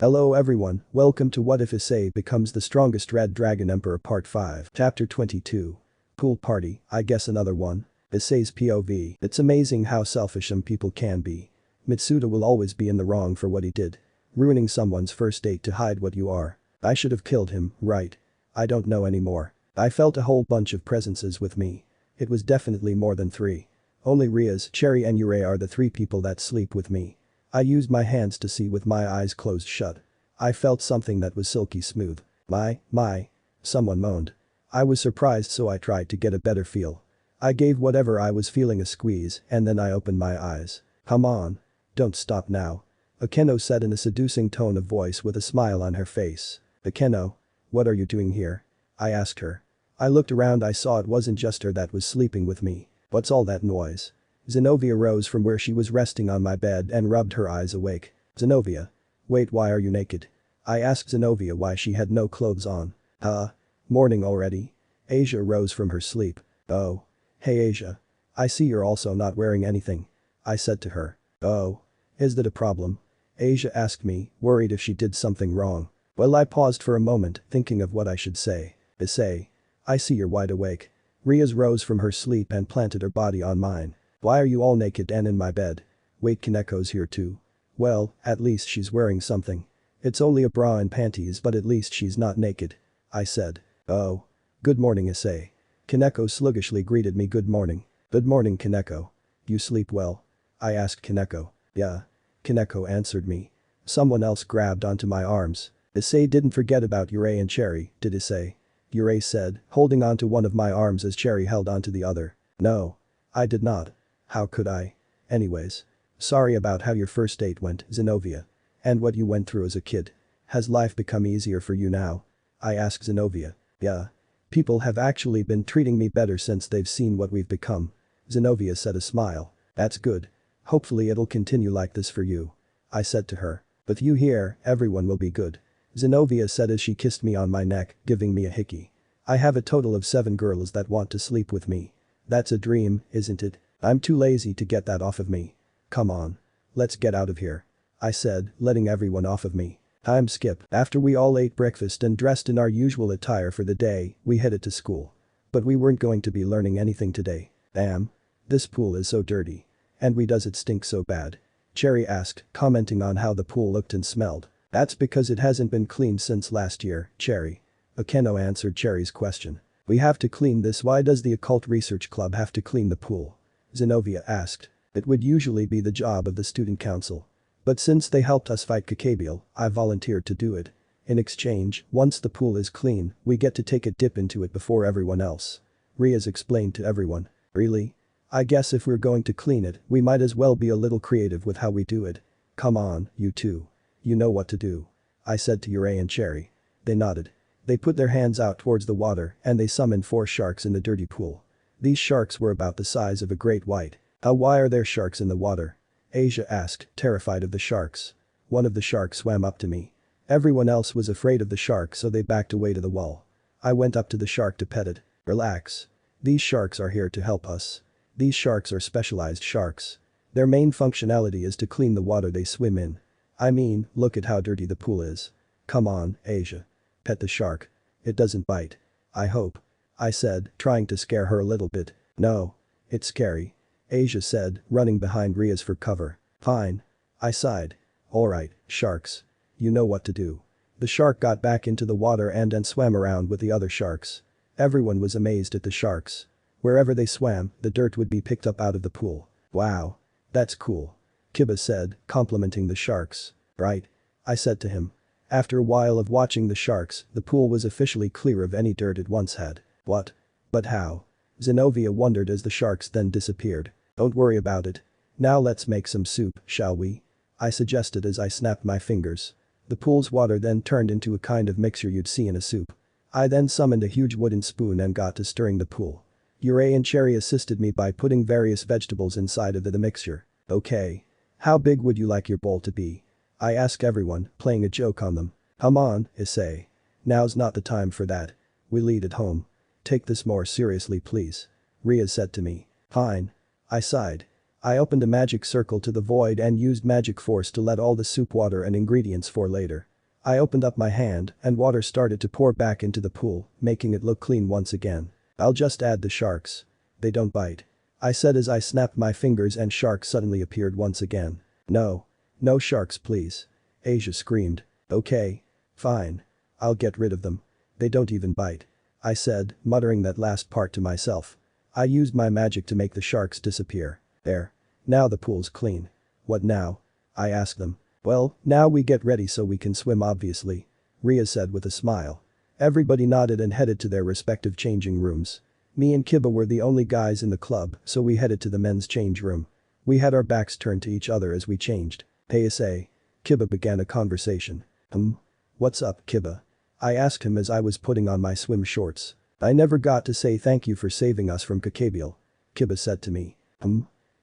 Hello everyone, welcome to What If Issei becomes the strongest Red Dragon Emperor Part 5. Chapter 22. Pool Party, I guess another one. Issei's POV. It's amazing how selfish some people can be. Mitsuda will always be in the wrong for what he did. Ruining someone's first date to hide what you are. I should have killed him, right? I don't know anymore. I felt a whole bunch of presences with me. It was definitely more than 3. Only Rias, Cherry and Yurei are the 3 people that sleep with me. I used my hands to see with my eyes closed shut. I felt something that was silky smooth. My. Someone moaned. I was surprised, so I tried to get a better feel. I gave whatever I was feeling a squeeze and then I opened my eyes. Come on. Don't stop now. Akeno said in a seducing tone of voice with a smile on her face. Akeno, what are you doing here? I asked her. I looked around. I saw it wasn't just her that was sleeping with me. What's all that noise? Zenobia rose from where she was resting on my bed and rubbed her eyes awake. Zenobia. Wait, why are you naked? I asked Zenobia why she had no clothes on. Morning already? Asia rose from her sleep. Oh. Hey Asia. I see you're also not wearing anything. I said to her. Oh. Is that a problem? Asia asked me, worried if she did something wrong. Well, I paused for a moment, thinking of what I should say. Issei. I see you're wide awake. Rias rose from her sleep and planted her body on mine. Why are you all naked and in my bed? Wait, Kaneko's here too. Well, at least she's wearing something. It's only a bra and panties, but at least she's not naked. I said. Oh. Good morning, Issei. Kaneko sluggishly greeted me. Good morning. Good morning, Kaneko. You sleep well? I asked Kaneko. Yeah. Kaneko answered me. Someone else grabbed onto my arms. Issei didn't forget about Yurei and Cherry, did Issei? Yurei said, holding onto one of my arms as Cherry held onto the other. No. I did not. How could I? Anyways. Sorry about how your first date went, Zenobia. And what you went through as a kid. Has life become easier for you now? I asked Zenobia. Yeah. People have actually been treating me better since they've seen what we've become. Zenobia said, a smile. That's good. Hopefully it'll continue like this for you. I said to her. With you here, everyone will be good. Zenobia said as she kissed me on my neck, giving me a hickey. I have a total of 7 girls that want to sleep with me. That's a dream, isn't it? I'm too lazy to get that off of me. Come on. Let's get out of here. I said, letting everyone off of me. I'm Skip. After we all ate breakfast and dressed in our usual attire for the day, we headed to school. But we weren't going to be learning anything today. Damn. This pool is so dirty. And does it stink so bad? Cherry asked, commenting on how the pool looked and smelled. That's because it hasn't been cleaned since last year, Cherry. Akeno answered Cherry's question. We have to clean this. Why does the Occult Research Club have to clean the pool? Zenobia asked. It would usually be the job of the student council. But since they helped us fight Kakabiel, I volunteered to do it. In exchange, once the pool is clean, we get to take a dip into it before everyone else. Rias explained to everyone. Really? I guess if we're going to clean it, we might as well be a little creative with how we do it. Come on, you two. You know what to do. I said to Yurei and Cherry. They nodded. They put their hands out towards the water and they summoned 4 sharks in the dirty pool. These sharks were about the size of a great white. Why are there sharks in the water? Asia asked, terrified of the sharks. One of the sharks swam up to me. Everyone else was afraid of the shark, so they backed away to the wall. I went up to the shark to pet it. Relax. These sharks are here to help us. These sharks are specialized sharks. Their main functionality is to clean the water they swim in. I mean, look at how dirty the pool is. Come on, Asia. Pet the shark. It doesn't bite. I hope. I said, trying to scare her a little bit. No. It's scary. Asia said, running behind Rias for cover. Fine. I sighed. Alright, sharks. You know what to do. The shark got back into the water and swam around with the other sharks. Everyone was amazed at the sharks. Wherever they swam, the dirt would be picked up out of the pool. Wow. That's cool. Kiba said, complimenting the sharks. Right? I said to him. After a while of watching the sharks, the pool was officially clear of any dirt it once had. What? But how? Zenobia wondered as the sharks then disappeared. Don't worry about it. Now let's make some soup, shall we? I suggested as I snapped my fingers. The pool's water then turned into a kind of mixture you'd see in a soup. I then summoned a huge wooden spoon and got to stirring the pool. Yurei and Cherry assisted me by putting various vegetables inside of the mixture. Okay. How big would you like your bowl to be? I asked everyone, playing a joke on them. Come on, Issei. Now's not the time for that. We'll eat at home. Take this more seriously, please. Ria said to me. Fine. I sighed. I opened a magic circle to the void and used magic force to let all the soup water and ingredients for later. I opened up my hand and water started to pour back into the pool, making it look clean once again. I'll just add the sharks. They don't bite. I said as I snapped my fingers and sharks suddenly appeared once again. No. No sharks please. Asia screamed. Okay. Fine. I'll get rid of them. They don't even bite. I said, muttering that last part to myself. I used my magic to make the sharks disappear. There. Now the pool's clean. What now? I asked them. Well, now we get ready so we can swim obviously. Ria said with a smile. Everybody nodded and headed to their respective changing rooms. Me and Kiba were the only guys in the club, so we headed to the men's change room. We had our backs turned to each other as we changed. Hey Issei. Kiba began a conversation. What's up, Kiba? I asked him as I was putting on my swim shorts. I never got to say thank you for saving us from Kakabiel. Kiba said to me.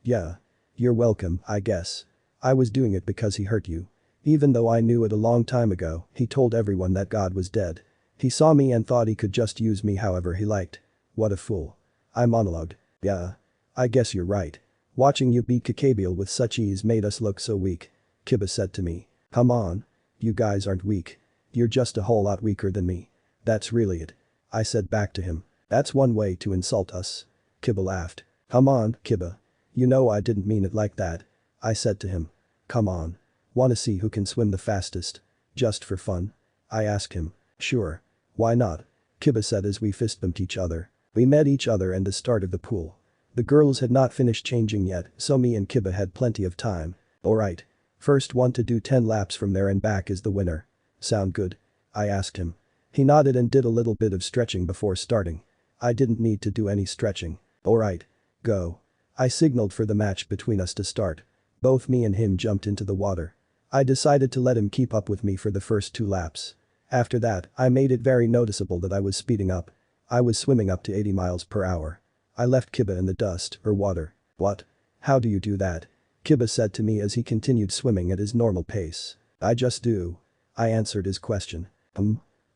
Yeah. You're welcome, I guess. I was doing it because he hurt you. Even though I knew it a long time ago, he told everyone that God was dead. He saw me and thought he could just use me however he liked. What a fool. I monologued. Yeah. I guess you're right. Watching you beat Kakabiel with such ease made us look so weak. Kiba said to me. Come on. You guys aren't weak. You're just a whole lot weaker than me. That's really it. I said back to him. That's one way to insult us. Kiba laughed. Come on, Kiba. You know I didn't mean it like that. I said to him. Come on. Wanna see who can swim the fastest? Just for fun? I asked him. Sure. Why not? Kiba said as we fist bumped each other. We met each other and the start of the pool. The girls had not finished changing yet, so me and Kiba had plenty of time. Alright. First one to do 10 laps from there and back is the winner. Sound good? I asked him. He nodded and did a little bit of stretching before starting. I didn't need to do any stretching. Alright. Go. I signaled for the match between us to start. Both me and him jumped into the water. I decided to let him keep up with me for the first 2 laps. After that, I made it very noticeable that I was speeding up. I was swimming up to 80 miles per hour. I left Kiba in the dust or water. What? How do you do that? Kiba said to me as he continued swimming at his normal pace. I just do. I answered his question.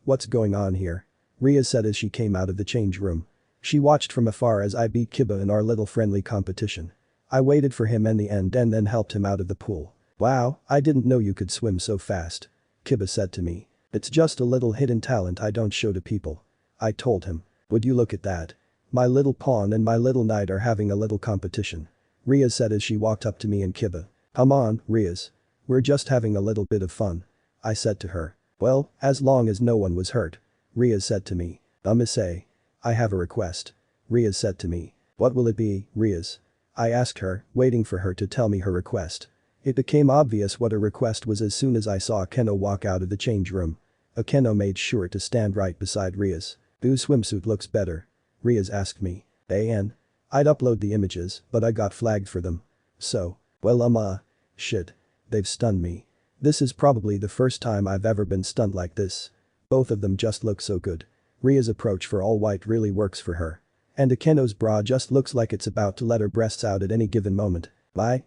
What's going on here? Ria said as she came out of the change room. She watched from afar as I beat Kiba in our little friendly competition. I waited for him in the end and then helped him out of the pool. Wow, I didn't know you could swim so fast. Kiba said to me. It's just a little hidden talent I don't show to people. I told him. Would you look at that? My little pawn and my little knight are having a little competition. Ria said as she walked up to me and Kiba. Come on, Riaz. We're just having a little bit of fun. I said to her. Well, as long as no one was hurt. Ria said to me. Issei. I have a request. Ria said to me. What will it be, Riaz? I asked her, waiting for her to tell me her request. It became obvious what her request was as soon as I saw Akeno walk out of the change room. Akeno made sure to stand right beside Riaz. Whose swimsuit looks better? Riaz asked me. I'd upload the images, but I got flagged for them. So, well shit. They've stunned me. This is probably the first time I've ever been stunned like this. Both of them just look so good. Ria's approach for all white really works for her. And Akeno's bra just looks like it's about to let her breasts out at any given moment. My,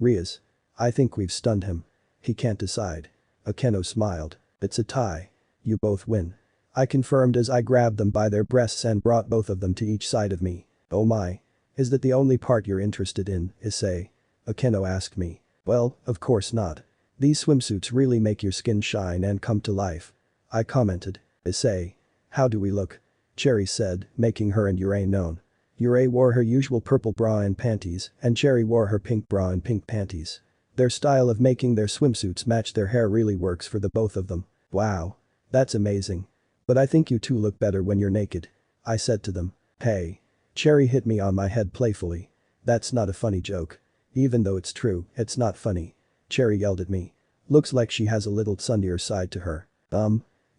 Riaz. I think we've stunned him. He can't decide. Akeno smiled. It's a tie. You both win. I confirmed as I grabbed them by their breasts and brought both of them to each side of me. Oh my. Is that the only part you're interested in, Issei? Akeno asked me. Well, of course not. These swimsuits really make your skin shine and come to life. I commented. Issei. How do we look? Cherry said, making her and Yurei known. Yurei wore her usual purple bra and panties, and Cherry wore her pink bra and pink panties. Their style of making their swimsuits match their hair really works for the both of them. Wow. That's amazing. But I think you two look better when you're naked. I said to them. Hey. Cherry hit me on my head playfully. That's not a funny joke. Even though it's true, it's not funny. Cherry yelled at me. Looks like she has a little sunnier side to her.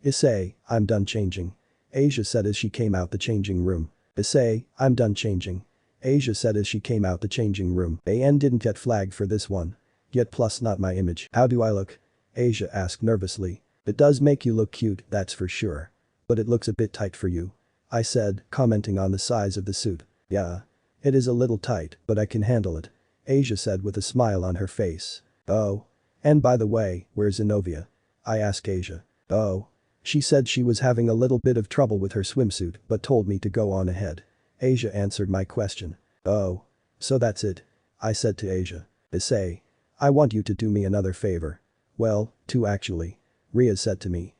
Issei, I'm done changing. Asia said as she came out the changing room. Issei, I'm done changing. Asia said as she came out the changing room. AN didn't get flagged for this one. Yet plus not my image. How do I look? Asia asked nervously. It does make you look cute, that's for sure. But it looks a bit tight for you. I said, commenting on the size of the suit. Yeah. It is a little tight, but I can handle it. Asia said with a smile on her face. Oh. And by the way, where's Zenobia? I asked Asia. Oh. She said she was having a little bit of trouble with her swimsuit but told me to go on ahead. Asia answered my question. Oh. So that's it. I said to Asia. Issei. I want you to do me another favor. Well, two actually. Ria said to me.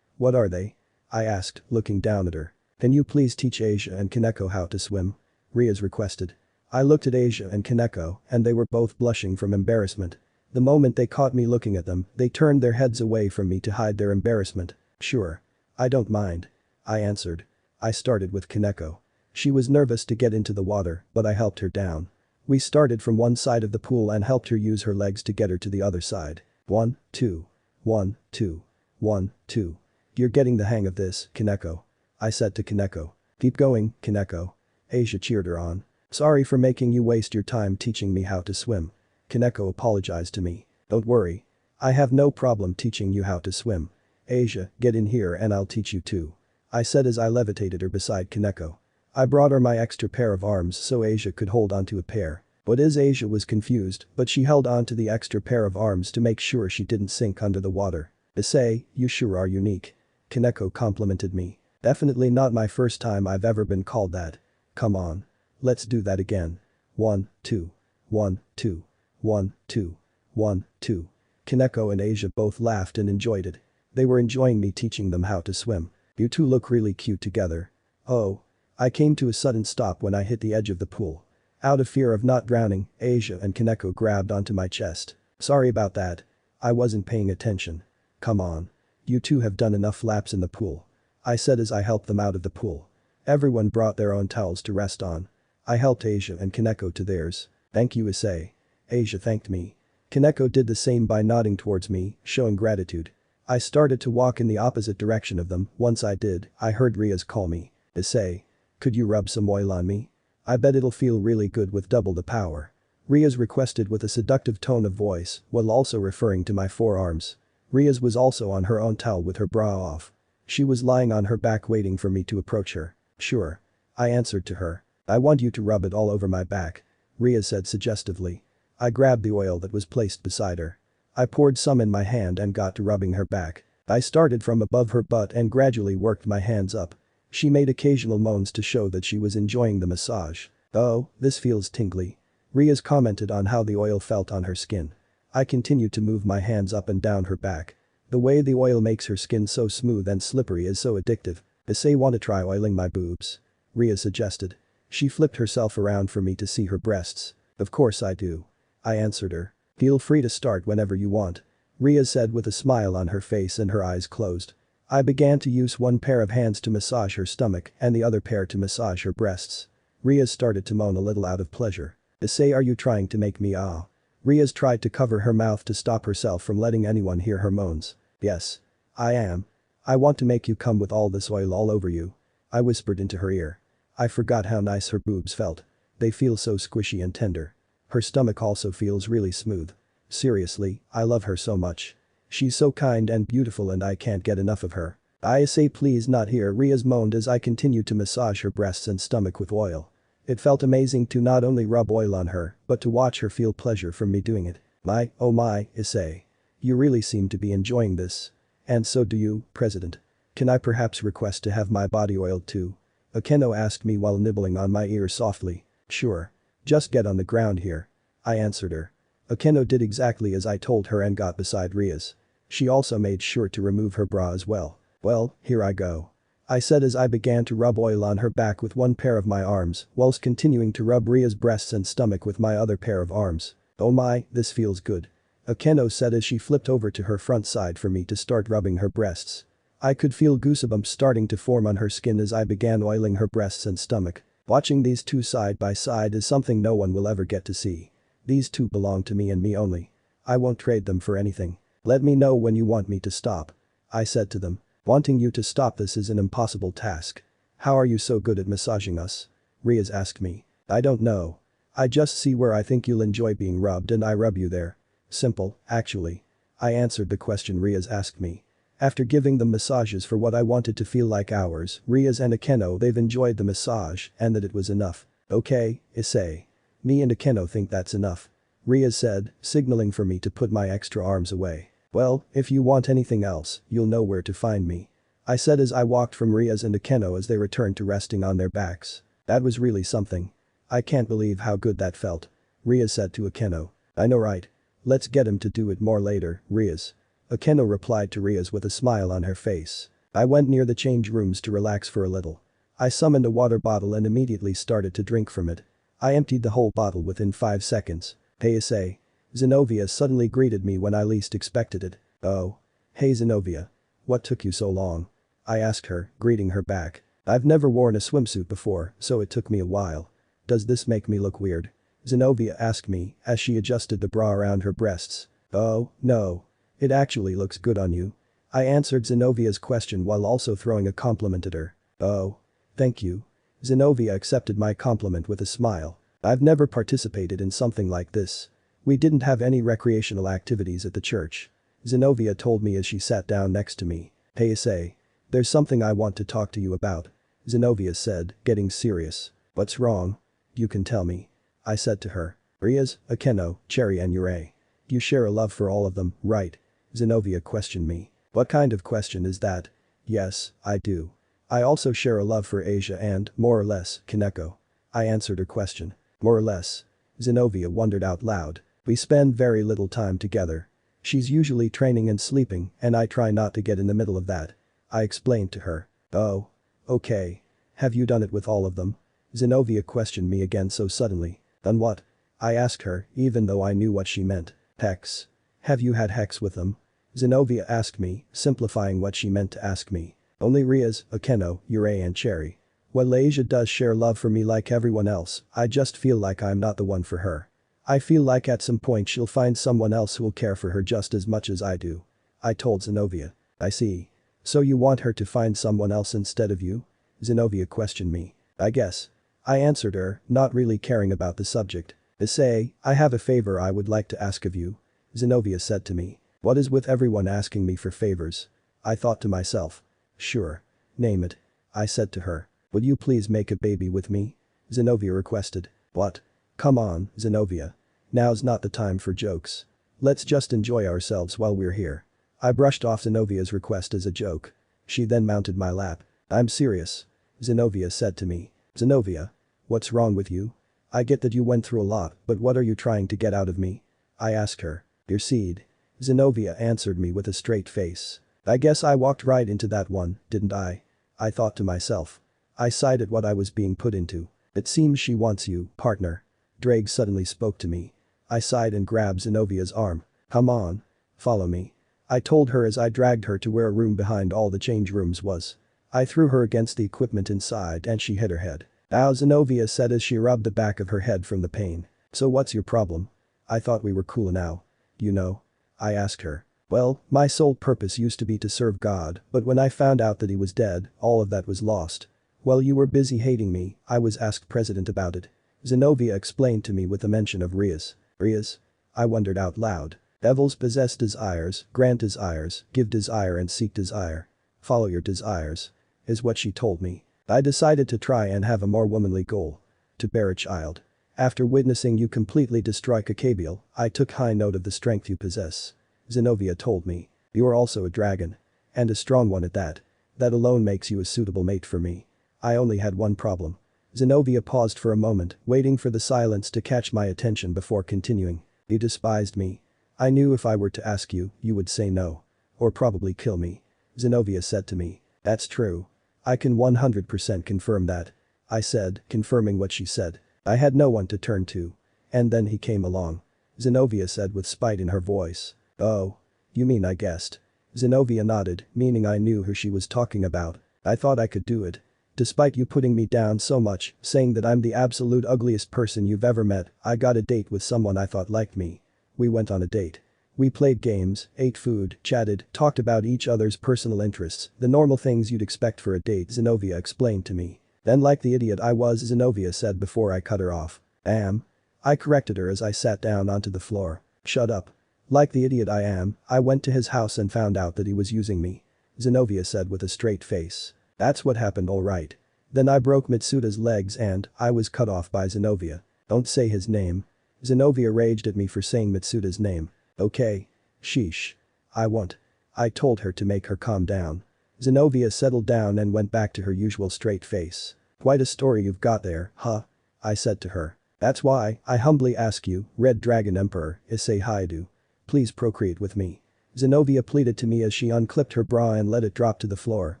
What are they? I asked, looking down at her. Can you please teach Asia and Kaneko how to swim? Riaz requested. I looked at Asia and Kaneko, and they were both blushing from embarrassment. The moment they caught me looking at them, they turned their heads away from me to hide their embarrassment. Sure. I don't mind. I answered. I started with Kaneko. She was nervous to get into the water, but I helped her down. We started from one side of the pool and helped her use her legs to get her to the other side. 1, 2. 1, 2. 1, 2. You're getting the hang of this, Kaneko. I said to Kaneko. Keep going, Kaneko. Asia cheered her on. Sorry for making you waste your time teaching me how to swim. Kaneko apologized to me. Don't worry. I have no problem teaching you how to swim. Asia, get in here and I'll teach you too. I said as I levitated her beside Kaneko. I brought her my extra pair of arms so Asia could hold onto a pair. Asia was confused, but she held on to the extra pair of arms to make sure she didn't sink under the water. Issei, you sure are unique. Kaneko complimented me. Definitely not my first time I've ever been called that. Come on. Let's do that again. 1, 2. 1, 2. 1, 2. 1, 2. Kaneko and Asia both laughed and enjoyed it. They were enjoying me teaching them how to swim. You two look really cute together. Oh. I came to a sudden stop when I hit the edge of the pool. Out of fear of not drowning, Asia and Kaneko grabbed onto my chest. Sorry about that. I wasn't paying attention. Come on. You two have done enough laps in the pool. I said as I helped them out of the pool. Everyone brought their own towels to rest on. I helped Asia and Kaneko to theirs. Thank you, Issei. Asia thanked me. Kaneko did the same by nodding towards me, showing gratitude. I started to walk in the opposite direction of them. Once I did, I heard Riaz call me. Issei. Could you rub some oil on me? I bet it'll feel really good with double the power. Riaz requested with a seductive tone of voice, while also referring to my forearms. Riaz was also on her own towel with her bra off. She was lying on her back waiting for me to approach her. Sure. I answered to her. I want you to rub it all over my back. Riaz said suggestively. I grabbed the oil that was placed beside her. I poured some in my hand and got to rubbing her back. I started from above her butt and gradually worked my hands up. She made occasional moans to show that she was enjoying the massage. Oh, this feels tingly. Riaz commented on how the oil felt on her skin. I continued to move my hands up and down her back. The way the oil makes her skin so smooth and slippery is so addictive. Issei, want to try oiling my boobs? Riaz suggested. She flipped herself around for me to see her breasts. Of course I do. I answered her. Feel free to start whenever you want. Riaz said with a smile on her face and her eyes closed. I began to use one pair of hands to massage her stomach and the other pair to massage her breasts. Riaz started to moan a little out of pleasure. Issei, are you trying to make me ah? Riaz tried to cover her mouth to stop herself from letting anyone hear her moans. Yes. I am. I want to make you come with all this oil all over you. I whispered into her ear. I forgot how nice her boobs felt. They feel so squishy and tender. Her stomach also feels really smooth. Seriously, I love her so much. She's so kind and beautiful and I can't get enough of her. I say please not here, Riaz moaned as I continued to massage her breasts and stomach with oil. It felt amazing to not only rub oil on her, but to watch her feel pleasure from me doing it. My, oh my, Issei. You really seem to be enjoying this. And so do you, President. Can I perhaps request to have my body oiled too? Akeno asked me while nibbling on my ear softly. Sure. Just get on the ground here. I answered her. Akeno did exactly as I told her and got beside Riaz. She also made sure to remove her bra as well. Well, here I go. I said as I began to rub oil on her back with one pair of my arms, whilst continuing to rub Ria's breasts and stomach with my other pair of arms. Oh my, this feels good. Akeno said as she flipped over to her front side for me to start rubbing her breasts. I could feel goosebumps starting to form on her skin as I began oiling her breasts and stomach. Watching these two side by side is something no one will ever get to see. These two belong to me and me only. I won't trade them for anything. Let me know when you want me to stop. I said to them. Wanting you to stop this is an impossible task. How are you so good at massaging us? Riaz asked me. I don't know. I just see where I think you'll enjoy being rubbed and I rub you there. Simple, actually. I answered the question Riaz asked me. After giving them massages for what I wanted to feel like hours, Riaz and Akeno they've enjoyed the massage and that it was enough. Okay, Issei. Me and Akeno think that's enough. Riaz said, signaling for me to put my extra arms away. Well, if you want anything else, you'll know where to find me. I said as I walked from Riaz and Akeno as they returned to resting on their backs. That was really something. I can't believe how good that felt. Ria said to Akeno. I know right. Let's get him to do it more later, Rias. Akeno replied to Rias with a smile on her face. I went near the change rooms to relax for a little. I summoned a water bottle and immediately started to drink from it. I emptied the whole bottle within 5 seconds. Hey Issei. Zenobia suddenly greeted me when I least expected it. Oh. Hey Zenobia. What took you so long? I asked her, greeting her back. I've never worn a swimsuit before, so it took me a while. Does this make me look weird? Zenobia asked me as she adjusted the bra around her breasts. Oh, no. It actually looks good on you. I answered Zenovia's question while also throwing a compliment at her. Oh. Thank you. Zenobia accepted my compliment with a smile. I've never participated in something like this. We didn't have any recreational activities at the church. Zenobia told me as she sat down next to me. Hey Issei. There's something I want to talk to you about. Zenobia said, getting serious. What's wrong? You can tell me. I said to her. Rias, Akeno, Cherry and Yurei. You share a love for all of them, right? Zenobia questioned me. What kind of question is that? Yes, I do. I also share a love for Asia and, more or less, Kaneko. I answered her question. More or less. Zenobia wondered out loud. We spend very little time together. She's usually training and sleeping and I try not to get in the middle of that. I explained to her. Oh. Okay. Have you done it with all of them? Zenobia questioned me again so suddenly. Done what? I asked her, even though I knew what she meant. Hex. Have you had hex with them? Zenobia asked me, simplifying what she meant to ask me. Only Rias, Akeno, Yurei and Cherry. While Asia does share love for me like everyone else, I just feel like I'm not the one for her. I feel like at some point she'll find someone else who'll care for her just as much as I do. I told Zenobia. I see. So you want her to find someone else instead of you? Zenobia questioned me. I guess. I answered her, not really caring about the subject. Issei, I have a favor I would like to ask of you. Zenobia said to me. What is with everyone asking me for favors? I thought to myself. Sure. Name it. I said to her. Would you please make a baby with me? Zenobia requested. What? Come on, Zenobia. Now's not the time for jokes. Let's just enjoy ourselves while we're here. I brushed off Zenovia's request as a joke. She then mounted my lap. I'm serious. Zenobia said to me. Zenobia. What's wrong with you? I get that you went through a lot, but what are you trying to get out of me? I asked her. Your seed. Zenobia answered me with a straight face. I guess I walked right into that one, didn't I? I thought to myself. I sighed at what I was being put into. It seems she wants you, partner. Drake suddenly spoke to me. I sighed and grabbed Zenovia's arm. Come on. Follow me. I told her as I dragged her to where a room behind all the change rooms was. I threw her against the equipment inside and she hit her head. Ow, Zenobia said as she rubbed the back of her head from the pain. So what's your problem? I thought we were cool now. You know? I asked her. Well, my sole purpose used to be to serve God, but when I found out that he was dead, all of that was lost. While you were busy hating me, I was asked president about it. Zenobia explained to me with a mention of Rias. Rias? I wondered out loud. Devils possess desires, grant desires, give desire and seek desire. Follow your desires. Is what she told me. I decided to try and have a more womanly goal. To bear a child. After witnessing you completely destroy Kakabiel, I took high note of the strength you possess. Zenobia told me. You are also a dragon. And a strong one at that. That alone makes you a suitable mate for me. I only had one problem. Zenobia paused for a moment, waiting for the silence to catch my attention before continuing. You despised me. I knew if I were to ask you, you would say no. Or probably kill me. Zenobia said to me. That's true. I can 100% confirm that. I said, confirming what she said. I had no one to turn to. And then he came along. Zenobia said with spite in her voice. Oh. You mean I guessed. Zenobia nodded, meaning I knew who she was talking about. I thought I could do it. Despite you putting me down so much, saying that I'm the absolute ugliest person you've ever met, I got a date with someone I thought liked me. We went on a date. We played games, ate food, chatted, talked about each other's personal interests, the normal things you'd expect for a date, Zenobia explained to me. Then like the idiot I was, Zenobia said before I cut her off. I corrected her as I sat down onto the floor. Shut up. Like the idiot I am, I went to his house and found out that he was using me. Zenobia said with a straight face. That's what happened, alright. Then I broke Mitsuda's legs and I was cut off by Zenobia. Don't say his name. Zenobia raged at me for saying Mitsuda's name. Okay. Sheesh. I won't. I told her to make her calm down. Zenobia settled down and went back to her usual straight face. Quite a story you've got there, huh? I said to her. That's why, I humbly ask you, Red Dragon Emperor, Issei Hyoudou. Please procreate with me. Zenovia pleaded to me as she unclipped her bra and let it drop to the floor,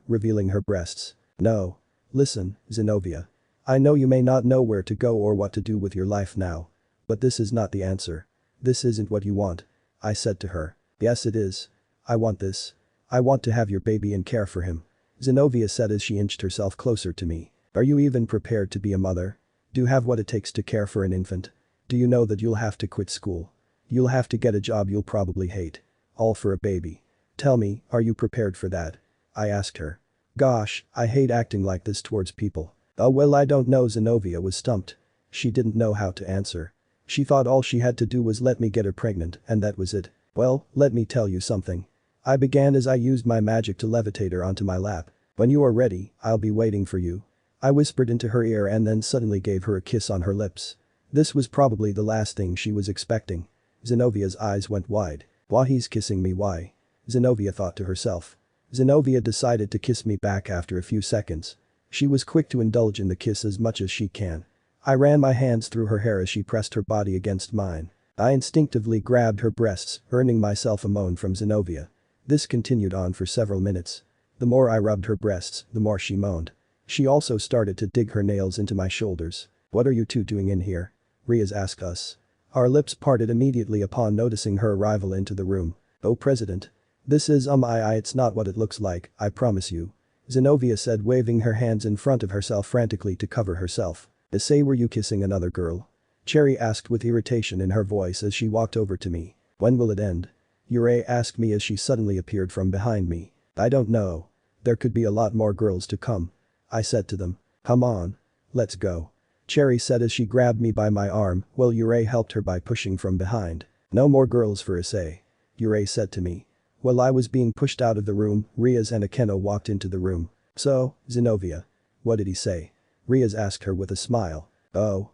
revealing her breasts. No. Listen, Zenovia. I know you may not know where to go or what to do with your life now. But this is not the answer. This isn't what you want. I said to her. Yes it is. I want this. I want to have your baby and care for him. Zenovia said as she inched herself closer to me. Are you even prepared to be a mother? Do you have what it takes to care for an infant? Do you know that you'll have to quit school? You'll have to get a job you'll probably hate. All for a baby. Tell me, are you prepared for that? I asked her. Gosh, I hate acting like this towards people. Oh well I don't know. Zenovia was stumped. She didn't know how to answer. She thought all she had to do was let me get her pregnant and that was it. Well, let me tell you something. I began as I used my magic to levitate her onto my lap. When you are ready, I'll be waiting for you. I whispered into her ear and then suddenly gave her a kiss on her lips. This was probably the last thing she was expecting. Zenovia's eyes went wide. Why he's kissing me, why? Zenovia thought to herself. Zenovia decided to kiss me back after a few seconds. She was quick to indulge in the kiss as much as she can. I ran my hands through her hair as she pressed her body against mine. I instinctively grabbed her breasts, earning myself a moan from Zenovia. This continued on for several minutes. The more I rubbed her breasts, the more she moaned. She also started to dig her nails into my shoulders. What are you two doing in here? Riaz asked us. Our lips parted immediately upon noticing her arrival into the room. Oh President. This is it's not what it looks like, I promise you. Zenovia said, waving her hands in front of herself frantically to cover herself. Issei, were you kissing another girl? Cherry asked with irritation in her voice as she walked over to me. When will it end? Yurei asked me as she suddenly appeared from behind me. I don't know. There could be a lot more girls to come. I said to them. Come on. Let's go. Cherry said as she grabbed me by my arm while Yurei helped her by pushing from behind. No more girls for Issei. Yurei said to me. While I was being pushed out of the room, Riaz and Akeno walked into the room. So, Zenovia. What did he say? Riaz asked her with a smile. Oh.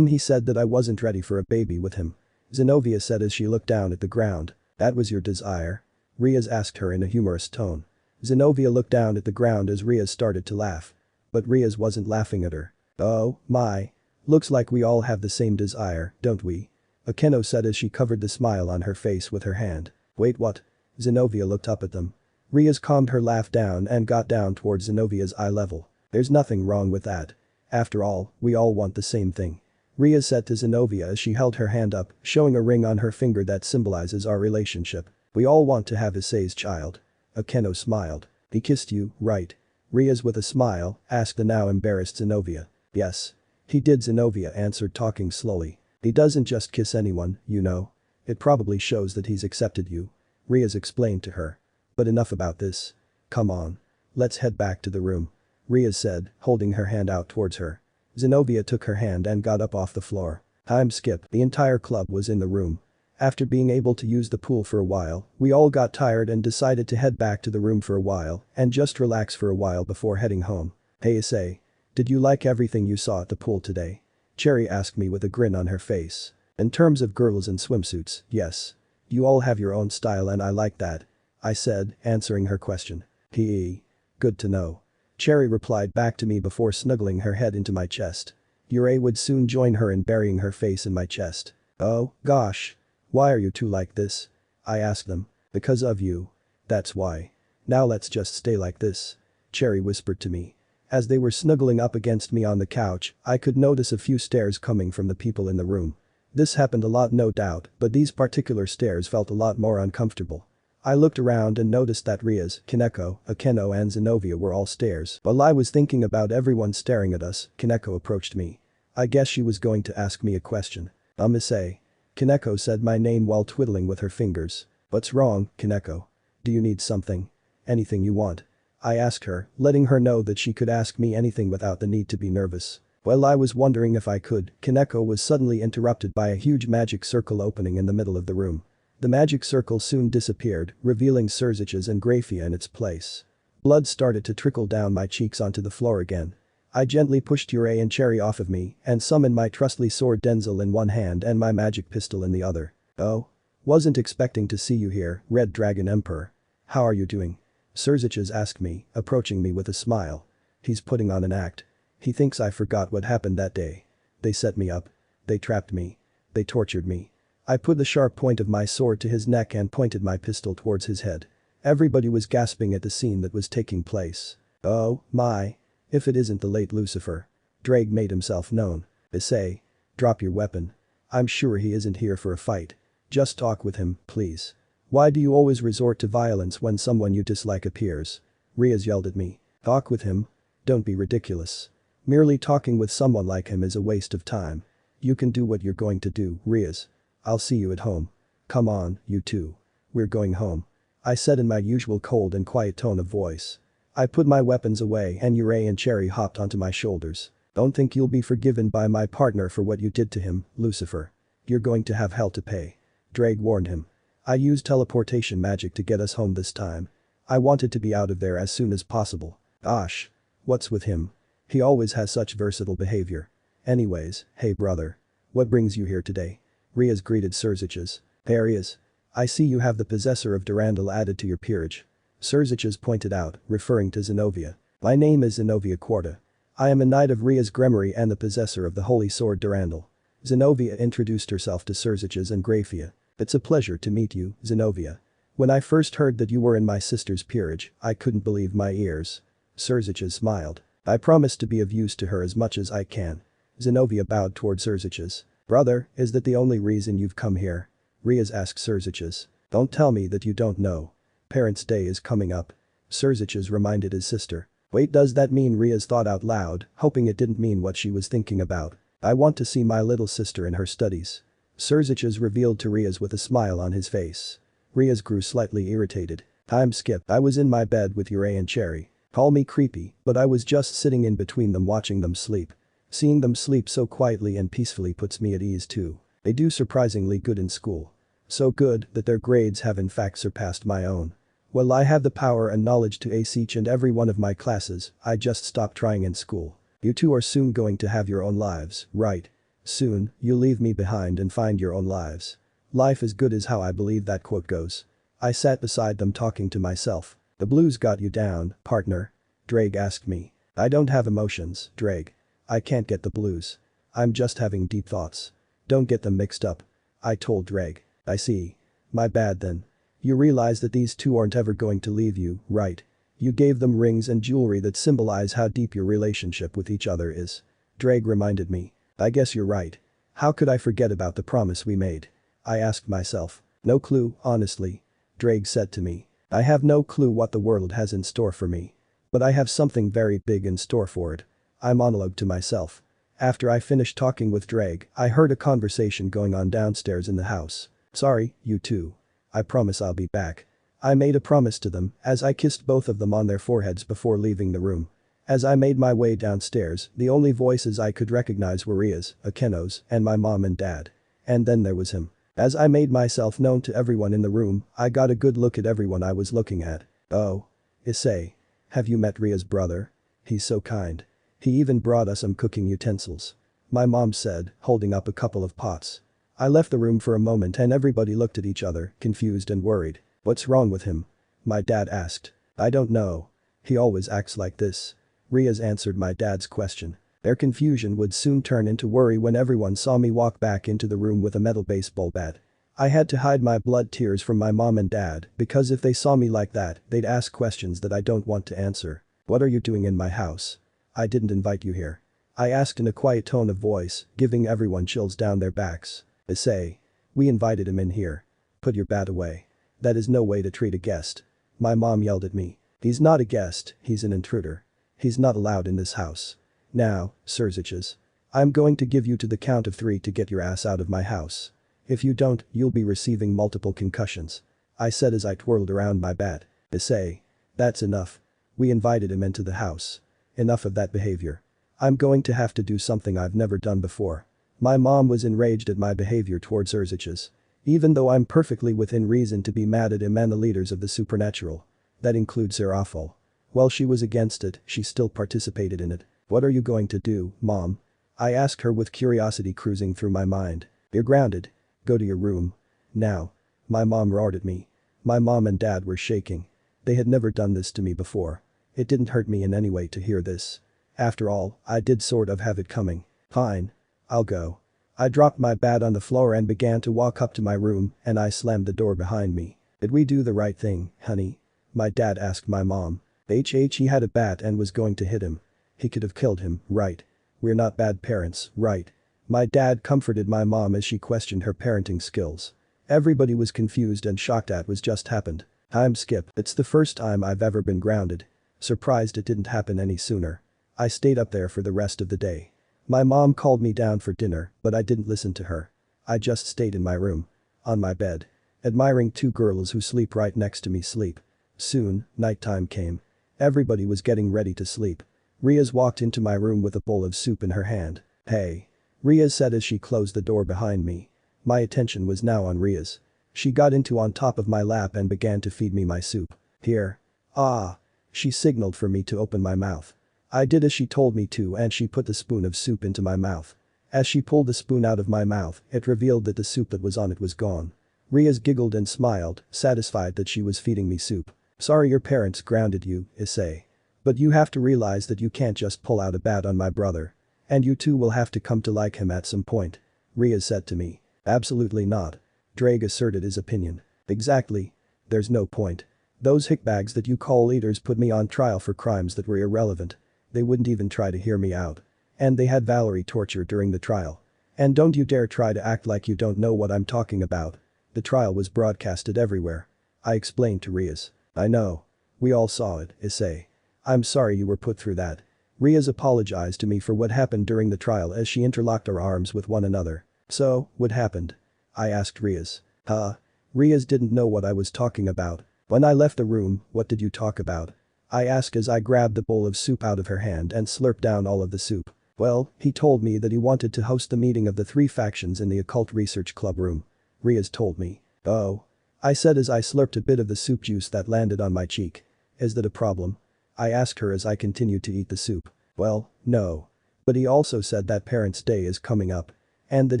He said that I wasn't ready for a baby with him. Zenovia said as she looked down at the ground. That was your desire? Riaz asked her in a humorous tone. Zenovia looked down at the ground as Riaz started to laugh. But Riaz wasn't laughing at her. Oh, my. Looks like we all have the same desire, don't we? Akeno said as she covered the smile on her face with her hand. Wait, what? Zenovia looked up at them. Riaz calmed her laugh down and got down towards Zenovia's eye level. There's nothing wrong with that. After all, we all want the same thing. Riaz said to Zenovia as she held her hand up, showing a ring on her finger that symbolizes our relationship. We all want to have Issei's child. Akeno smiled. He kissed you, right? Riaz with a smile, asked the now embarrassed Zenovia. Yes. He did, Zenovia answered, talking slowly. He doesn't just kiss anyone, you know. It probably shows that he's accepted you. Riaz explained to her. But enough about this. Come on. Let's head back to the room. Riaz said, holding her hand out towards her. Zenovia took her hand and got up off the floor. Time skip. The entire club was in the room. After being able to use the pool for a while, we all got tired and decided to head back to the room for a while and just relax for a while before heading home. Hey Issei. Did you like everything you saw at the pool today? Cherry asked me with a grin on her face. In terms of girls in swimsuits, yes. You all have your own style and I like that. I said, answering her question. Hee. Good to know. Cherry replied back to me before snuggling her head into my chest. Yurei would soon join her in burying her face in my chest. Oh, gosh. Why are you two like this? I asked them. Because of you. That's why. Now let's just stay like this. Cherry whispered to me. As they were snuggling up against me on the couch, I could notice a few stares coming from the people in the room. This happened a lot, no doubt, but these particular stares felt a lot more uncomfortable. I looked around and noticed that Riaz, Kaneko, Akeno and Zenovia were all stares. While I was thinking about everyone staring at us, Kaneko approached me. I guess she was going to ask me a question. Issei. Kaneko said my name while twiddling with her fingers. What's wrong, Kaneko? Do you need something? Anything you want? I asked her, letting her know that she could ask me anything without the need to be nervous. While I was wondering if I could, Kaneko was suddenly interrupted by a huge magic circle opening in the middle of the room. The magic circle soon disappeared, revealing Surziches and Graphia in its place. Blood started to trickle down my cheeks onto the floor again. I gently pushed Yurei and Cherry off of me and summoned my trusty sword Denzel in one hand and my magic pistol in the other. Oh? Wasn't expecting to see you here, Red Dragon Emperor. How are you doing? Surziches asked me, approaching me with a smile. He's putting on an act. He thinks I forgot what happened that day. They set me up. They trapped me. They tortured me. I put the sharp point of my sword to his neck and pointed my pistol towards his head. Everybody was gasping at the scene that was taking place. Oh, my. If it isn't the late Lucifer. Drake made himself known. Issei. Drop your weapon. I'm sure he isn't here for a fight. Just talk with him, please. Why do you always resort to violence when someone you dislike appears? Riaz yelled at me. Talk with him? Don't be ridiculous. Merely talking with someone like him is a waste of time. You can do what you're going to do, Riaz. I'll see you at home. Come on, you two. We're going home. I said in my usual cold and quiet tone of voice. I put my weapons away and Issei and Cherry hopped onto my shoulders. Don't think you'll be forgiven by my partner for what you did to him, Lucifer. You're going to have hell to pay. Drake warned him. I used teleportation magic to get us home this time. I wanted to be out of there as soon as possible. Gosh. What's with him? He always has such versatile behavior. Anyways, hey brother. What brings you here today? Riaz greeted Surziches. There he is. I see you have the possessor of Durandal added to your peerage. Surziches pointed out, referring to Zenobia. My name is Zenobia Quarta. I am a knight of Riaz Gremory and the possessor of the holy sword Durandal. Zenobia introduced herself to Surziches and Graphia. It's a pleasure to meet you, Zenobia. When I first heard that you were in my sister's peerage, I couldn't believe my ears. Surziches smiled. I promise to be of use to her as much as I can. Zenobia bowed toward Surziches. Brother, is that the only reason you've come here? Riaz asked Surziches. Don't tell me that you don't know. Parents' Day is coming up. Surziches reminded his sister. Wait, does that mean? Riaz thought out loud, hoping it didn't mean what she was thinking about. I want to see my little sister in her studies. Surziches revealed to Riaz with a smile on his face. Riaz grew slightly irritated. Time skipped. I was in my bed with Issei and Cherry. Call me creepy, but I was just sitting in between them watching them sleep. Seeing them sleep so quietly and peacefully puts me at ease too. They do surprisingly good in school. So good that their grades have in fact surpassed my own. Well, I have the power and knowledge to ace each and every one of my classes. I just stopped trying in school. You two are soon going to have your own lives, right? Soon, you'll leave me behind and find your own lives. Life is good is how I believe that quote goes. I sat beside them talking to myself. The blues got you down, partner? Drake asked me. I don't have emotions, Drake. I can't get the blues. I'm just having deep thoughts. Don't get them mixed up. I told Drake. I see. My bad then. You realize that these two aren't ever going to leave you, right? You gave them rings and jewelry that symbolize how deep your relationship with each other is. Drake reminded me. I guess you're right. How could I forget about the promise we made? I asked myself. No clue, honestly. Drake said to me. I have no clue what the world has in store for me. But I have something very big in store for it. I monologued to myself. After I finished talking with Drake, I heard a conversation going on downstairs in the house. Sorry, you two. I promise I'll be back. I made a promise to them as I kissed both of them on their foreheads before leaving the room. As I made my way downstairs, the only voices I could recognize were Riaz, Akeno's, and my mom and dad. And then there was him. As I made myself known to everyone in the room, I got a good look at everyone I was looking at. Oh. Issei. Have you met Riaz's brother? He's so kind. He even brought us some cooking utensils. My mom said, holding up a couple of pots. I left the room for a moment and everybody looked at each other, confused and worried. What's wrong with him? My dad asked. I don't know. He always acts like this. Riaz answered my dad's question. Their confusion would soon turn into worry when everyone saw me walk back into the room with a metal baseball bat. I had to hide my blood tears from my mom and dad because if they saw me like that, they'd ask questions that I don't want to answer. What are you doing in my house? I didn't invite you here. I asked in a quiet tone of voice, giving everyone chills down their backs. Issei. We invited him in here. Put your bat away. That is no way to treat a guest. My mom yelled at me. He's not a guest, he's an intruder. He's not allowed in this house. Now, Surziches. I'm going to give you to the count of 3 to get your ass out of my house. If you don't, you'll be receiving multiple concussions. I said as I twirled around my bat. Issei. That's enough. We invited him into the house. Enough of that behavior. I'm going to have to do something I've never done before. My mom was enraged at my behavior towards Surziches. Even though I'm perfectly within reason to be mad at him and the leaders of the supernatural. That includes Serafal. While she was against it, she still participated in it. What are you going to do, Mom? I asked her with curiosity cruising through my mind. You're grounded. Go to your room. Now. My mom roared at me. My mom and dad were shaking. They had never done this to me before. It didn't hurt me in any way to hear this. After all, I did sort of have it coming. Fine. I'll go. I dropped my bat on the floor and began to walk up to my room, and I slammed the door behind me. Did we do the right thing, honey? My dad asked my mom. He had a bat and was going to hit him. He could have killed him, right? We're not bad parents, right? My dad comforted my mom as she questioned her parenting skills. Everybody was confused and shocked at what just happened. I'm Skip. It's the first time I've ever been grounded. Surprised it didn't happen any sooner. I stayed up there for the rest of the day. My mom called me down for dinner, but I didn't listen to her. I just stayed in my room. On my bed. Admiring two girls who sleep right next to me sleep. Soon, nighttime came. Everybody was getting ready to sleep. Riaz walked into my room with a bowl of soup in her hand. Hey. Riaz said as she closed the door behind me. My attention was now on Riaz. She got into on top of my lap and began to feed me my soup. Here. Ah. She signaled for me to open my mouth. I did as she told me to and she put the spoon of soup into my mouth. As she pulled the spoon out of my mouth, it revealed that the soup that was on it was gone. Riaz giggled and smiled, satisfied that she was feeding me soup. Sorry your parents grounded you, Issei. But you have to realize that you can't just pull out a bat on my brother. And you two will have to come to like him at some point. Riaz said to me. Absolutely not. Drake asserted his opinion. Exactly. There's no point. Those hickbags that you call leaders put me on trial for crimes that were irrelevant. They wouldn't even try to hear me out. And they had Valerie tortured during the trial. And don't you dare try to act like you don't know what I'm talking about. The trial was broadcasted everywhere. I explained to Riaz. I know. We all saw it, Issei. I'm sorry you were put through that. Riaz apologized to me for what happened during the trial as she interlocked our arms with one another. So, what happened? I asked Riaz. Riaz didn't know what I was talking about. When I left the room, what did you talk about? I asked as I grabbed the bowl of soup out of her hand and slurped down all of the soup. Well, he told me that he wanted to host the meeting of the three factions in the occult research club room. Riaz told me. Oh. I said as I slurped a bit of the soup juice that landed on my cheek. Is that a problem? I asked her as I continued to eat the soup. Well, no. But he also said that Parents' Day is coming up. And that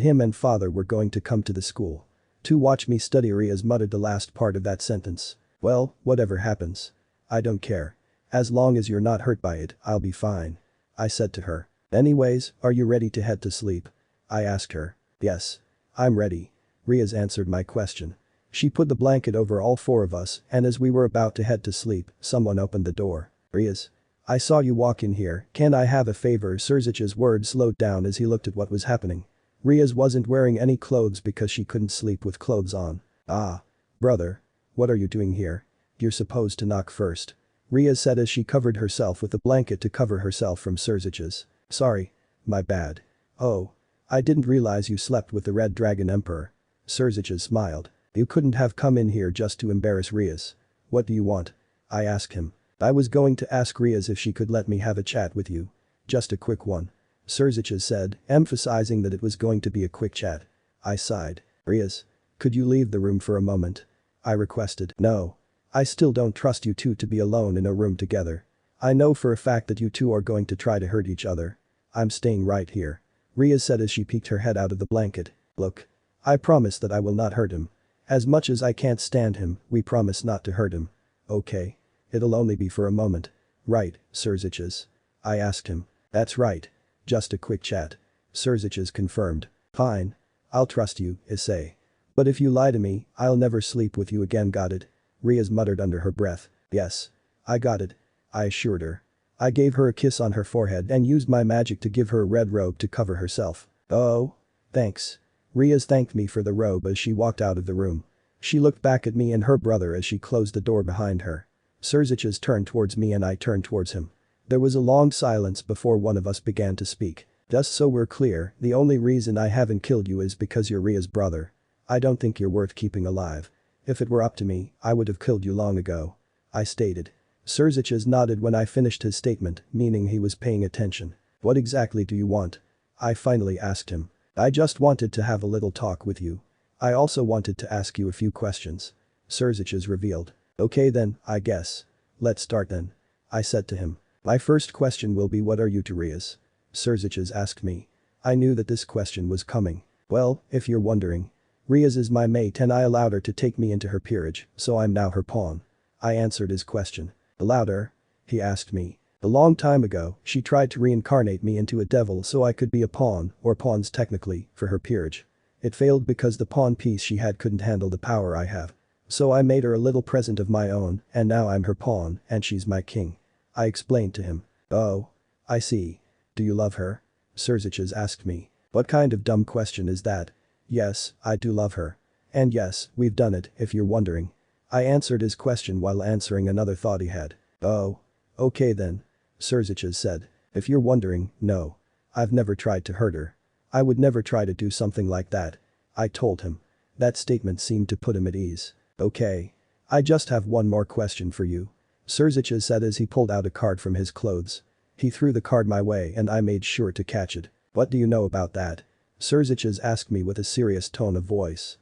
him and father were going to come to the school. To watch me study. Riaz muttered the last part of that sentence. Well, whatever happens. I don't care. As long as you're not hurt by it, I'll be fine. I said to her. Anyways, are you ready to head to sleep? I asked her. Yes. I'm ready. Riaz answered my question. She put the blanket over all four of us and as we were about to head to sleep, someone opened the door. Riaz. I saw you walk in here, can I have a favor? Serzich's words slowed down as he looked at what was happening. Riaz wasn't wearing any clothes because she couldn't sleep with clothes on. Ah. Brother. What are you doing here? You're supposed to knock first. Riaz said as she covered herself with a blanket to cover herself from Serzich's. Sorry. My bad. Oh. I didn't realize you slept with the Red Dragon Emperor. Serzich's smiled. You couldn't have come in here just to embarrass Riaz. What do you want? I asked him. I was going to ask Riaz if she could let me have a chat with you. Just a quick one. Serzich's said, emphasizing that it was going to be a quick chat. I sighed. Riaz. Could you leave the room for a moment? I requested. No. I still don't trust you two to be alone in a room together. I know for a fact that you two are going to try to hurt each other. I'm staying right here. Riaz said as she peeked her head out of the blanket. Look. I promise that I will not hurt him. As much as I can't stand him, we promise not to hurt him. Okay. It'll only be for a moment. Right, Serzich's. I asked him. That's right. Just a quick chat. Serzich's confirmed. Fine. I'll trust you, Issei. But if you lie to me, I'll never sleep with you again, got it? Riaz muttered under her breath. Yes. I got it. I assured her. I gave her a kiss on her forehead and used my magic to give her a red robe to cover herself. Oh. Thanks. Riaz thanked me for the robe as she walked out of the room. She looked back at me and her brother as she closed the door behind her. Serzich's turned towards me and I turned towards him. There was a long silence before one of us began to speak. Just so we're clear, the only reason I haven't killed you is because you're Riaz's brother. I don't think you're worth keeping alive. If it were up to me, I would have killed you long ago. I stated. Serzich's nodded when I finished his statement, meaning he was paying attention. What exactly do you want? I finally asked him. I just wanted to have a little talk with you. I also wanted to ask you a few questions. Serzich's revealed. Okay then, I guess. Let's start then. I said to him. My first question will be what are you to Riaz? Serzich's asked me. I knew that this question was coming. Well, if you're wondering. Riaz is my mate and I allowed her to take me into her peerage, so I'm now her pawn. I answered his question. Allowed her? He asked me. A long time ago, she tried to reincarnate me into a devil so I could be a pawn, or pawns technically, for her peerage. It failed because the pawn piece she had couldn't handle the power I have. So I made her a little present of my own, and now I'm her pawn, and she's my king. I explained to him. Oh. I see. Do you love her? Serziches asked me. What kind of dumb question is that? Yes, I do love her. And yes, we've done it, if you're wondering. I answered his question while answering another thought he had. Oh. Okay then. Serziches said. If you're wondering, no. I've never tried to hurt her. I would never try to do something like that. I told him. That statement seemed to put him at ease. Okay. I just have one more question for you. Serziches said as he pulled out a card from his clothes. He threw the card my way and I made sure to catch it. What do you know about that? Serziches asked me with a serious tone of voice.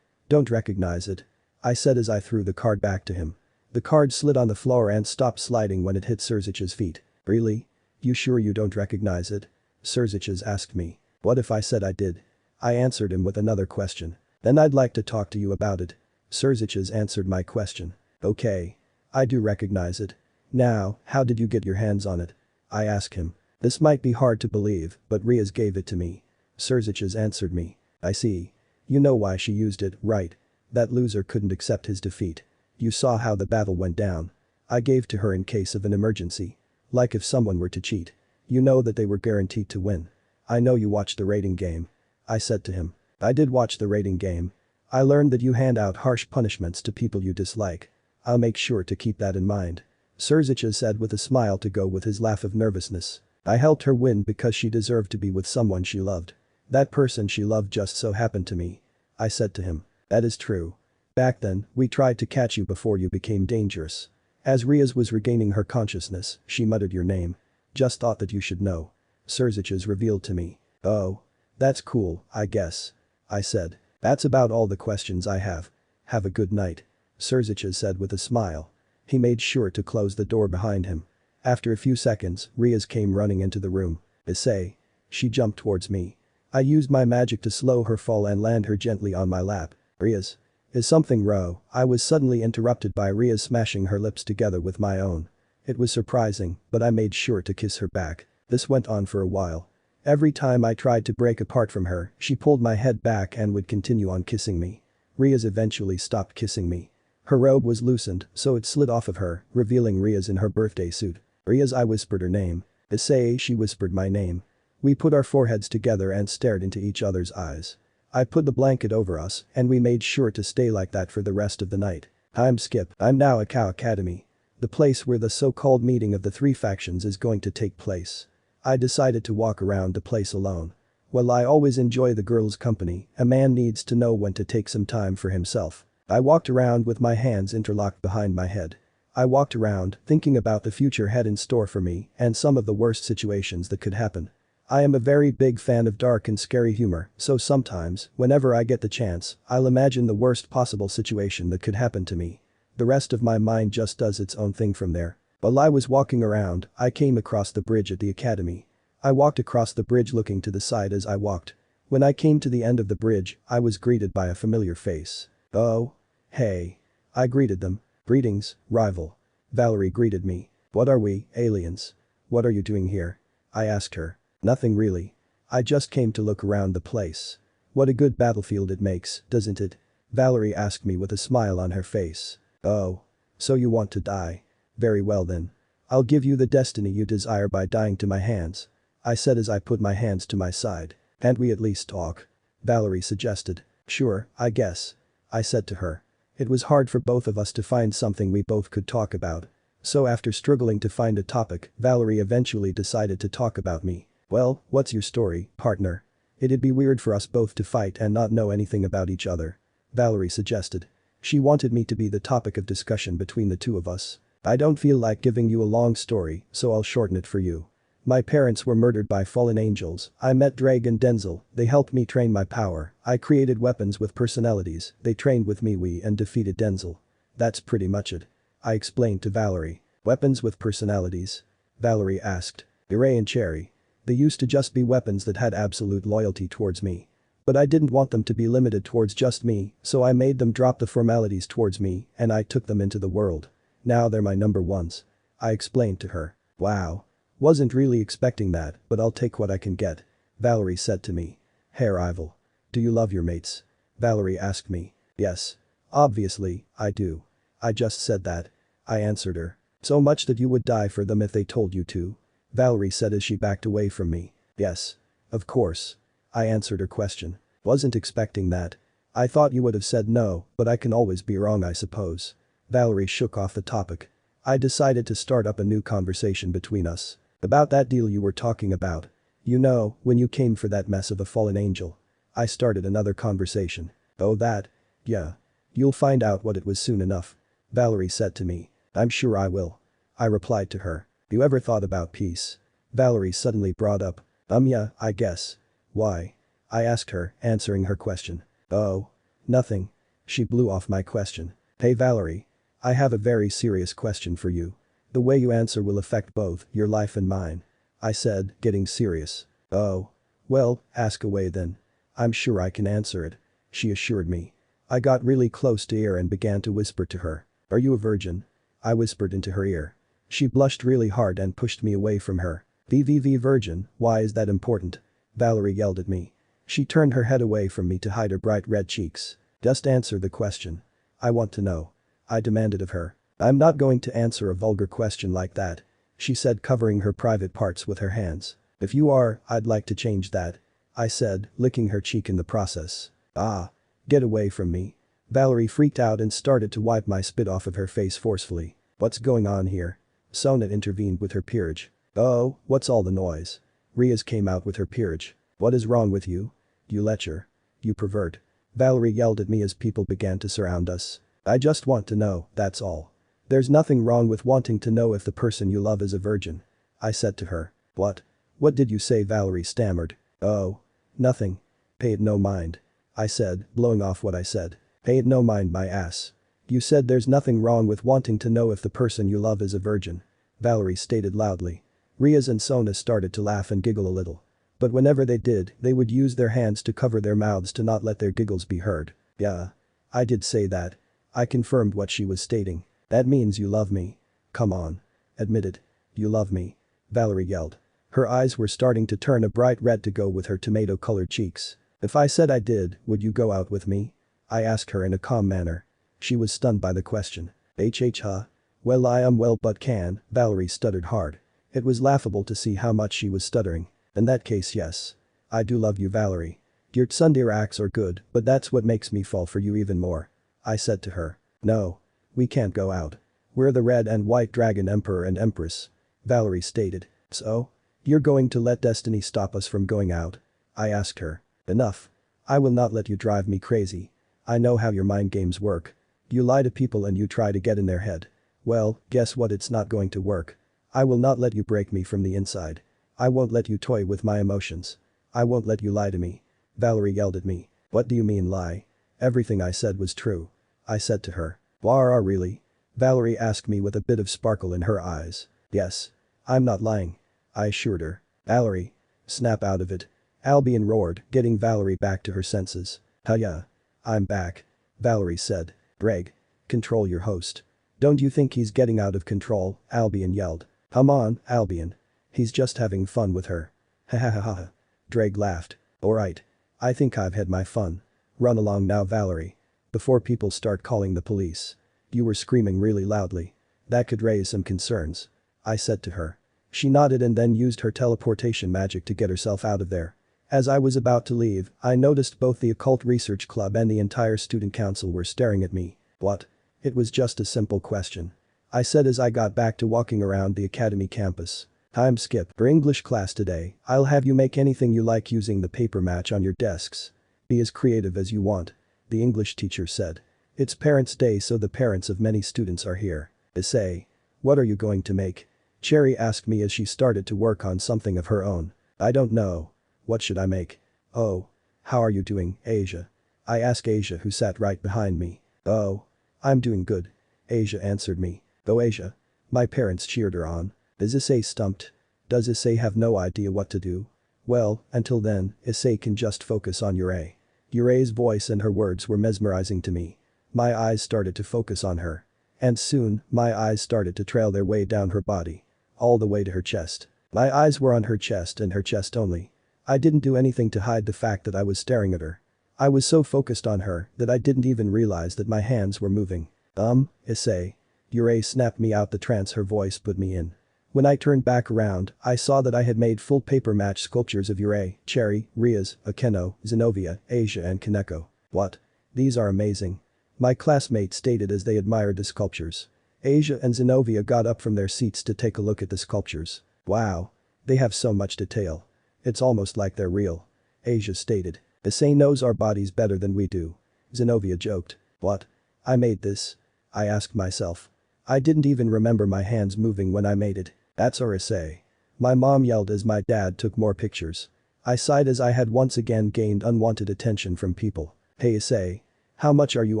Don't recognize it. I said as I threw the card back to him. The card slid on the floor and stopped sliding when it hit Serziches' feet. Really? You sure you don't recognize it? Serziches asked me. What if I said I did? I answered him with another question. Then I'd like to talk to you about it. Serziches answered my question. Okay. I do recognize it. Now, how did you get your hands on it? I asked him. This might be hard to believe, but Riaz gave it to me. Serziches answered me. I see. You know why she used it, right? That loser couldn't accept his defeat. You saw how the battle went down. I gave to her in case of an emergency. Like if someone were to cheat. You know that they were guaranteed to win. I know you watched the rating game. I said to him. I did watch the rating game. I learned that you hand out harsh punishments to people you dislike. I'll make sure to keep that in mind. Serziches said with a smile to go with his laugh of nervousness. I helped her win because she deserved to be with someone she loved. That person she loved just so happened to me. I said to him. That is true. Back then, we tried to catch you before you became dangerous. As Riaz was regaining her consciousness, she muttered your name. Just thought that you should know. Serziches revealed to me. Oh. That's cool, I guess. I said. That's about all the questions I have. Have a good night. Serziches said with a smile. He made sure to close the door behind him. After a few seconds, Riaz came running into the room. Issei. She jumped towards me. I used my magic to slow her fall and land her gently on my lap. Riaz. Is something wrong? I was suddenly interrupted by Riaz smashing her lips together with my own. It was surprising, but I made sure to kiss her back. This went on for a while. Every time I tried to break apart from her, she pulled my head back and would continue on kissing me. Riaz eventually stopped kissing me. Her robe was loosened, so it slid off of her, revealing Riaz in her birthday suit. Riaz, I whispered her name. Issei, she whispered my name. We put our foreheads together and stared into each other's eyes. I put the blanket over us, and we made sure to stay like that for the rest of the night. I'm Skip. I'm now at Cow Academy. The place where the so-called meeting of the three factions is going to take place. I decided to walk around the place alone. While I always enjoy the girls' company, a man needs to know when to take some time for himself. I walked around with my hands interlocked behind my head. I walked around, thinking about the future had in store for me and some of the worst situations that could happen. I am a very big fan of dark and scary humor, so sometimes, whenever I get the chance, I'll imagine the worst possible situation that could happen to me. The rest of my mind just does its own thing from there. While I was walking around, I came across the bridge at the academy. I walked across the bridge looking to the side as I walked. When I came to the end of the bridge, I was greeted by a familiar face. Oh. Hey. I greeted them. Greetings, rival. Valerie greeted me. What are we, aliens? What are you doing here? I asked her. Nothing really. I just came to look around the place. What a good battlefield it makes, doesn't it? Valerie asked me with a smile on her face. Oh. So you want to die? Very well then. I'll give you the destiny you desire by dying to my hands. I said as I put my hands to my side. Can't we at least talk? Valerie suggested. Sure, I guess. I said to her. It was hard for both of us to find something we both could talk about. So after struggling to find a topic, Valerie eventually decided to talk about me. Well, what's your story, partner? It'd be weird for us both to fight and not know anything about each other. Valerie suggested. She wanted me to be the topic of discussion between the two of us. I don't feel like giving you a long story, so I'll shorten it for you. My parents were murdered by fallen angels. I met Drag and Denzel. They helped me train my power. I created weapons with personalities. They trained with me and defeated Denzel. That's pretty much it. I explained to Valerie. Weapons with personalities? Valerie asked. Issei and Cherry. They used to just be weapons that had absolute loyalty towards me. But I didn't want them to be limited towards just me, so I made them drop the formalities towards me and I took them into the world. Now they're my number ones. I explained to her. Wow. Wasn't really expecting that, but I'll take what I can get. Valerie said to me. Herr Ivel. Do you love your mates? Valerie asked me. Yes. Obviously, I do. I just said that. I answered her. So much that you would die for them if they told you to? Valerie said as she backed away from me. Yes. Of course. I answered her question. Wasn't expecting that. I thought you would have said no, but I can always be wrong, I suppose. Valerie shook off the topic. I decided to start up a new conversation between us. About that deal you were talking about. You know, when you came for that mess of a fallen angel. I started another conversation. Oh that? Yeah. You'll find out what it was soon enough. Valerie said to me. I'm sure I will. I replied to her. You ever thought about peace? Valerie suddenly brought up. Yeah, I guess. Why? I asked her, answering her question. Oh. Nothing. She blew off my question. Hey Valerie. I have a very serious question for you. The way you answer will affect both your life and mine. I said, getting serious. Oh. Well, ask away then. I'm sure I can answer it. She assured me. I got really close to her and began to whisper to her. Are you a virgin? I whispered into her ear. She blushed really hard and pushed me away from her. VVV virgin, why is that important? Valerie yelled at me. She turned her head away from me to hide her bright red cheeks. Just answer the question. I want to know. I demanded of her. I'm not going to answer a vulgar question like that. She said, covering her private parts with her hands. If you are, I'd like to change that. I said, licking her cheek in the process. Ah. Get away from me. Valerie freaked out and started to wipe my spit off of her face forcefully. What's going on here? Sona intervened with her peerage. Oh, what's all the noise? Riaz came out with her peerage. What is wrong with you? You lecher. You pervert. Valerie yelled at me as people began to surround us. I just want to know, that's all. There's nothing wrong with wanting to know if the person you love is a virgin. I said to her. What? What did you say? Valerie stammered. Oh. Nothing. Pay it no mind. I said, blowing off what I said. Pay it no mind my ass. You said there's nothing wrong with wanting to know if the person you love is a virgin. Valerie stated loudly. Riaz and Sona started to laugh and giggle a little. But whenever they did, they would use their hands to cover their mouths to not let their giggles be heard. Yeah. I did say that. I confirmed what she was stating. That means you love me. Come on. Admit it. You love me. Valerie yelled. Her eyes were starting to turn a bright red to go with her tomato-colored cheeks. If I said I did, would you go out with me? I asked her in a calm manner. She was stunned by the question. Huh? Well I am well but can, Valerie stuttered hard. It was laughable to see how much she was stuttering. In that case yes. I do love you Valerie. Your tsundere acts are good, but that's what makes me fall for you even more. I said to her. No. We can't go out. We're the red and white dragon emperor and empress. Valerie stated. So? You're going to let destiny stop us from going out? I asked her. Enough. I will not let you drive me crazy. I know how your mind games work. You lie to people and you try to get in their head. Well, guess what, it's not going to work. I will not let you break me from the inside. I won't let you toy with my emotions. I won't let you lie to me. Valerie yelled at me. What do you mean lie? Everything I said was true. I said to her. Wah really? Valerie asked me with a bit of sparkle in her eyes. Yes. I'm not lying. I assured her. Valerie. Snap out of it. Albion roared, getting Valerie back to her senses. Yeah. I'm back. Valerie said. Greg. Control your host. Don't you think he's getting out of control? Albion yelled. Come on, Albion. He's just having fun with her. Ha ha ha ha. Drake laughed. Alright. I think I've had my fun. Run along now Valerie. Before people start calling the police. You were screaming really loudly. That could raise some concerns. I said to her. She nodded and then used her teleportation magic to get herself out of there. As I was about to leave, I noticed both the Occult Research Club and the entire student council were staring at me. What? It was just a simple question. I said as I got back to walking around the academy campus. Time skip. For English class today, I'll have you make anything you like using the paper match on your desks. Be as creative as you want. The English teacher said. It's Parents' Day so the parents of many students are here. Issei. What are you going to make? Cherry asked me as she started to work on something of her own. I don't know. What should I make? Oh. How are you doing, Asia? I asked Asia who sat right behind me. Oh. I'm doing good. Asia answered me. Oh Asia. My parents cheered her on. Is Issei stumped? Does Issei have no idea what to do? Well, until then, Issei can just focus on Yurei. Yurei's voice and her words were mesmerizing to me. My eyes started to focus on her. And soon, my eyes started to trail their way down her body. all the way to her chest. My eyes were on her chest and her chest only. I didn't do anything to hide the fact that I was staring at her. I was so focused on her that I didn't even realize that my hands were moving. Issei. Hyoudou snapped me out the trance her voice put me in. When I turned back around, I saw that I had made full paper match sculptures of Hyoudou, Cherry, Riaz, Akeno, Zenobia, Asia and Kaneko. What? These are amazing. My classmates stated as they admired the sculptures. Asia and Zenobia got up from their seats to take a look at the sculptures. Wow. They have so much detail. It's almost like they're real. Asia stated. Issei knows our bodies better than we do. Zenobia joked. What? I made this? I asked myself. I didn't even remember my hands moving when I made it. That's our Issei. My mom yelled as my dad took more pictures. I sighed as I had once again gained unwanted attention from people. Hey Issei. How much are you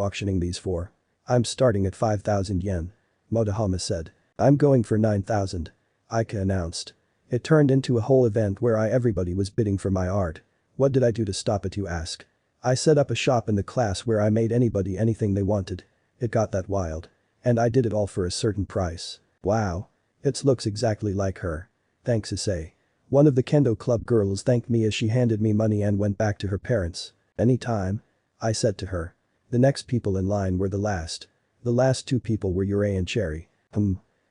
auctioning these for? I'm starting at 5,000 yen. Motohama said. I'm going for 9,000. Aika announced. It turned into a whole event where everybody was bidding for my art. What did I do to stop it, you ask? I set up a shop in the class where I made anybody anything they wanted. It got that wild. And I did it all for a certain price. Wow. It looks exactly like her. Thanks Issei. One of the kendo club girls thanked me as she handed me money and went back to her parents. Anytime? I said to her. The next people in line were the last. The last two people were Hyoudou and Cherry.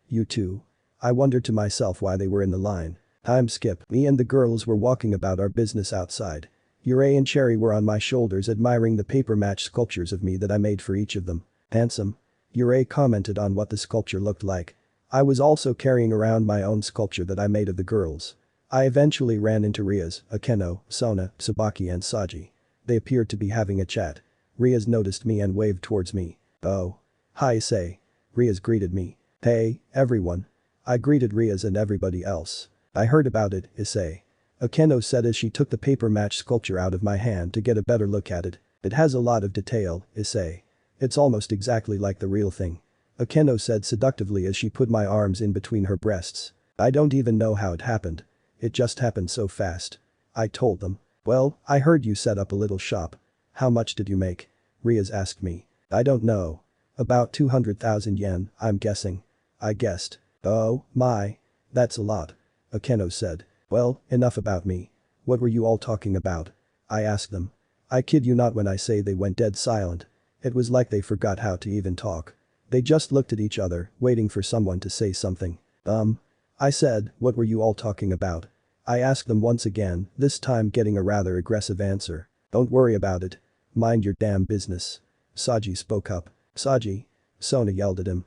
You too? I wondered to myself why they were in the line. Time skip. Me and the girls were walking about our business outside. Hyoudou and Cherry were on my shoulders admiring the paper match sculptures of me that I made for each of them. Handsome. Hyoudou commented on what the sculpture looked like. I was also carrying around my own sculpture that I made of the girls. I eventually ran into Riaz, Akeno, Sona, Tsubaki and Saji. They appeared to be having a chat. Riaz noticed me and waved towards me. Oh. Hi Issei. Riaz greeted me. Hey, everyone. I greeted Riaz and everybody else. I heard about it, Issei. Akeno said as she took the paper match sculpture out of my hand to get a better look at it. It has a lot of detail, Issei. It's almost exactly like the real thing. Akeno said seductively as she put my arms in between her breasts. I don't even know how it happened. It just happened so fast. I told them. Well, I heard you set up a little shop. How much did you make? Riaz asked me. I don't know. About 200,000 yen, I'm guessing. I guessed. Oh, my. That's a lot. Akeno said. Well, enough about me. What were you all talking about? I asked them. I kid you not when I say they went dead silent. It was like they forgot how to even talk. They just looked at each other, waiting for someone to say something. I said, what were you all talking about? I asked them once again, this time getting a rather aggressive answer. Don't worry about it. Mind your damn business. Saji spoke up. Saji? Sona yelled at him.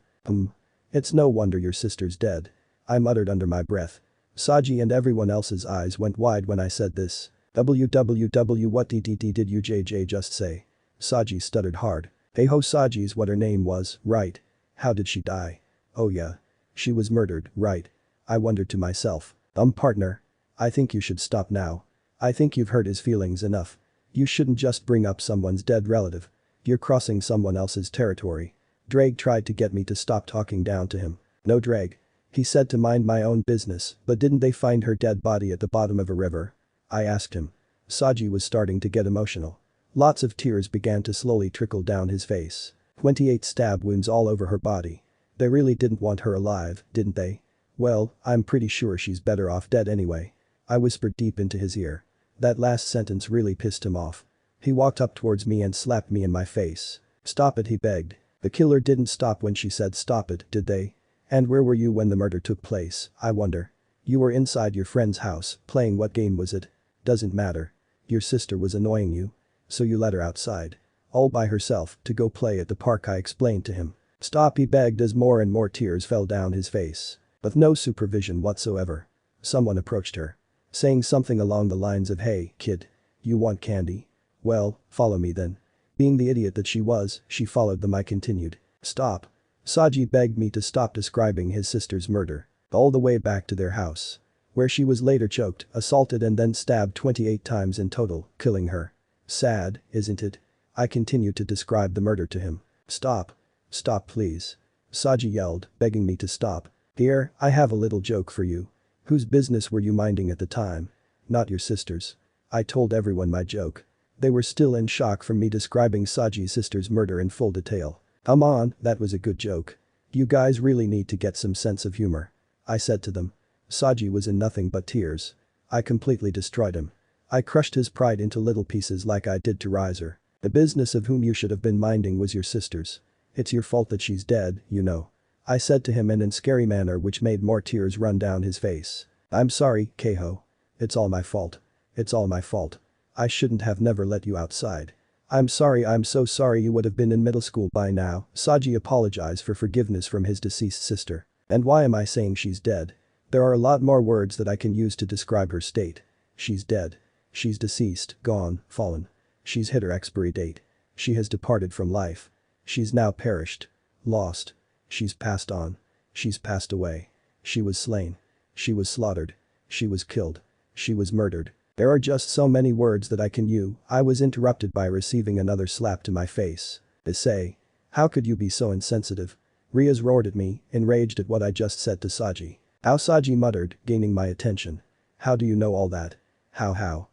It's no wonder your sister's dead. I muttered under my breath. Saji and everyone else's eyes went wide when I said this. What did you just say? Saji stuttered hard. Hey ho, Saji's what her name was, right? How did she die? Oh yeah. She was murdered, right? I wondered to myself. Partner. I think you should stop now. I think you've hurt his feelings enough. You shouldn't just bring up someone's dead relative. You're crossing someone else's territory. Drake tried to get me to stop talking down to him. No Drake. He said to mind my own business, but didn't they find her dead body at the bottom of a river? I asked him. Saji was starting to get emotional. Lots of tears began to slowly trickle down his face. 28 stab wounds all over her body. They really didn't want her alive, didn't they? Well, I'm pretty sure she's better off dead anyway. I whispered deep into his ear. That last sentence really pissed him off. He walked up towards me and slapped me in my face. Stop it, he begged. The killer didn't stop when she said stop it, did they? And where were you when the murder took place, I wonder? You were inside your friend's house, playing what game was it? Doesn't matter. Your sister was annoying you. So you let her outside. All by herself, to go play at the park, I explained to him. Stop, he begged as more and more tears fell down his face. With no supervision whatsoever. Someone approached her. Saying something along the lines of, hey, kid. You want candy? Well, follow me then. Being the idiot that she was, she followed them. I continued. Stop. Saji begged me to stop describing his sister's murder. All the way back to their house. Where she was later choked, assaulted and then stabbed 28 times in total, killing her. Sad, isn't it? I continued to describe the murder to him. Stop. Stop please. Saji yelled, begging me to stop. Here, I have a little joke for you. Whose business were you minding at the time? Not your sister's. I told everyone my joke. They were still in shock from me describing Saji's sister's murder in full detail. Come on, that was a good joke. You guys really need to get some sense of humor. I said to them. Saji was in nothing but tears. I completely destroyed him. I crushed his pride into little pieces like I did to Riser. The business of whom you should have been minding was your sister's. It's your fault that she's dead, you know. I said to him and in scary manner which made more tears run down his face. I'm sorry, Keiho. It's all my fault. It's all my fault. I shouldn't have never let you outside. I'm so sorry you would have been in middle school by now. Saji apologized for forgiveness from his deceased sister. And why am I saying she's dead? There are a lot more words that I can use to describe her state. She's dead. She's deceased, gone, fallen. She's hit her expiry date. She has departed from life. She's now perished. Lost. She's passed on. She's passed away. She was slain. She was slaughtered. She was killed. She was murdered. There are just so many words that I can use. I was interrupted by receiving another slap to my face. Issei. How could you be so insensitive? Riaz roared at me, enraged at what I just said to Saji. How? Saji muttered, gaining my attention. How do you know all that? How?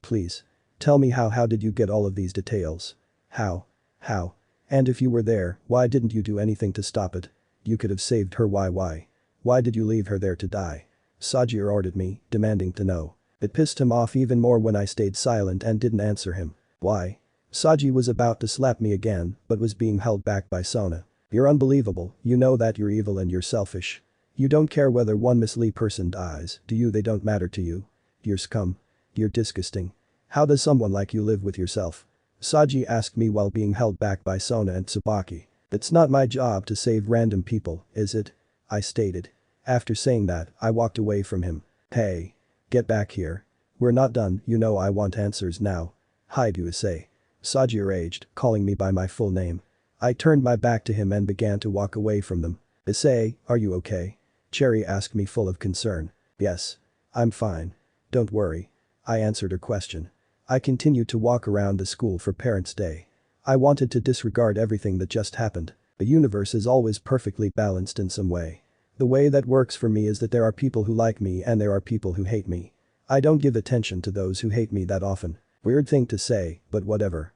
Please. Tell me how did you get all of these details? How? And if you were there, why didn't you do anything to stop it? You could have saved her. Why? Why did you leave her there to die? Saji roared at me, demanding to know. It pissed him off even more when I stayed silent and didn't answer him. Why? Saji was about to slap me again, but was being held back by Sona. You're unbelievable, you know that you're evil and you're selfish. You don't care whether one Miss Lee person dies, do you? They don't matter to you. You're scum. You're disgusting. How does someone like you live with yourself? Saji asked me while being held back by Sona and Tsubaki. It's not my job to save random people, is it? I stated. After saying that, I walked away from him. Hey. Get back here. We're not done, you know I want answers now. Hyoudou Issei. Saji raged, calling me by my full name. I turned my back to him and began to walk away from them. Issei, are you okay? Cherry asked me full of concern. Yes. I'm fine. Don't worry. I answered her question. I continued to walk around the school for Parents' Day. I wanted to disregard everything that just happened. The universe is always perfectly balanced in some way. The way that works for me is that there are people who like me and there are people who hate me. I don't give attention to those who hate me that often. Weird thing to say, but whatever.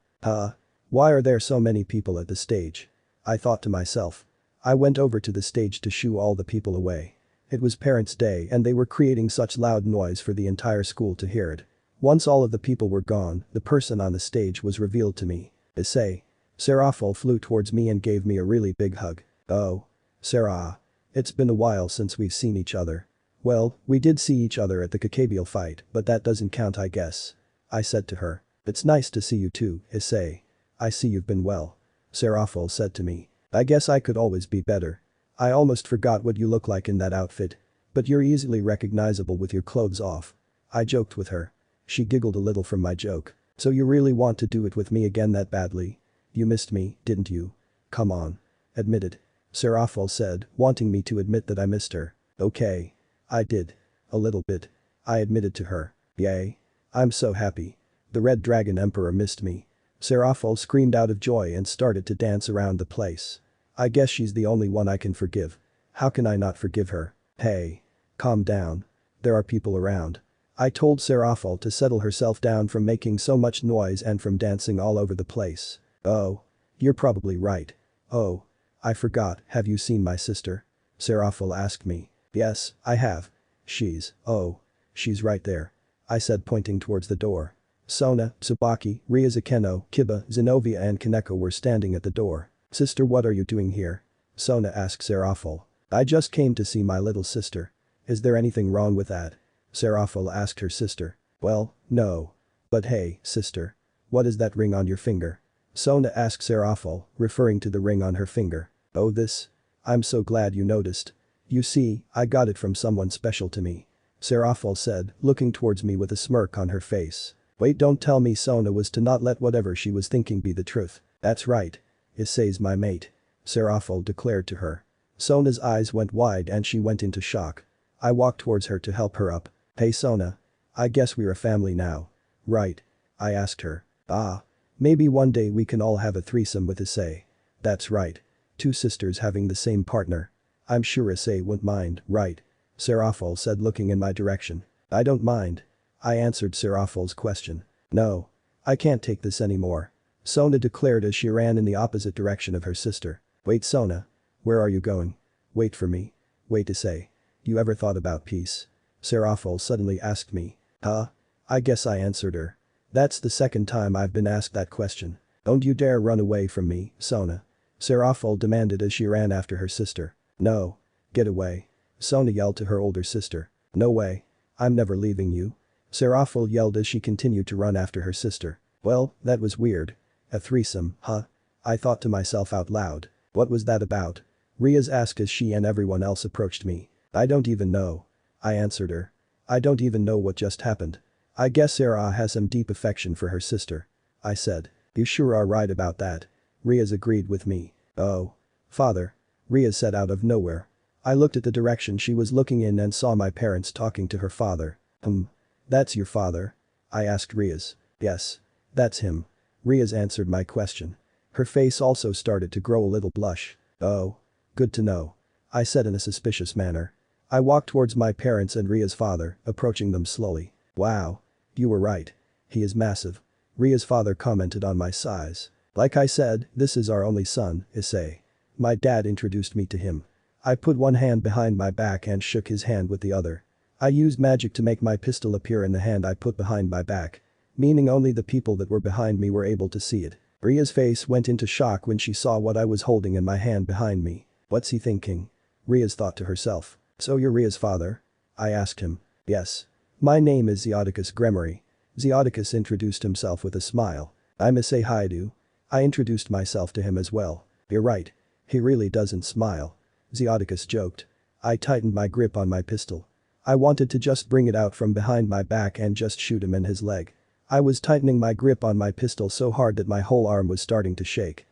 Why are there so many people at the stage? I thought to myself. I went over to the stage to shoo all the people away. It was Parents' Day and they were creating such loud noise for the entire school to hear it. Once all of the people were gone, the person on the stage was revealed to me. Issei. Serafal flew towards me and gave me a really big hug. Oh. Sarah. It's been a while since we've seen each other. Well, we did see each other at the Kakabiel fight, but that doesn't count I guess. I said to her. It's nice to see you too, Issei. I see you've been well. Serafal said to me. I guess I could always be better. I almost forgot what you look like in that outfit. But you're easily recognizable with your clothes off. I joked with her. She giggled a little from my joke. So you really want to do it with me again that badly? You missed me, didn't you? Come on. Admit it. Serafal said, wanting me to admit that I missed her. Okay. I did. A little bit. I admitted to her. Yay. I'm so happy. The Red Dragon Emperor missed me. Serafal screamed out of joy and started to dance around the place. I guess she's the only one I can forgive. How can I not forgive her? Hey. Calm down. There are people around. I told Serafal to settle herself down from making so much noise and from dancing all over the place. Oh. You're probably right. Oh. I forgot, have you seen my sister? Serafal asked me. Yes, I have. She's right there. I said pointing towards the door. Sona, Tsubaki, Ryuzukeno, Kiba, Zenobia and Kaneko were standing at the door. Sister, what are you doing here? Sona asked Serafal. I just came to see my little sister. Is there anything wrong with that? Serafal asked her sister. Well, no. But hey, sister. What is that ring on your finger? Sona asked Serafal, referring to the ring on her finger. Oh this? I'm so glad you noticed. You see, I got it from someone special to me. Serafal said, looking towards me with a smirk on her face. Wait, don't tell me Sona was to not let whatever she was thinking be the truth. That's right. Issei's my mate. Serafal declared to her. Sona's eyes went wide and she went into shock. I walked towards her to help her up. Hey Sona. I guess we're a family now. Right. I asked her. Maybe one day we can all have a threesome with Issei. That's right. Two sisters having the same partner. I'm sure Issei won't mind, right? Serafal said looking in my direction. I don't mind. I answered Serafal's question. No. I can't take this anymore. Sona declared as she ran in the opposite direction of her sister. Wait Sona. Where are you going? Wait for me. Wait Issei. You ever thought about peace? Serafol suddenly asked me. Huh? I guess I answered her. That's the second time I've been asked that question. Don't you dare run away from me, Sona. Serafol demanded as she ran after her sister. No. Get away. Sona yelled to her older sister. No way. I'm never leaving you. Serafol yelled as she continued to run after her sister. Well, that was weird. A threesome, huh? I thought to myself out loud. What was that about? Riaz asked as she and everyone else approached me. I don't even know. I answered her. I don't even know what just happened. I guess Sarah has some deep affection for her sister. I said. You sure are right about that. Riaz agreed with me. Oh. Father. Riaz said out of nowhere. I looked at the direction she was looking in and saw my parents talking to her father. That's your father? I asked Riaz. Yes. That's him. Riaz answered my question. Her face also started to grow a little blush. Oh. Good to know. I said in a suspicious manner. I walked towards my parents and Ria's father, approaching them slowly. Wow. You were right. He is massive. Ria's father commented on my size. Like I said, this is our only son, Issei. My dad introduced me to him. I put one hand behind my back and shook his hand with the other. I used magic to make my pistol appear in the hand I put behind my back. Meaning only the people that were behind me were able to see it. Ria's face went into shock when she saw what I was holding in my hand behind me. What's he thinking? Riaz thought to herself. So you're Ria's father? I asked him. Yes. My name is Zeodicus Gremory. Zeodicus introduced himself with a smile. I'm Issei Hyoudou. I introduced myself to him as well. You're right. He really doesn't smile. Zeodicus joked. I tightened my grip on my pistol. I wanted to just bring it out from behind my back and just shoot him in his leg. I was tightening my grip on my pistol so hard that my whole arm was starting to shake.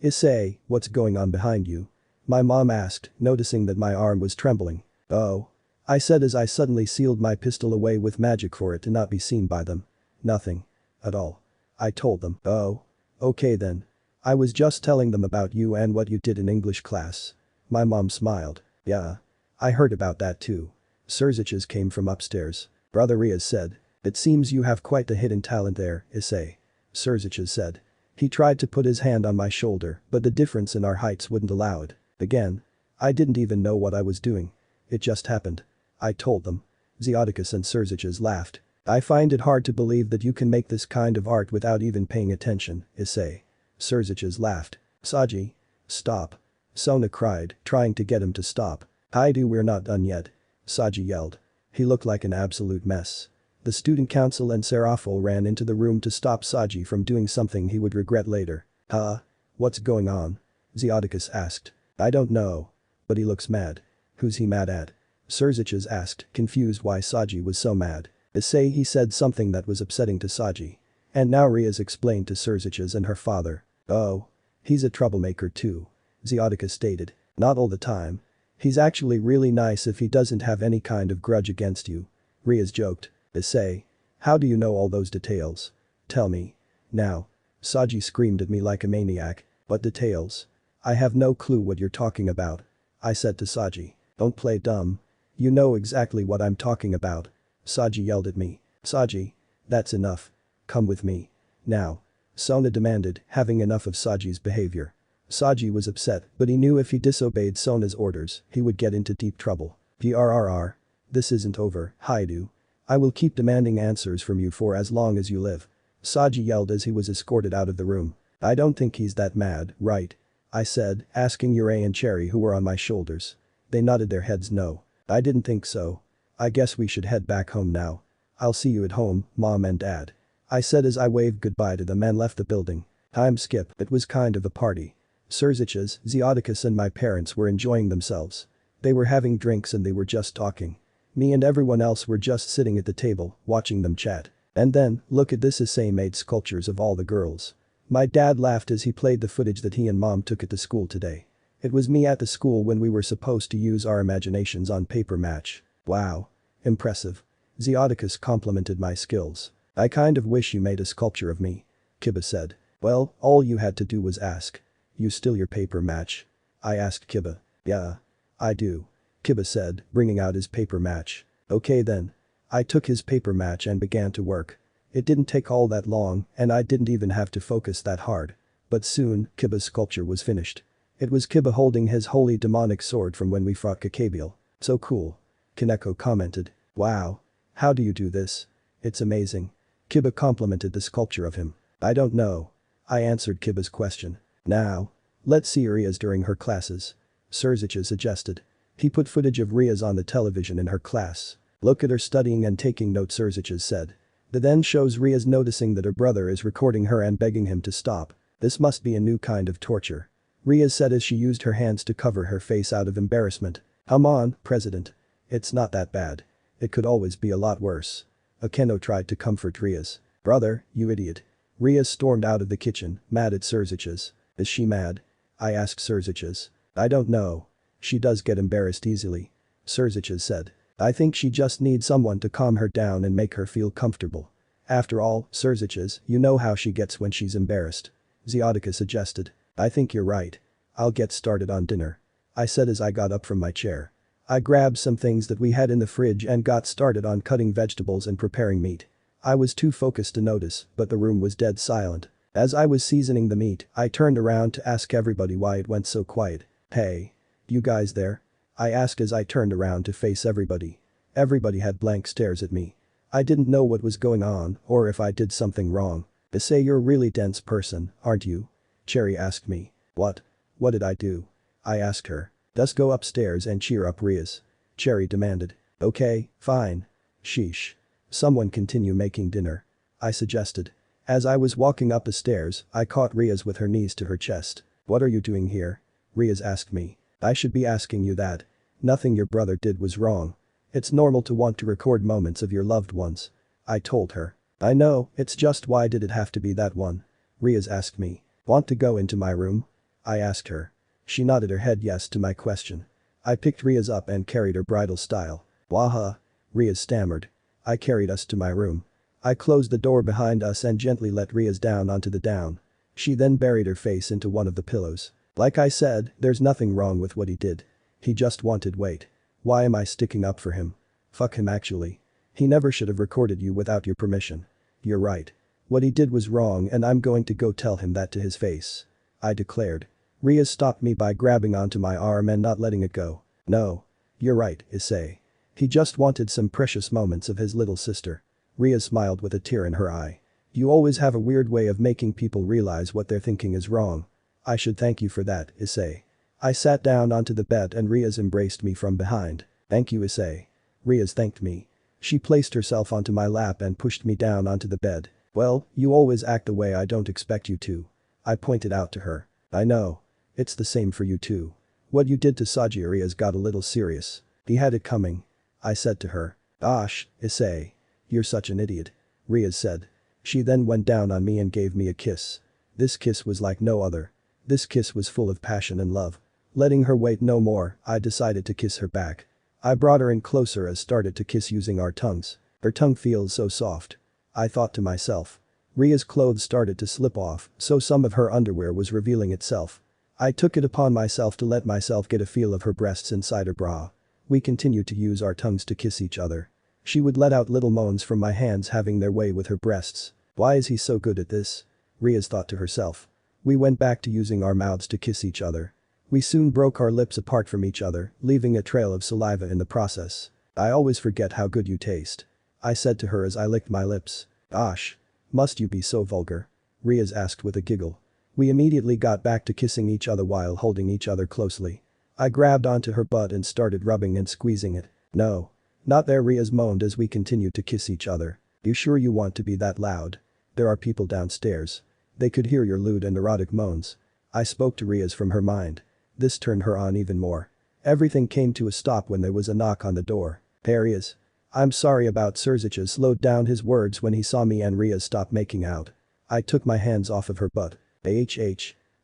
Issei, what's going on behind you? My mom asked, noticing that my arm was trembling. Oh. I said as I suddenly sealed my pistol away with magic for it to not be seen by them. Nothing. At all. I told them. Oh. Okay then. I was just telling them about you and what you did in English class. My mom smiled. Yeah. I heard about that too. Surziches came from upstairs. Brother Riaz said. It seems you have quite the hidden talent there, Issei. Surziches said. He tried to put his hand on my shoulder, but the difference in our heights wouldn't allow it. Again. I didn't even know what I was doing. It just happened. I told them. Zeodicus and Surziches laughed. I find it hard to believe that you can make this kind of art without even paying attention, Issei. Surziches laughed. Saji. Stop. Sona cried, trying to get him to stop. Hyoudou, we're not done yet. Saji yelled. He looked like an absolute mess. The student council and Serafol ran into the room to stop Saji from doing something he would regret later. Huh? What's going on? Zeodicus asked. I don't know. But he looks mad. Who's he mad at? Surziches asked, confused why Saji was so mad. Issei, he said something that was upsetting to Saji. And now Riaz explained to Surziches and her father. Oh. He's a troublemaker too. Zeodicus stated. Not all the time. He's actually really nice if he doesn't have any kind of grudge against you. Riaz joked. Issei. How do you know all those details? Tell me. Now. Saji screamed at me like a maniac. What details? I have no clue what you're talking about. I said to Saji. Don't play dumb. You know exactly what I'm talking about. Saji yelled at me. Saji. That's enough. Come with me. Now. Sona demanded, having enough of Saji's behavior. Saji was upset, but he knew if he disobeyed Sona's orders, he would get into deep trouble. PRRR. This isn't over, Hyoudou. I will keep demanding answers from you for as long as you live. Saji yelled as he was escorted out of the room. I don't think he's that mad, right? I said, asking Yurei and Cherry who were on my shoulders. They nodded their heads no. I didn't think so. I guess we should head back home now. I'll see you at home, Mom and Dad. I said as I waved goodbye to them and left the building. Time skip, it was kind of a party. Surziches, Zeodicus and my parents were enjoying themselves. They were having drinks and they were just talking. Me and everyone else were just sitting at the table, watching them chat. And then, look at this, Issei made sculptures of all the girls. My dad laughed as he played the footage that he and Mom took at the school today. It was me at the school when we were supposed to use our imaginations on paper match. Wow. Impressive. Zeodicus complimented my skills. I kind of wish you made a sculpture of me. Kiba said. Well, all you had to do was ask. You still your paper match? I asked Kiba. Yeah. I do. Kiba said, bringing out his paper match. Okay then. I took his paper match and began to work. It didn't take all that long and I didn't even have to focus that hard. But soon, Kiba's sculpture was finished. It was Kiba holding his holy demonic sword from when we fought Kakabiel. So cool. Kaneko commented. Wow. How do you do this? It's amazing. Kiba complimented the sculpture of him. I don't know. I answered Kiba's question. Now. Let's see Ria's during her classes. Surzicha suggested. He put footage of Ria's on the television in her class. Look at her studying and taking notes, Surzicha said. The then shows Ria's noticing that her brother is recording her and begging him to stop. This must be a new kind of torture. Ria said as she used her hands to cover her face out of embarrassment. Come on, President. It's not that bad. It could always be a lot worse. Akeno tried to comfort Ria's. Brother, you idiot. Ria stormed out of the kitchen, mad at Surzicha's. Is she mad? I asked Surzicha's. I don't know. She does get embarrassed easily. Surzicha said. I think she just needs someone to calm her down and make her feel comfortable. After all, Surzicha's, you know how she gets when she's embarrassed. Zyodika suggested. I think you're right. I'll get started on dinner. I said as I got up from my chair. I grabbed some things that we had in the fridge and got started on cutting vegetables and preparing meat. I was too focused to notice, but the room was dead silent. As I was seasoning the meat, I turned around to ask everybody why it went so quiet. Hey. You guys there? I asked as I turned around to face everybody. Everybody had blank stares at me. I didn't know what was going on or if I did something wrong. Issei, you're a really dense person, aren't you? Cherry asked me. What? What did I do? I asked her. Just go upstairs and cheer up Ria's. Cherry demanded. Okay, fine. Sheesh. Someone continue making dinner. I suggested. As I was walking up the stairs, I caught Ria's with her knees to her chest. What are you doing here? Ria's asked me. I should be asking you that. Nothing your brother did was wrong. It's normal to want to record moments of your loved ones. I told her. I know, it's just why did it have to be that one? Ria's asked me. Want to go into my room? I asked her. She nodded her head yes to my question. I picked Ria's up and carried her bridal style. Waha. Ria's stammered. I carried us to my room. I closed the door behind us and gently let Ria's down onto the down. She then buried her face into one of the pillows. Like I said, there's nothing wrong with what he did. He just wanted wait. Why am I sticking up for him? Fuck him actually. He never should have recorded you without your permission. You're right. What he did was wrong and I'm going to go tell him that to his face. I declared. Ria stopped me by grabbing onto my arm and not letting it go. No. You're right, Issei. He just wanted some precious moments of his little sister. Ria smiled with a tear in her eye. You always have a weird way of making people realize what they're thinking is wrong. I should thank you for that, Issei. I sat down onto the bed and Ria's embraced me from behind. Thank you, Issei. Ria's thanked me. She placed herself onto my lap and pushed me down onto the bed. Well, you always act the way I don't expect you to. I pointed out to her. I know. It's the same for you too. What you did to Saji, Ria's got a little serious. He had it coming. I said to her. Gosh, Issei. You're such an idiot. Ria said. She then went down on me and gave me a kiss. This kiss was like no other. This kiss was full of passion and love. Letting her wait no more, I decided to kiss her back. I brought her in closer and started to kiss using our tongues. Her tongue feels so soft. I thought to myself. Ria's clothes started to slip off, so some of her underwear was revealing itself. I took it upon myself to let myself get a feel of her breasts inside her bra. We continued to use our tongues to kiss each other. She would let out little moans from my hands having their way with her breasts. Why is he so good at this? Ria's thought to herself. We went back to using our mouths to kiss each other. We soon broke our lips apart from each other, leaving a trail of saliva in the process. I always forget how good you taste. I said to her as I licked my lips. Gosh. Must you be so vulgar? Ria's asked with a giggle. We immediately got back to kissing each other while holding each other closely. I grabbed onto her butt and started rubbing and squeezing it. No. Not there, Ria's moaned as we continued to kiss each other. You sure you want to be that loud? There are people downstairs. They could hear your lewd and erotic moans. I spoke to Ria's from her mind. This turned her on even more. Everything came to a stop when there was a knock on the door. There he is. I'm sorry about Surzicha slowed down his words when he saw me and Ria stop making out. I took my hands off of her butt.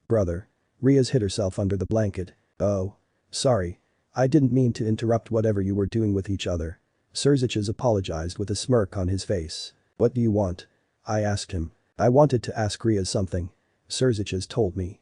Brother. Ria's hid herself under the blanket. Oh. Sorry. I didn't mean to interrupt whatever you were doing with each other. Surzicha apologized with a smirk on his face. What do you want? I asked him. I wanted to ask Ria something. Surzicha told me.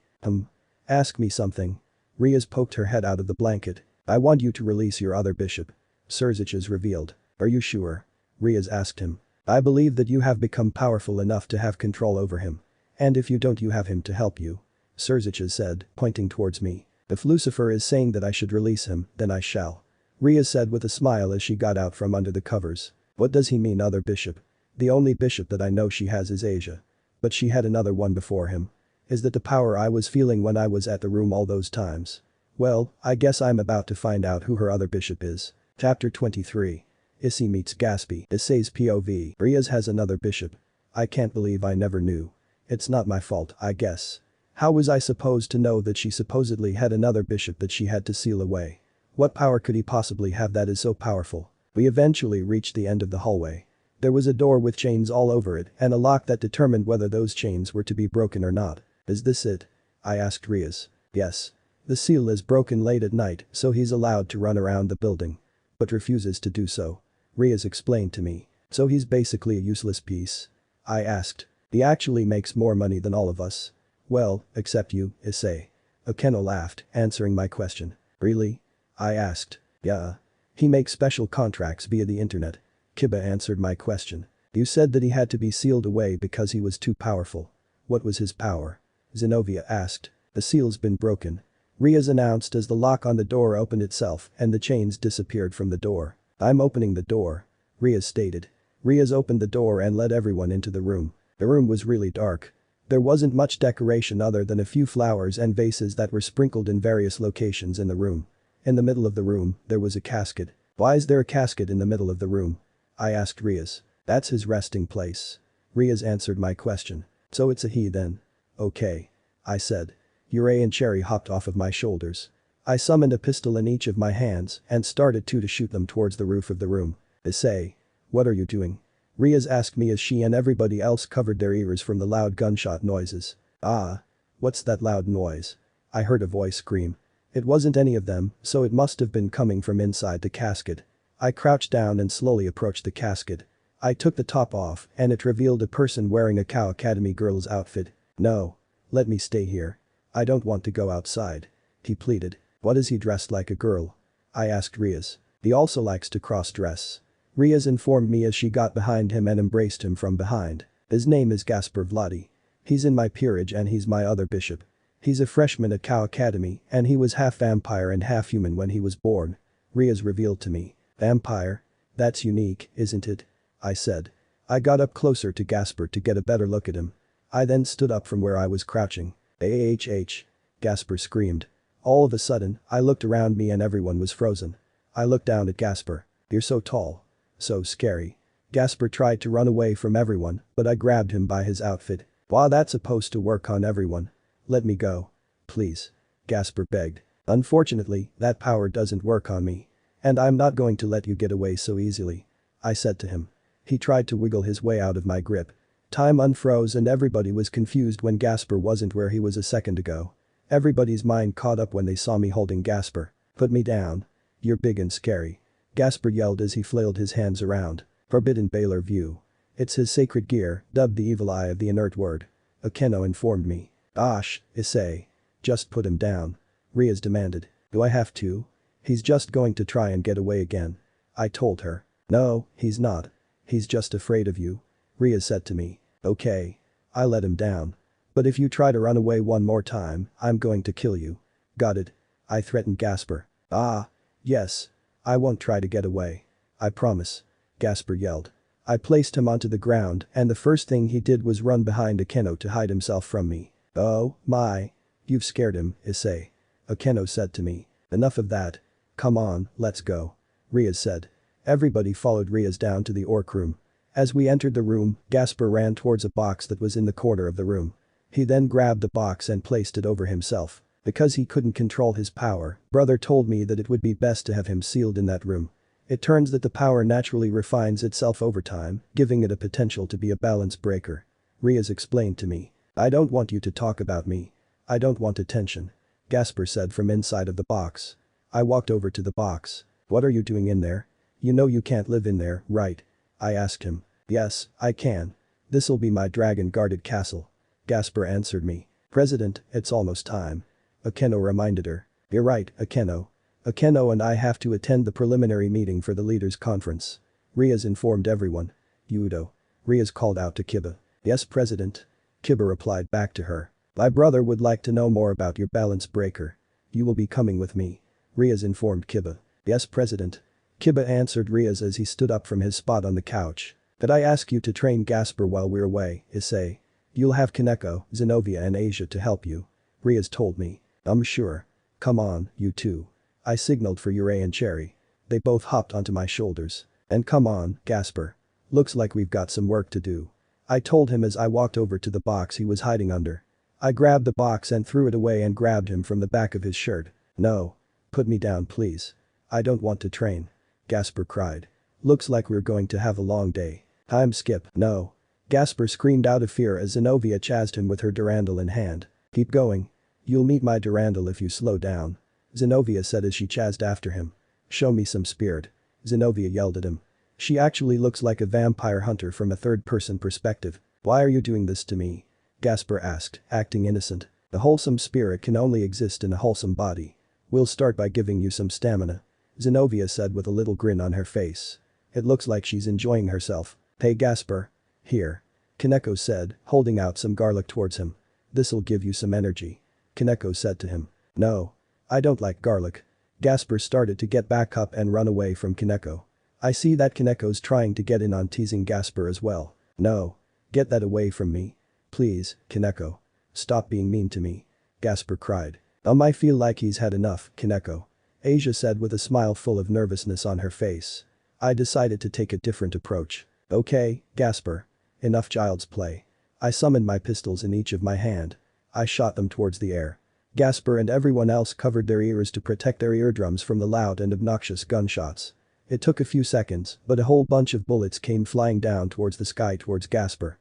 Ask me something. Ria's poked her head out of the blanket. I want you to release your other bishop. Surzicha revealed. Are you sure? Ria's asked him. I believe that you have become powerful enough to have control over him. And if you don't, you have him to help you. Surzicha said, pointing towards me. If Lucifer is saying that I should release him, then I shall. Ria said with a smile as she got out from under the covers. What does he mean other bishop? The only bishop that I know she has is Asia. But she had another one before him. Is that the power I was feeling when I was at the room all those times? Well, I guess I'm about to find out who her other bishop is. Chapter 23. Issei meets Gaspy. Issei's POV. Ria's has another bishop. I can't believe I never knew. It's not my fault, I guess. How was I supposed to know that she supposedly had another bishop that she had to seal away? What power could he possibly have that is so powerful? We eventually reached the end of the hallway. There was a door with chains all over it and a lock that determined whether those chains were to be broken or not. Is this it? I asked Riaz. Yes. The seal is broken late at night, so he's allowed to run around the building. But refuses to do so. Riaz explained to me. So he's basically a useless piece? I asked. He actually makes more money than all of us. Well, except you, Issei. Akeno laughed, answering my question. Really? I asked. Yeah. He makes special contracts via the internet. Kiba answered my question. You said that he had to be sealed away because he was too powerful. What was his power? Zenobia asked. The seal's been broken. Riaz announced as the lock on the door opened itself and the chains disappeared from the door. I'm opening the door. Riaz stated. Riaz opened the door and led everyone into the room. The room was really dark. There wasn't much decoration other than a few flowers and vases that were sprinkled in various locations in the room. In the middle of the room, there was a casket. Why is there a casket in the middle of the room? I asked Riaz. That's his resting place. Riaz answered my question. So it's a he then. Okay. I said. Yurei and Cherry hopped off of my shoulders. I summoned a pistol in each of my hands and started to shoot them towards the roof of the room. Issei. What are you doing? Riaz asked me as she and everybody else covered their ears from the loud gunshot noises. Ah. What's that loud noise? I heard a voice scream. It wasn't any of them, so it must have been coming from inside the casket. I crouched down and slowly approached the casket. I took the top off and it revealed a person wearing a Cow Academy girl's outfit. No. Let me stay here. I don't want to go outside. He pleaded. What is he dressed like a girl? I asked Riaz. He also likes to cross-dress. Riaz informed me as she got behind him and embraced him from behind. His name is Gaspar Vladi. He's in my peerage and he's my other bishop. He's a freshman at Cow Academy and he was half vampire and half human when he was born. Riaz revealed to me. Vampire? That's unique, isn't it? I said. I got up closer to Gaspar to get a better look at him. I then stood up from where I was crouching. AHH. Gaspar screamed. All of a sudden, I looked around me and everyone was frozen. I looked down at Gaspar. You're so tall. So scary. Gaspar tried to run away from everyone, but I grabbed him by his outfit. Wow, that's supposed to work on everyone. Let me go. Please. Gaspar begged. Unfortunately, that power doesn't work on me. And I'm not going to let you get away so easily. I said to him. He tried to wiggle his way out of my grip. Time unfroze and everybody was confused when Gaspar wasn't where he was a second ago. Everybody's mind caught up when they saw me holding Gaspar. Put me down. You're big and scary. Gaspar yelled as he flailed his hands around. Forbidden Baylor view. It's his sacred gear, dubbed the evil eye of the inert word. Akeno informed me. Gosh, Issei. Just put him down. Riaz demanded. Do I have to? He's just going to try and get away again. I told her. No, he's not. He's just afraid of you. Riaz said to me. Okay. I let him down. But if you try to run away one more time, I'm going to kill you. Got it? I threatened Gaspar. Ah. Yes. I won't try to get away. I promise. Gaspar yelled. I placed him onto the ground and the first thing he did was run behind Akeno to hide himself from me. Oh, my. You've scared him, Issei. Akeno said to me. Enough of that. Come on, let's go. Riaz said. Everybody followed Riaz down to the orc room. As we entered the room, Gaspar ran towards a box that was in the corner of the room. He then grabbed the box and placed it over himself. Because he couldn't control his power, brother told me that it would be best to have him sealed in that room. It turns that the power naturally refines itself over time, giving it a potential to be a balance breaker. Riaz explained to me. I don't want you to talk about me. I don't want attention. Gaspar said from inside of the box. I walked over to the box. What are you doing in there? You know you can't live in there, right? I asked him. Yes, I can. This'll be my dragon-guarded castle. Gaspar answered me. President, it's almost time. Akeno reminded her. You're right, Akeno. Akeno and I have to attend the preliminary meeting for the leaders' conference. Riaz informed everyone. Hyoudou. Riaz called out to Kiba. Yes, President. Kiba replied back to her. My brother would like to know more about your balance breaker. You will be coming with me. Riaz informed Kiba. Yes, President. Kiba answered Riaz as he stood up from his spot on the couch. Did I ask you to train Gasper while we're away, Issei? You'll have Kaneko, Zenobia and Asia to help you. Riaz told me. Sure. Come on, you two. I signaled for Yurei and Cherry. They both hopped onto my shoulders. And come on, Gasper. Looks like we've got some work to do. I told him as I walked over to the box he was hiding under. I grabbed the box and threw it away and grabbed him from the back of his shirt. No. Put me down, please. I don't want to train. Gasper cried. Looks like we're going to have a long day. Time skip. No. Gasper screamed out of fear as Zenobia chased him with her durandal in hand. Keep going. You'll meet my durandal if you slow down. Zenobia said as she chased after him. Show me some spirit. Zenobia yelled at him. She actually looks like a vampire hunter from a third-person perspective. Why are you doing this to me? Gasper asked, acting innocent. A wholesome spirit can only exist in a wholesome body. We'll start by giving you some stamina. Zenobia said with a little grin on her face. It looks like she's enjoying herself. Hey Gasper. Here. Kaneko said, holding out some garlic towards him. This'll give you some energy. Kaneko said to him. No. I don't like garlic. Gasper started to get back up and run away from Kaneko. I see that Kaneko's trying to get in on teasing Gasper as well. No. Get that away from me. Please, Kaneko. Stop being mean to me. Gasper cried. I feel like he's had enough, Kaneko. Asia said with a smile full of nervousness on her face. I decided to take a different approach. Okay, Gasper. Enough child's play. I summoned my pistols in each of my hand. I shot them towards the air. Gasper and everyone else covered their ears to protect their eardrums from the loud and obnoxious gunshots. It took a few seconds, but a whole bunch of bullets came flying down towards the sky towards Gasper.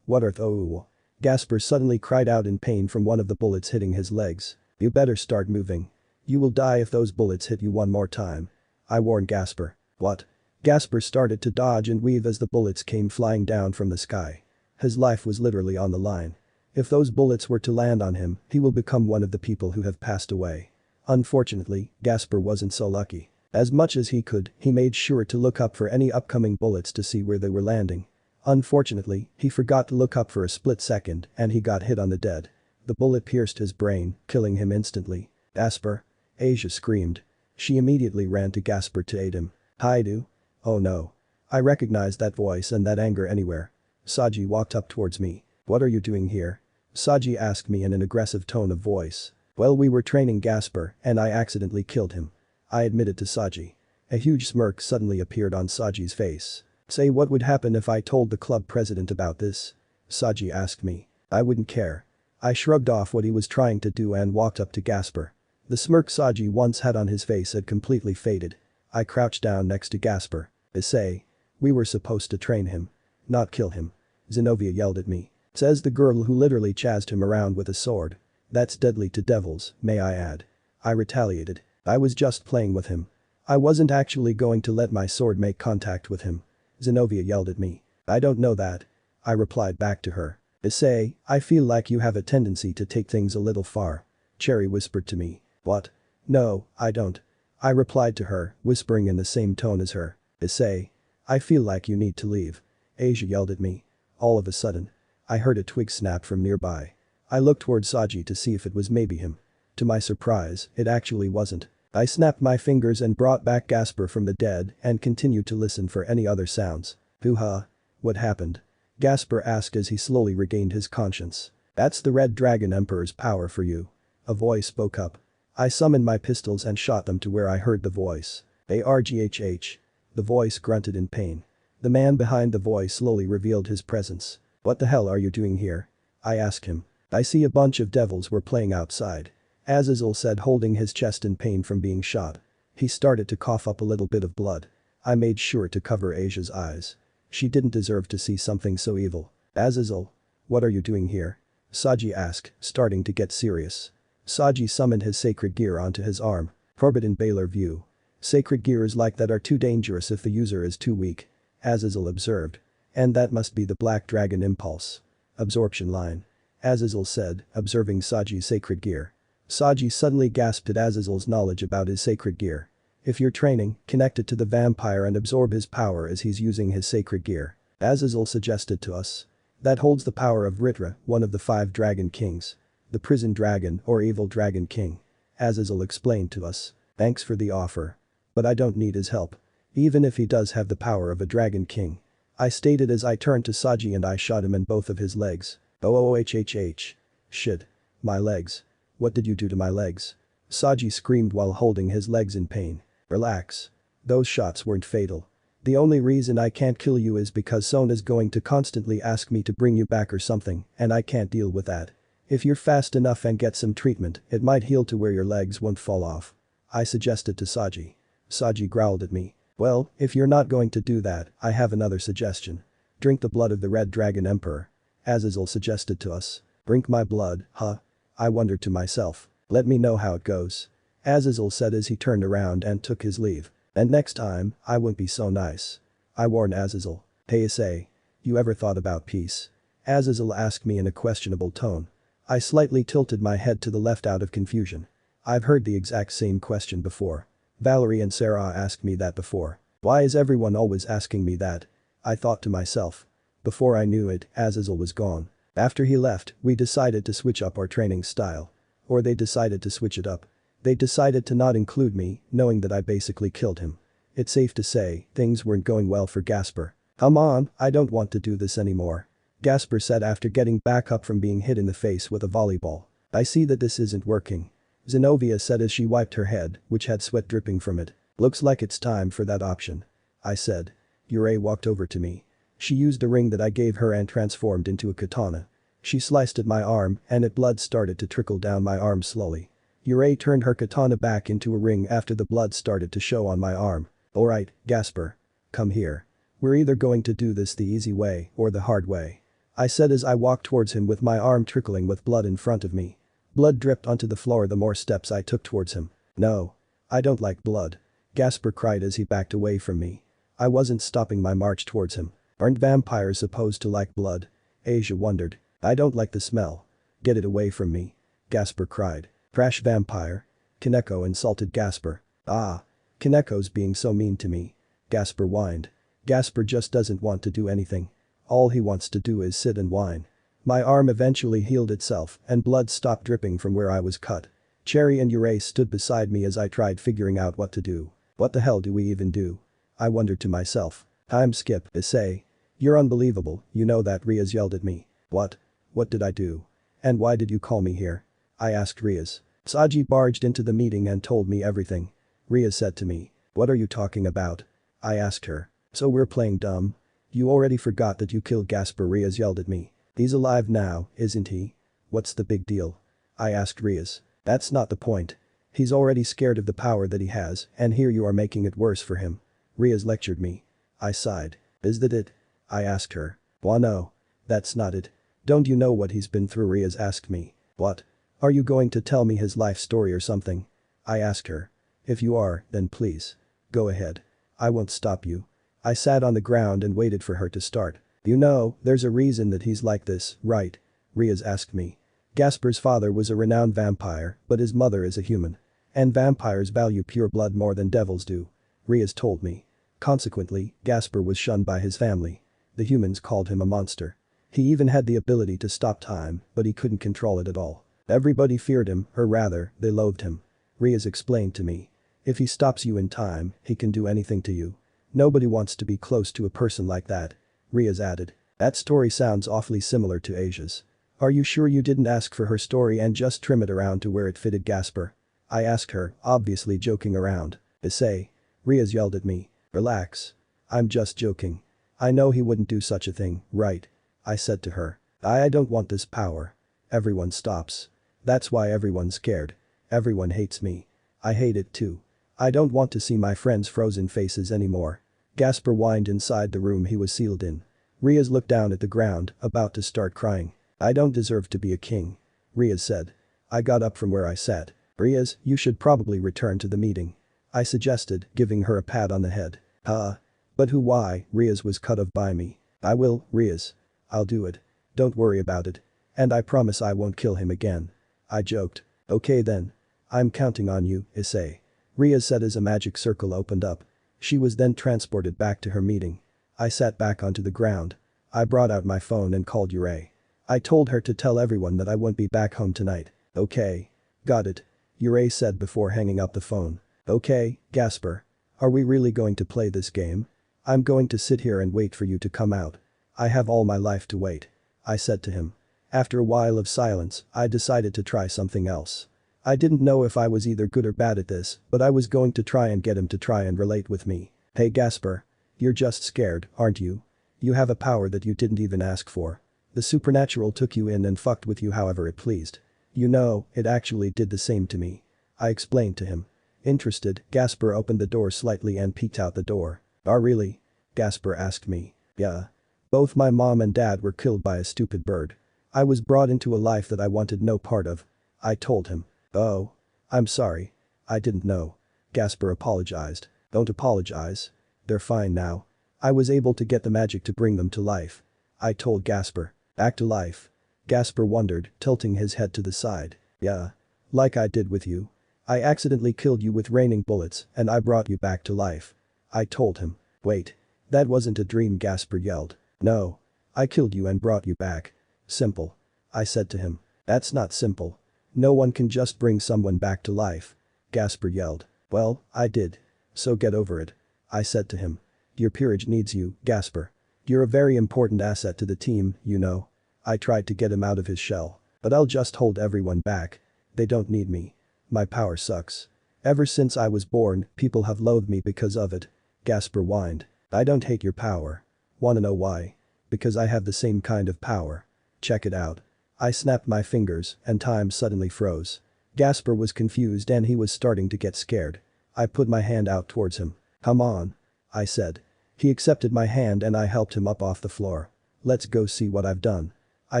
What are those? Gasper suddenly cried out in pain from one of the bullets hitting his legs. You better start moving. You will die if those bullets hit you one more time. I warned Gasper. What? Gasper started to dodge and weave as the bullets came flying down from the sky. His life was literally on the line. If those bullets were to land on him, he will become one of the people who have passed away. Unfortunately, Gasper wasn't so lucky. As much as he could, he made sure to look up for any upcoming bullets to see where they were landing. Unfortunately, he forgot to look up for a split second and he got hit on the dead. The bullet pierced his brain, killing him instantly. Gasper? Asia screamed. She immediately ran to Gasper to aid him. Hyoudou? Oh no. I recognized that voice and that anger anywhere. Saji walked up towards me. What are you doing here? Saji asked me in an aggressive tone of voice. Well, we were training Gasper and I accidentally killed him. I admitted to Saji. A huge smirk suddenly appeared on Saji's face. Say, what would happen if I told the club president about this? Saji asked me. I wouldn't care. I shrugged off what he was trying to do and walked up to Gasper. The smirk Saji once had on his face had completely faded. I crouched down next to Gasper. Issei. We were supposed to train him. Not kill him. Zenobia yelled at me. Says the girl who literally chased him around with a sword. That's deadly to devils, may I add. I retaliated. I was just playing with him. I wasn't actually going to let my sword make contact with him. Zenobia yelled at me. I don't know that. I replied back to her. Issei, I feel like you have a tendency to take things a little far. Cherry whispered to me. What? No, I don't. I replied to her, whispering in the same tone as her. Issei. I feel like you need to leave. Asia yelled at me. All of a sudden. I heard a twig snap from nearby. I looked toward Saji to see if it was maybe him. To my surprise, it actually wasn't. I snapped my fingers and brought back Gasper from the dead and continued to listen for any other sounds. Hoo-ha. What happened? Gasper asked as he slowly regained his conscience. That's the Red Dragon Emperor's power for you. A voice spoke up. I summoned my pistols and shot them to where I heard the voice. Arghh. The voice grunted in pain. The man behind the voice slowly revealed his presence. What the hell are you doing here? I asked him. I see a bunch of devils were playing outside. Azazel said, holding his chest in pain from being shot. He started to cough up a little bit of blood. I made sure to cover Asia's eyes. She didn't deserve to see something so evil. Azazel. What are you doing here? Saji asked, starting to get serious. Saji summoned his sacred gear onto his arm. Forbidden Baylor view. Sacred gears like that are too dangerous if the user is too weak. Azazel observed. And that must be the Black Dragon Impulse. Absorption line. Azazel said, observing Saji's sacred gear. Saji suddenly gasped at Azazel's knowledge about his sacred gear. If you're training, connect it to the vampire and absorb his power as he's using his sacred gear. Azazel suggested to us. That holds the power of Ritra, one of the 5 dragon kings. The prison dragon or evil dragon king. Azazel explained to us. Thanks for the offer. But I don't need his help. Even if he does have the power of a dragon king. I stated as I turned to Saji and I shot him in both of his legs. OOHHH. Shit. My legs. What did you do to my legs? Saji screamed while holding his legs in pain. Relax. Those shots weren't fatal. The only reason I can't kill you is because Sona's going to constantly ask me to bring you back or something, and I can't deal with that. If you're fast enough and get some treatment, it might heal to where your legs won't fall off. I suggested to Saji. Saji growled at me. Well, if you're not going to do that, I have another suggestion. Drink the blood of the Red Dragon Emperor. Azazel suggested to us. Drink my blood, huh? I wondered to myself. Let me know how it goes. Azazel said as he turned around and took his leave. And next time, I won't be so nice. I warned Azazel. Hey Issei. You ever thought about peace? Azazel asked me in a questionable tone. I slightly tilted my head to the left out of confusion. I've heard the exact same question before. Valerie and Sarah asked me that before. Why is everyone always asking me that? I thought to myself. Before I knew it, Azazel was gone. After he left, we decided to switch up our training style. Or they decided to switch it up. They decided to not include me, knowing that I basically killed him. It's safe to say, things weren't going well for Gasper. Come on, I don't want to do this anymore. Gasper said after getting back up from being hit in the face with a volleyball. I see that this isn't working. Zenobia said as she wiped her head, which had sweat dripping from it. Looks like it's time for that option. I said. Yurei walked over to me. She used a ring that I gave her and transformed into a katana. She sliced at my arm and blood started to trickle down my arm slowly. Yurei turned her katana back into a ring after the blood started to show on my arm. Alright, Gasper. Come here. We're either going to do this the easy way or the hard way. I said as I walked towards him with my arm trickling with blood in front of me. Blood dripped onto the floor the more steps I took towards him. No. I don't like blood. Gasper cried as he backed away from me. I wasn't stopping my march towards him. Aren't vampires supposed to like blood? Asia wondered. I don't like the smell. Get it away from me. Gasper cried. Trash vampire. Kaneko insulted Gasper. Ah. Kaneko's being so mean to me. Gasper whined. Gasper just doesn't want to do anything. All he wants to do is sit and whine. My arm eventually healed itself and blood stopped dripping from where I was cut. Cherry and Yurei stood beside me as I tried figuring out what to do. What the hell do we even do? I wondered to myself. Time skip, Issei. You're unbelievable, you know that, Riaz yelled at me. What? What did I do? And why did you call me here? I asked Riaz. Saji barged into the meeting and told me everything. Riaz said to me. What are you talking about? I asked her. So we're playing dumb? You already forgot that you killed Gasper, Riaz yelled at me. He's alive now, isn't he? What's the big deal? I asked Riaz. That's not the point. He's already scared of the power that he has, and here you are making it worse for him. Riaz lectured me. I sighed. Is that it? I asked her. Well, no. That's not it. Don't you know what he's been through? Riaz asked me. What? Are you going to tell me his life story or something? I asked her. If you are, then please. Go ahead. I won't stop you. I sat on the ground and waited for her to start. You know, there's a reason that he's like this, right? Riaz asked me. Gasper's father was a renowned vampire, but his mother is a human. And vampires value pure blood more than devils do. Riaz told me. Consequently, Gasper was shunned by his family. The humans called him a monster. He even had the ability to stop time, but he couldn't control it at all. Everybody feared him, or rather, they loathed him. Riaz explained to me. If he stops you in time, he can do anything to you. Nobody wants to be close to a person like that. Riaz added. That story sounds awfully similar to Asia's. Are you sure you didn't ask for her story and just trim it around to where it fitted Gasper? I asked her, obviously joking around. Issei. Riaz yelled at me. Relax. I'm just joking. I know he wouldn't do such a thing, right? I said to her. I don't want this power. Everyone stops. That's why everyone's scared. Everyone hates me. I hate it too. I don't want to see my friends' frozen faces anymore. Gasper whined inside the room he was sealed in. Riaz looked down at the ground, about to start crying. I don't deserve to be a king. Riaz said. I got up from where I sat. Riaz, you should probably return to the meeting. I suggested, giving her a pat on the head. But who? Why? Riaz was cut off by me. I will, Riaz. I'll do it. Don't worry about it. And I promise I won't kill him again. I joked. Okay then. I'm counting on you, Issei. Riaz said as a magic circle opened up. She was then transported back to her meeting. I sat back onto the ground. I brought out my phone and called Yurei. I told her to tell everyone that I won't be back home tonight. Okay. Got it. Yurei said before hanging up the phone. Okay, Gasper. Are we really going to play this game? I'm going to sit here and wait for you to come out. I have all my life to wait. I said to him. After a while of silence, I decided to try something else. I didn't know if I was either good or bad at this, but I was going to try and get him to try and relate with me. Hey Gasper. You're just scared, aren't you? You have a power that you didn't even ask for. The supernatural took you in and fucked with you however it pleased. You know, it actually did the same to me. I explained to him. Interested, Gasper opened the door slightly and peeked out the door. Oh really? Gasper asked me. Yeah. Both my mom and dad were killed by a stupid bird. I was brought into a life that I wanted no part of. I told him. Oh. I'm sorry. I didn't know. Gasper apologized. Don't apologize. They're fine now. I was able to get the magic to bring them to life. I told Gasper. Back to life. Gasper wondered, tilting his head to the side. Yeah. Like I did with you. I accidentally killed you with raining bullets and I brought you back to life. I told him. Wait. That wasn't a dream, Gasper yelled. No. I killed you and brought you back. Simple. I said to him. That's not simple. No one can just bring someone back to life. Gasper yelled. Well, I did. So get over it. I said to him. Your peerage needs you, Gasper. You're a very important asset to the team, you know. I tried to get him out of his shell. But I'll just hold everyone back. They don't need me. My power sucks. Ever since I was born, people have loathed me because of it. Gasper whined. I don't hate your power. Wanna know why? Because I have the same kind of power. Check it out. I snapped my fingers and time suddenly froze. Gasper was confused and he was starting to get scared. I put my hand out towards him. Come on. I said. He accepted my hand and I helped him up off the floor. Let's go see what I've done. I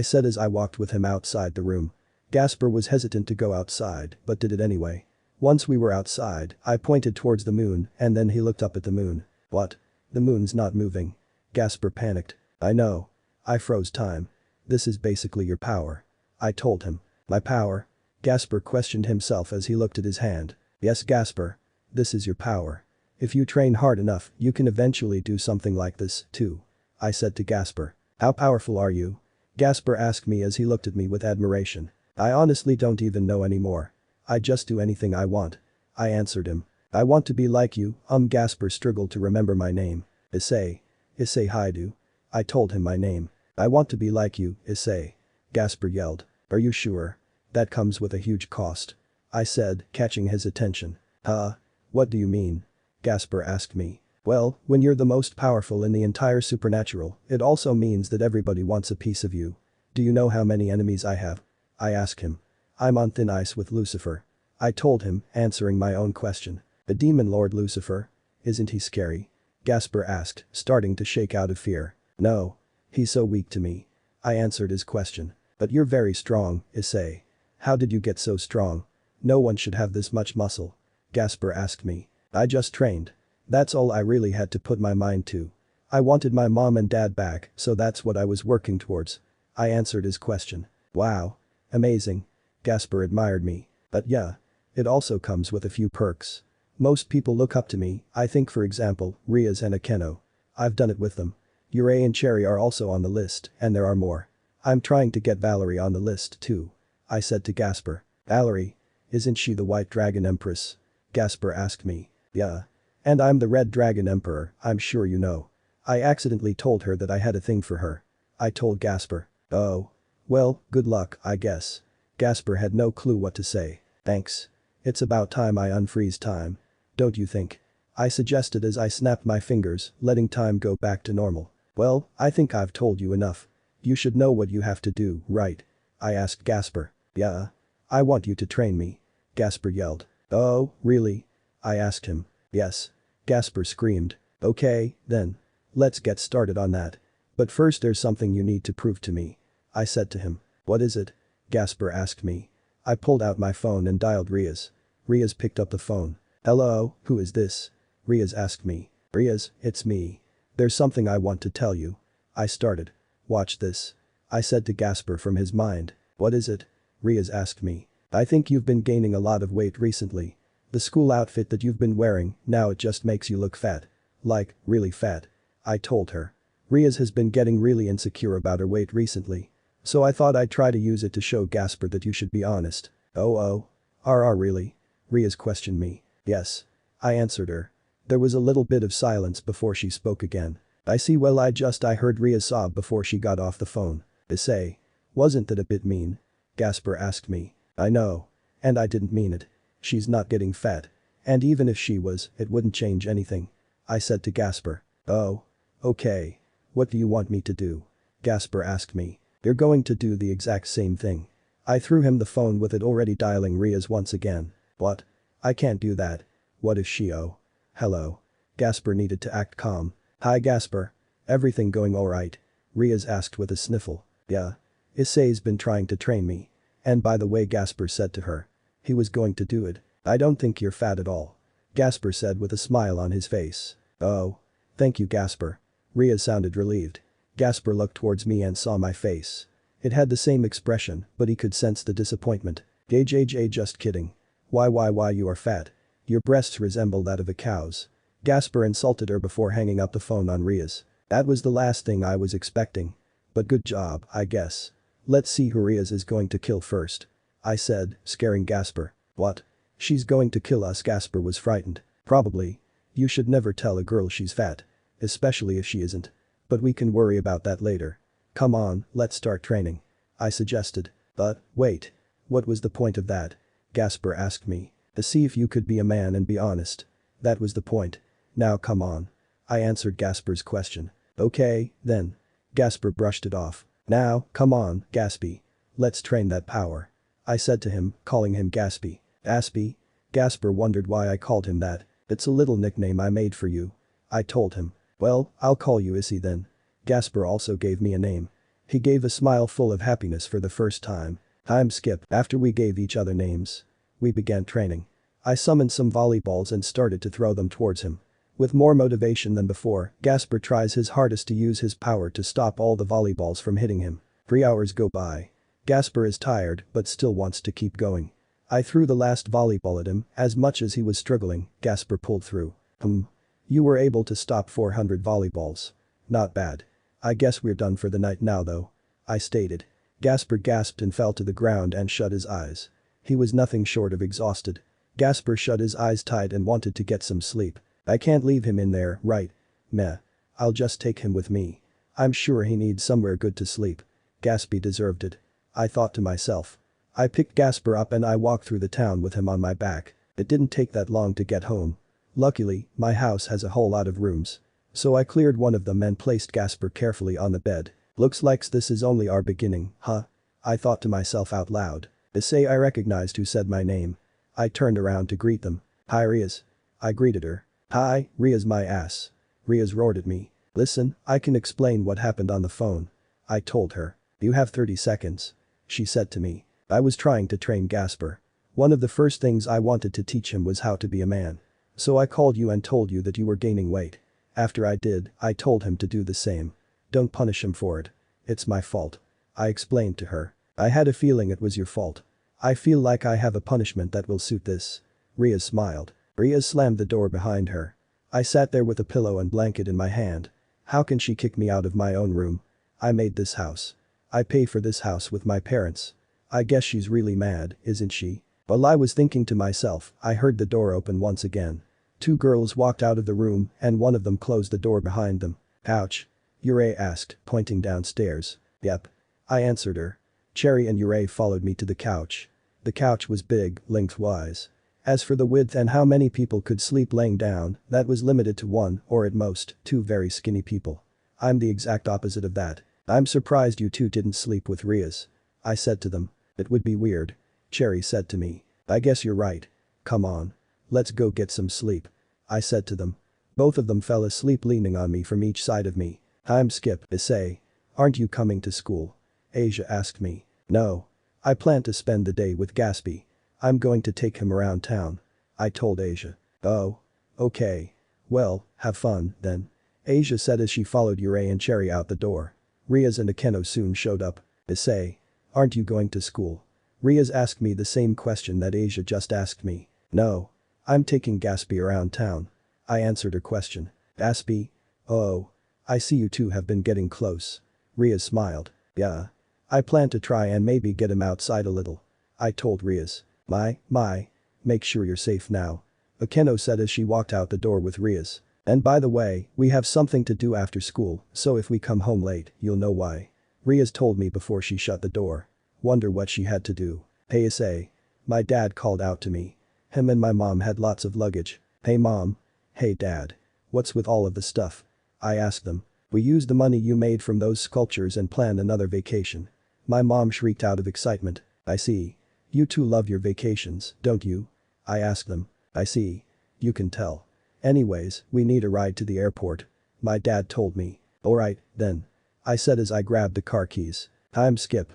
said as I walked with him outside the room. Gasper was hesitant to go outside but did it anyway. Once we were outside, I pointed towards the moon and then he looked up at the moon. What? The moon's not moving. Gasper panicked. I know. I froze time. This is basically your power. I told him. My power? Gasper questioned himself as he looked at his hand. Yes, Gasper. This is your power. If you train hard enough, you can eventually do something like this, too. I said to Gasper. How powerful are you? Gasper asked me as he looked at me with admiration. I honestly don't even know anymore. I just do anything I want. I answered him. I want to be like you, Gasper struggled to remember my name. Issei Hyoudou. I told him my name. I want to be like you, Issei. Gasper yelled. Are you sure? That comes with a huge cost. I said, catching his attention. Huh? What do you mean? Gasper asked me. Well, when you're the most powerful in the entire supernatural, it also means that everybody wants a piece of you. Do you know how many enemies I have? I asked him. I'm on thin ice with Lucifer. I told him, answering my own question. The demon lord Lucifer? Isn't he scary? Gasper asked, starting to shake out of fear. No. He's so weak to me. I answered his question. But you're very strong, Issei. How did you get so strong? No one should have this much muscle. Gasper asked me. I just trained. That's all I really had to put my mind to. I wanted my mom and dad back, so that's what I was working towards. I answered his question. Wow. Amazing. Gasper admired me. But yeah. It also comes with a few perks. Most people look up to me, I think for example, Riaz and Akeno. I've done it with them. Ure and Cherry are also on the list, and there are more. I'm trying to get Valerie on the list too. I said to Gasper. Valerie? Isn't she the White Dragon Empress? Gasper asked me. Yeah. And I'm the Red Dragon Emperor, I'm sure you know. I accidentally told her that I had a thing for her. I told Gasper. Oh. Well, good luck, I guess. Gasper had no clue what to say. Thanks. It's about time I unfreeze time. Don't you think? I suggested as I snapped my fingers, letting time go back to normal. Well, I think I've told you enough. You should know what you have to do, right? I asked Gasper. Yeah. I want you to train me. Gasper yelled. Oh, really? I asked him. Yes. Gasper screamed. Okay, then. Let's get started on that. But first there's something you need to prove to me. I said to him. What is it? Gasper asked me. I pulled out my phone and dialed Riaz. Riaz picked up the phone. Hello, who is this? Riaz asked me. Riaz, it's me. There's something I want to tell you. I started. Watch this. I said to Gasper from his mind. What is it? Riaz asked me. I think you've been gaining a lot of weight recently. The school outfit that you've been wearing, now it just makes you look fat. Like, really fat. I told her. Riaz has been getting really insecure about her weight recently. So I thought I'd try to use it to show Gasper that you should be honest. Oh. Really? Riaz questioned me. Yes. I answered her. There was a little bit of silence before she spoke again. I see, well, I heard Ria sob before she got off the phone. Issei. Wasn't that a bit mean? Gasper asked me. I know. And I didn't mean it. She's not getting fat. And even if she was, it wouldn't change anything. I said to Gasper. Oh. Okay. What do you want me to do? Gasper asked me. You're going to do the exact same thing. I threw him the phone with it already dialing Ria's once again. What? I can't do that. What if she oh. Hello. Gasper needed to act calm. Hi Gasper. Everything going alright? Ria's asked with a sniffle. Yeah. Issei's been trying to train me. And by the way, Gasper said to her. He was going to do it. I don't think you're fat at all. Gasper said with a smile on his face. Oh. Thank you Gasper. Ria sounded relieved. Gasper looked towards me and saw my face. It had the same expression, but he could sense the disappointment. JJ, just kidding. Why you are fat. Your breasts resemble that of a cow's. Gasper insulted her before hanging up the phone on Ria's. That was the last thing I was expecting. But good job, I guess. Let's see who Ria's is going to kill first. I said, scaring Gasper. What? She's going to kill us? Gasper was frightened. Probably. You should never tell a girl she's fat. Especially if she isn't. But we can worry about that later. Come on, let's start training. I suggested. But, wait. What was the point of that? Gasper asked me. To see if you could be a man and be honest. That was the point. Now come on. I answered Gasper's question. Okay, then. Gasper brushed it off. Now, come on, Gaspy. Let's train that power. I said to him, calling him Gaspy. Gaspy? Gasper wondered why I called him that. It's a little nickname I made for you. I told him. Well, I'll call you Issei then. Gasper also gave me a name. He gave a smile full of happiness for the first time. I'm Skip. After we gave each other names, we began training. I summoned some volleyballs and started to throw them towards him. With more motivation than before, Gasper tries his hardest to use his power to stop all the volleyballs from hitting him. 3 hours go by. Gasper is tired but still wants to keep going. I threw the last volleyball at him. As much as he was struggling, Gasper pulled through. You were able to stop 400 volleyballs. Not bad. I guess we're done for the night now though. I stated. Gasper gasped and fell to the ground and shut his eyes. He was nothing short of exhausted. Gasper shut his eyes tight and wanted to get some sleep. I can't leave him in there, right? Meh. I'll just take him with me. I'm sure he needs somewhere good to sleep. Gaspy deserved it. I thought to myself. I picked Gasper up and I walked through the town with him on my back. It didn't take that long to get home. Luckily, my house has a whole lot of rooms. So I cleared one of them and placed Gasper carefully on the bed. Looks like this is only our beginning, huh? I thought to myself out loud. Issei, I recognized who said my name. I turned around to greet them. Hi Riaz. I greeted her. Hi, Riaz my ass. Riaz roared at me. Listen, I can explain what happened on the phone. I told her. You have 30 seconds. She said to me. I was trying to train Gasper. One of the first things I wanted to teach him was how to be a man. So I called you and told you that you were gaining weight. After I did, I told him to do the same. Don't punish him for it. It's my fault. I explained to her. I had a feeling it was your fault. I feel like I have a punishment that will suit this. Riaz smiled. Riaz slammed the door behind her. I sat there with a pillow and blanket in my hand. How can she kick me out of my own room? I made this house. I pay for this house with my parents. I guess she's really mad, isn't she? While I was thinking to myself, I heard the door open once again. 2 girls walked out of the room and one of them closed the door behind them. Ouch. Yurei asked, pointing downstairs. Yep. I answered her. Cherry and Yurei followed me to the couch. The couch was big, lengthwise. As for the width and how many people could sleep laying down, that was limited to 1 or at most 2 very skinny people. I'm the exact opposite of that. I'm surprised you 2 didn't sleep with Riaz. I said to them. It would be weird. Cherry said to me. I guess you're right. Come on. Let's go get some sleep. I said to them. Both of them fell asleep leaning on me from each side of me. I'm Skip. Issei. Aren't you coming to school? Asia asked me. No. I plan to spend the day with Gaspy. I'm going to take him around town. I told Asia. Oh. Okay. Well, have fun, then. Asia said as she followed Yurei and Cherry out the door. Riaz and Akeno soon showed up. Issei. Aren't you going to school? Riaz asked me the same question that Asia just asked me. No. I'm taking Gaspy around town. I answered her question. Gaspy? Oh. I see you 2 have been getting close. Riaz smiled. Yeah. I plan to try and maybe get him outside a little. I told Riaz. My. Make sure you're safe now. Akeno said as she walked out the door with Rias. And by the way, we have something to do after school, so if we come home late, you'll know why. Rias told me before she shut the door. Wonder what she had to do. Hey Issei. My dad called out to me. Him and my mom had lots of luggage. Hey mom. Hey dad. What's with all of the stuff? I asked them. We used the money you made from those sculptures and planned another vacation. My mom shrieked out of excitement. I see. You two love your vacations, don't you? I asked them. I see. You can tell. Anyways, we need a ride to the airport. My dad told me. Alright, then. I said as I grabbed the car keys. I'm Skip.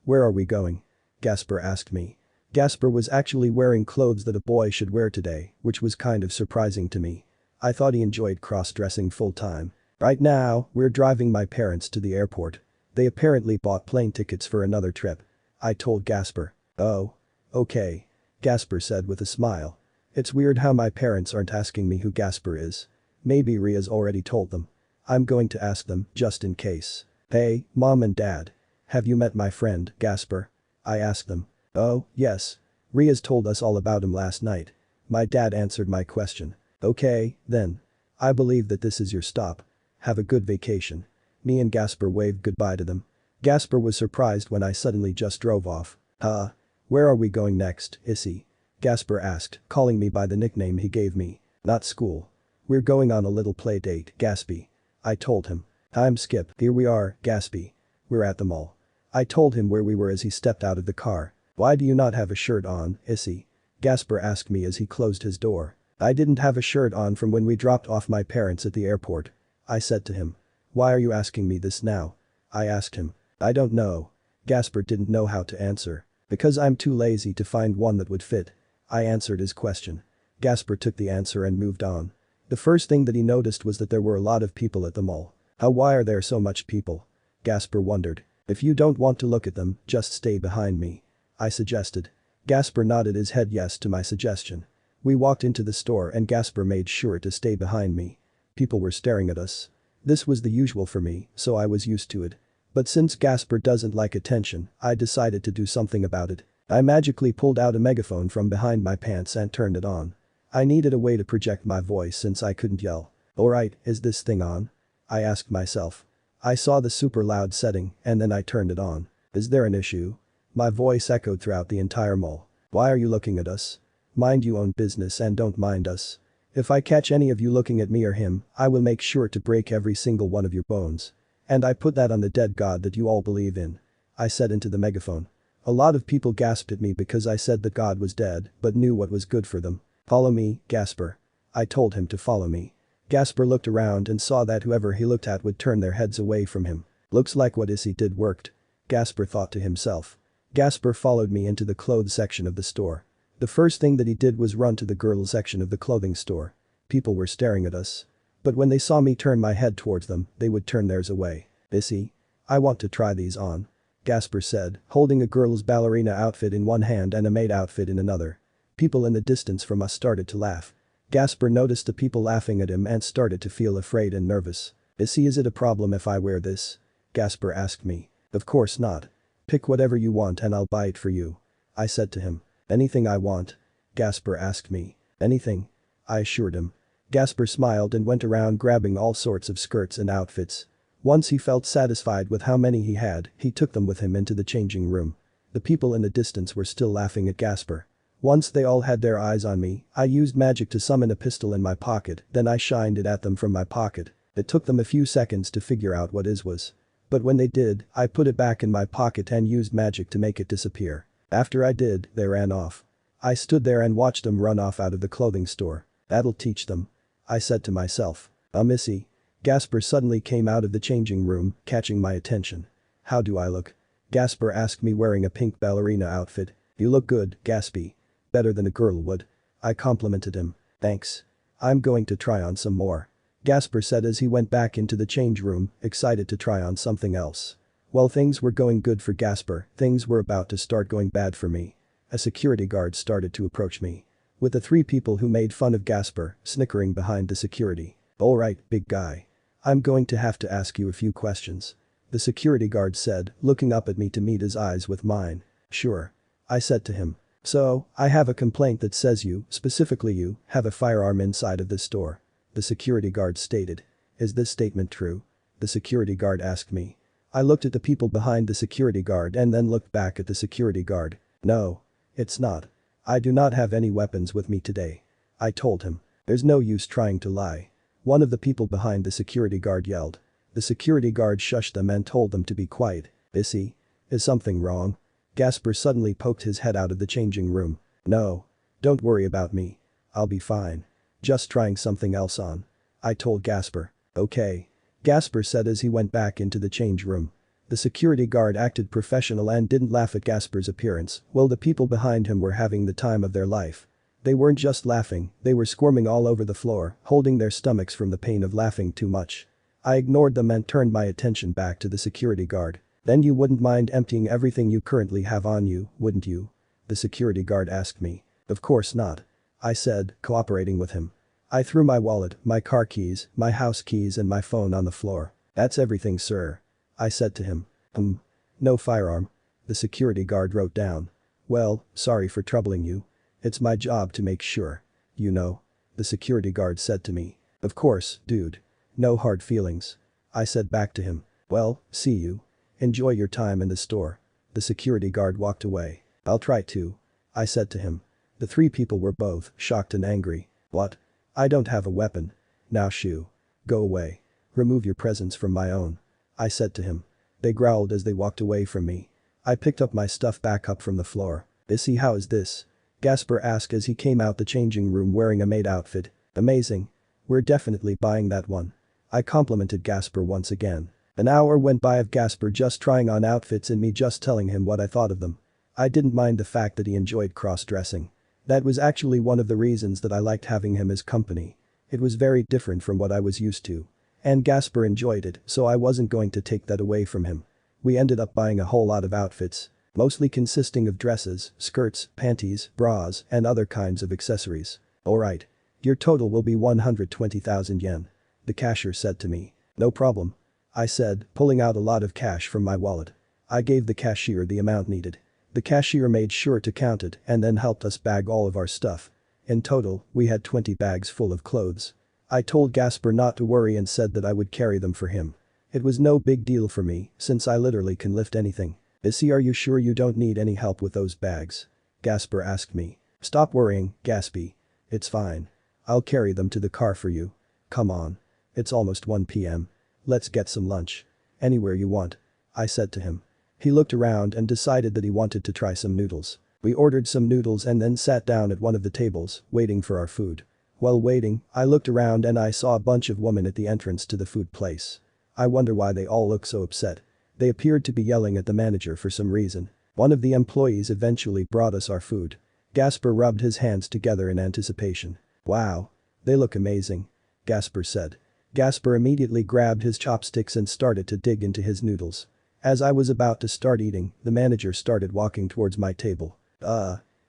Where are we going? Gasper asked me. Gasper was actually wearing clothes that a boy should wear today, which was kind of surprising to me. I thought he enjoyed cross-dressing full-time. Right now, we're driving my parents to the airport. They apparently bought plane tickets for another trip. I told Gasper. Oh. Okay. Gasper said with a smile. It's weird how my parents aren't asking me who Gasper is. Maybe Ria's already told them. I'm going to ask them, just in case. Hey, mom and dad. Have you met my friend, Gasper? I asked them. Oh, yes. Ria's told us all about him last night. My dad answered my question. Okay, then. I believe that this is your stop. Have a good vacation. Me and Gasper waved goodbye to them. Gasper was surprised when I suddenly just drove off. Where are we going next, Issei? Gasper asked, calling me by the nickname he gave me. Not school. We're going on a little play date, Gaspy. I told him. I'm Skip. Here we are, Gaspy. We're at the mall. I told him where we were as he stepped out of the car. Why do you not have a shirt on, Issei? Gasper asked me as he closed his door. I didn't have a shirt on from when we dropped off my parents at the airport. I said to him. Why are you asking me this now? I asked him. I don't know. Gasper didn't know how to answer. Because I'm too lazy to find one that would fit. I answered his question. Gasper took the answer and moved on. The first thing that he noticed was that there were a lot of people at the mall. Why are there so much people? Gasper wondered. If you don't want to look at them, just stay behind me. I suggested. Gasper nodded his head yes to my suggestion. We walked into the store and Gasper made sure to stay behind me. People were staring at us. This was the usual for me, so I was used to it. But since Gasper doesn't like attention, I decided to do something about it. I magically pulled out a megaphone from behind my pants and turned it on. I needed a way to project my voice since I couldn't yell. Alright, is this thing on? I asked myself. I saw the super loud setting and then I turned it on. Is there an issue? My voice echoed throughout the entire mall. Why are you looking at us? Mind your own business and don't mind us. If I catch any of you looking at me or him, I will make sure to break every single one of your bones. And I put that on the dead god that you all believe in. I said into the megaphone. A lot of people gasped at me because I said that God was dead, but knew what was good for them. Follow me, Gasper. I told him to follow me. Gasper looked around and saw that whoever he looked at would turn their heads away from him. Looks like what Issei did worked. Gasper thought to himself. Gasper followed me into the clothes section of the store. The first thing that he did was run to the girls section of the clothing store. People were staring at us. But when they saw me turn my head towards them, they would turn theirs away. Issei? I want to try these on. Gasper said, holding a girl's ballerina outfit in one hand and a maid outfit in another. People in the distance from us started to laugh. Gasper noticed the people laughing at him and started to feel afraid and nervous. Issei, is it a problem if I wear this? Gasper asked me. Of course not. Pick whatever you want and I'll buy it for you. I said to him. Anything I want? Gasper asked me. Anything? I assured him. Gasper smiled and went around grabbing all sorts of skirts and outfits. Once he felt satisfied with how many he had, he took them with him into the changing room. The people in the distance were still laughing at Gasper. Once they all had their eyes on me, I used magic to summon a pistol in my pocket, then I shined it at them from my pocket. It took them a few seconds to figure out what it was. But when they did, I put it back in my pocket and used magic to make it disappear. After I did, they ran off. I stood there and watched them run off out of the clothing store. That'll teach them. I said to myself. Issei. Gasper suddenly came out of the changing room, catching my attention. How do I look? Gasper asked me wearing a pink ballerina outfit. You look good, Gaspy. Better than a girl would. I complimented him. Thanks. I'm going to try on some more. Gasper said as he went back into the change room, excited to try on something else. While things were going good for Gasper, things were about to start going bad for me. A security guard started to approach me. With the three people who made fun of Gasper, snickering behind the security. Alright, big guy. I'm going to have to ask you a few questions. The security guard said, looking up at me to meet his eyes with mine. Sure. I said to him. So, I have a complaint that says you, specifically you, have a firearm inside of this store. The security guard stated. Is this statement true? The security guard asked me. I looked at the people behind the security guard and then looked back at the security guard. No. It's not. I do not have any weapons with me today. I told him. There's no use trying to lie. One of the people behind the security guard yelled. The security guard shushed them and told them to be quiet. Issei? Is something wrong? Gasper suddenly poked his head out of the changing room. No. Don't worry about me. I'll be fine. Just trying something else on. I told Gasper. Okay. Gasper said as he went back into the change room. The security guard acted professional and didn't laugh at Gasper's appearance, while the people behind him were having the time of their life. They weren't just laughing, they were squirming all over the floor, holding their stomachs from the pain of laughing too much. I ignored them and turned my attention back to the security guard. Then you wouldn't mind emptying everything you currently have on you, wouldn't you? The security guard asked me. Of course not. I said, cooperating with him. I threw my wallet, my car keys, my house keys and my phone on the floor. That's everything, sir. I said to him. No firearm. The security guard wrote down. Well, sorry for troubling you. It's my job to make sure. You know. The security guard said to me. Of course, dude. No hard feelings. I said back to him. Well, see you. Enjoy your time in the store. The security guard walked away. I'll try to. I said to him. The three people were both shocked and angry. What? I don't have a weapon. Now shoo. Go away. Remove your presence from my own. I said to him. They growled as they walked away from me. I picked up my stuff back up from the floor. Issei, how is this? Gasper asked as he came out the changing room wearing a maid outfit. Amazing. We're definitely buying that one. I complimented Gasper once again. An hour went by of Gasper just trying on outfits and me just telling him what I thought of them. I didn't mind the fact that he enjoyed cross-dressing. That was actually one of the reasons that I liked having him as company. It was very different from what I was used to. And Gasper enjoyed it, so I wasn't going to take that away from him. We ended up buying a whole lot of outfits, mostly consisting of dresses, skirts, panties, bras, and other kinds of accessories. Alright. Your total will be 120,000 yen. The cashier said to me. No problem. I said, pulling out a lot of cash from my wallet. I gave the cashier the amount needed. The cashier made sure to count it and then helped us bag all of our stuff. In total, we had 20 bags full of clothes. I told Gasper not to worry and said that I would carry them for him. It was no big deal for me, since I literally can lift anything. Issei, are you sure you don't need any help with those bags? Gasper asked me. Stop worrying, Gaspy. It's fine. I'll carry them to the car for you. Come on. It's almost 1 p.m. Let's get some lunch. Anywhere you want. I said to him. He looked around and decided that he wanted to try some noodles. We ordered some noodles and then sat down at one of the tables, waiting for our food. While waiting, I looked around and I saw a bunch of women at the entrance to the food place. I wonder why they all look so upset. They appeared to be yelling at the manager for some reason. One of the employees eventually brought us our food. Gasper rubbed his hands together in anticipation. Wow. They look amazing. Gasper said. Gasper immediately grabbed his chopsticks and started to dig into his noodles. As I was about to start eating, the manager started walking towards my table.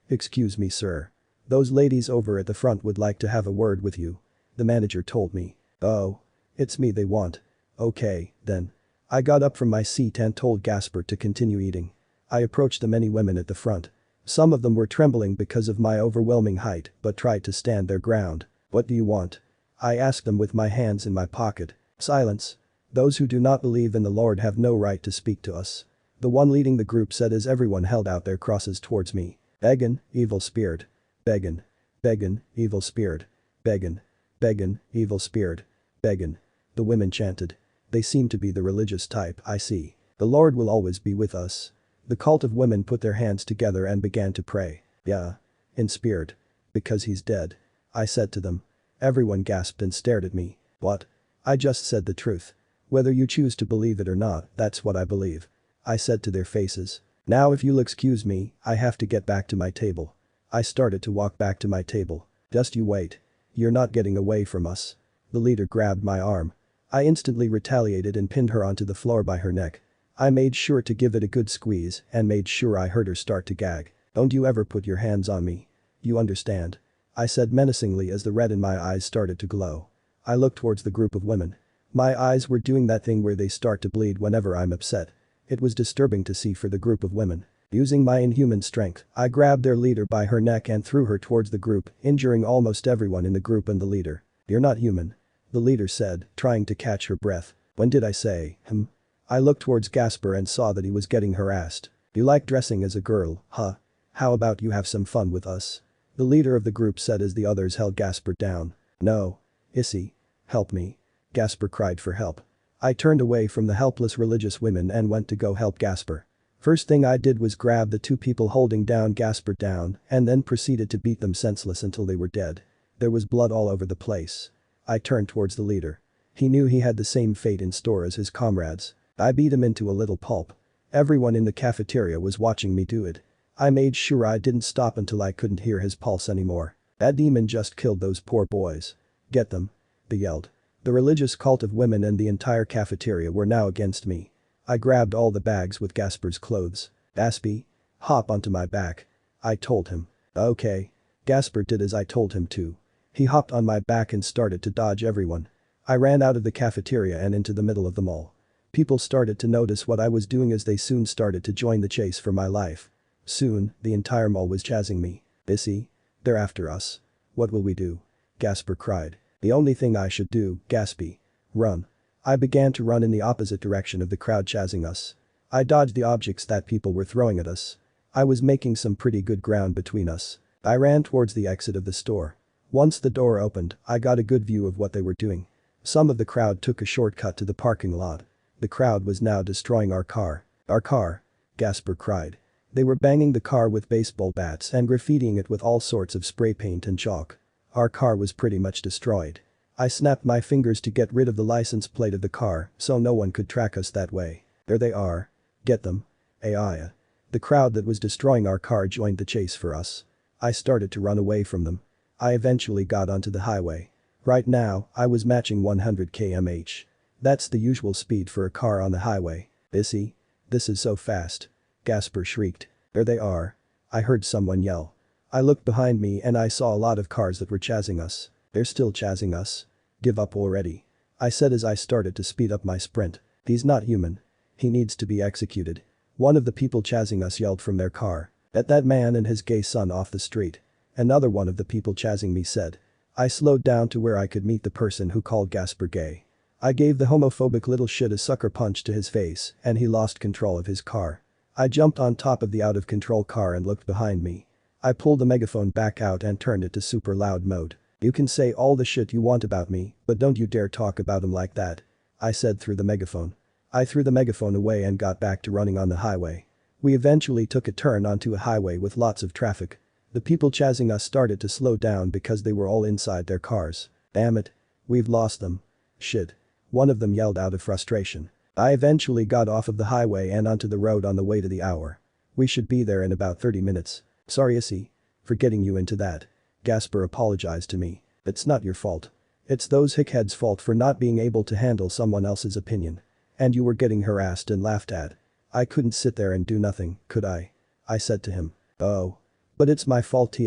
Excuse me, sir. Those ladies over at the front would like to have a word with you. The manager told me. Oh. It's me they want. Okay, then. I got up from my seat and told Gasper to continue eating. I approached the many women at the front. Some of them were trembling because of my overwhelming height but tried to stand their ground. What do you want? I asked them with my hands in my pocket. Silence. Those who do not believe in the Lord have no right to speak to us. The one leading the group said as everyone held out their crosses towards me. Beggin, evil spirit. Beggin. Beggin, evil spirit. Beggin. Beggin, evil spirit. Beggin. The women chanted. They seem to be the religious type, I see. The Lord will always be with us. The cult of women put their hands together and began to pray. Yeah. In spirit. Because he's dead. I said to them. Everyone gasped and stared at me. What? I just said the truth. Whether you choose to believe it or not, that's what I believe. I said to their faces. Now if you'll excuse me, I have to get back to my table. I started to walk back to my table. Just you wait. You're not getting away from us. The leader grabbed my arm. I instantly retaliated and pinned her onto the floor by her neck. I made sure to give it a good squeeze and made sure I heard her start to gag. Don't you ever put your hands on me. You understand? I said menacingly as the red in my eyes started to glow. I looked towards the group of women. My eyes were doing that thing where they start to bleed whenever I'm upset. It was disturbing to see for the group of women. Using my inhuman strength, I grabbed their leader by her neck and threw her towards the group, injuring almost everyone in the group and the leader. "You're not human," the leader said, trying to catch her breath. "When did I say, I looked towards Gasper and saw that he was getting harassed. "You like dressing as a girl, huh? How about you have some fun with us?" The leader of the group said as the others held Gasper down. "No. Issei. Help me." Gasper cried for help. I turned away from the helpless religious women and went to go help Gasper. First thing I did was grab the two people holding down Gasper down and then proceeded to beat them senseless until they were dead. There was blood all over the place. I turned towards the leader. He knew he had the same fate in store as his comrades. I beat him into a little pulp. Everyone in the cafeteria was watching me do it. I made sure I didn't stop until I couldn't hear his pulse anymore. "That demon just killed those poor boys. Get them," they yelled. The religious cult of women and the entire cafeteria were now against me. I grabbed all the bags with Gasper's clothes. "Aspie, hop onto my back," I told him. "Okay." Gasper did as I told him to. He hopped on my back and started to dodge everyone. I ran out of the cafeteria and into the middle of the mall. People started to notice what I was doing as they soon started to join the chase for my life. Soon, the entire mall was chasing me. "Issei, they're after us. What will we do?" Gasper cried. "The only thing I should do, Gaspy. Run." I began to run in the opposite direction of the crowd chasing us. I dodged the objects that people were throwing at us. I was making some pretty good ground between us. I ran towards the exit of the store. Once the door opened, I got a good view of what they were doing. Some of the crowd took a shortcut to the parking lot. The crowd was now destroying our car. "Our car!" Gasper cried. They were banging the car with baseball bats and graffitiing it with all sorts of spray paint and chalk. Our car was pretty much destroyed. I snapped my fingers to get rid of the license plate of the car so no one could track us that way. "There they are. Get them." AI. The crowd that was destroying our car joined the chase for us. I started to run away from them. I eventually got onto the highway. Right now, I was matching 100 km/h. That's the usual speed for a car on the highway. "Issei, this is so fast." Gasper shrieked. "There they are." I heard someone yell. I looked behind me and I saw a lot of cars that were chasing us. "They're still chasing us. Give up already," I said as I started to speed up my sprint. "He's not human. He needs to be executed." One of the people chasing us yelled from their car. "Get that man and his gay son off the street." Another one of the people chasing me said. I slowed down to where I could meet the person who called Gasper gay. I gave the homophobic little shit a sucker punch to his face and he lost control of his car. I jumped on top of the out-of-control car and looked behind me. I pulled the megaphone back out and turned it to super loud mode. "You can say all the shit you want about me, but don't you dare talk about him like that," I said through the megaphone. I threw the megaphone away and got back to running on the highway. We eventually took a turn onto a highway with lots of traffic. The people chasing us started to slow down because they were all inside their cars. "Damn it. We've lost them." "Shit." One of them yelled out of frustration. I eventually got off of the highway and onto the road on the way to the hour. "We should be there in about 30 minutes. Sorry Issei. For getting you into that." Gasper apologized to me. "It's not your fault. It's those hickheads' fault for not being able to handle someone else's opinion. And you were getting harassed and laughed at. I couldn't sit there and do nothing, could I?" I said to him. "Oh. But it's my fault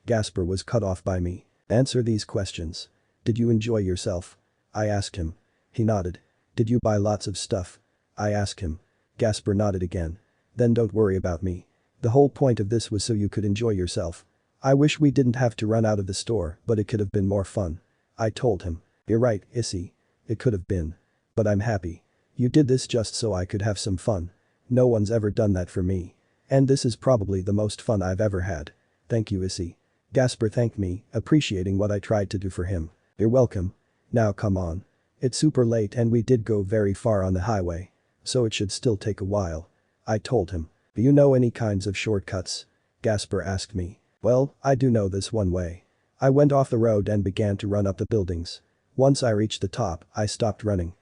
Gasper was cut off by me. "Answer these questions. Did you enjoy yourself?" I asked him. He nodded. "Did you buy lots of stuff?" I asked him. Gasper nodded again. "Then don't worry about me. The whole point of this was so you could enjoy yourself. I wish we didn't have to run out of the store, but it could have been more fun." I told him. "You're right, Issei. It could have been. But I'm happy. You did this just so I could have some fun. No one's ever done that for me. And this is probably the most fun I've ever had. Thank you Issei." Gasper thanked me, appreciating what I tried to do for him. "You're welcome. Now come on. It's super late and we did go very far on the highway. So it should still take a while." I told him. "Do you know any kinds of shortcuts?" Gasper asked me. "Well, I do know this one way." I went off the road and began to run up the buildings. Once I reached the top, I stopped running.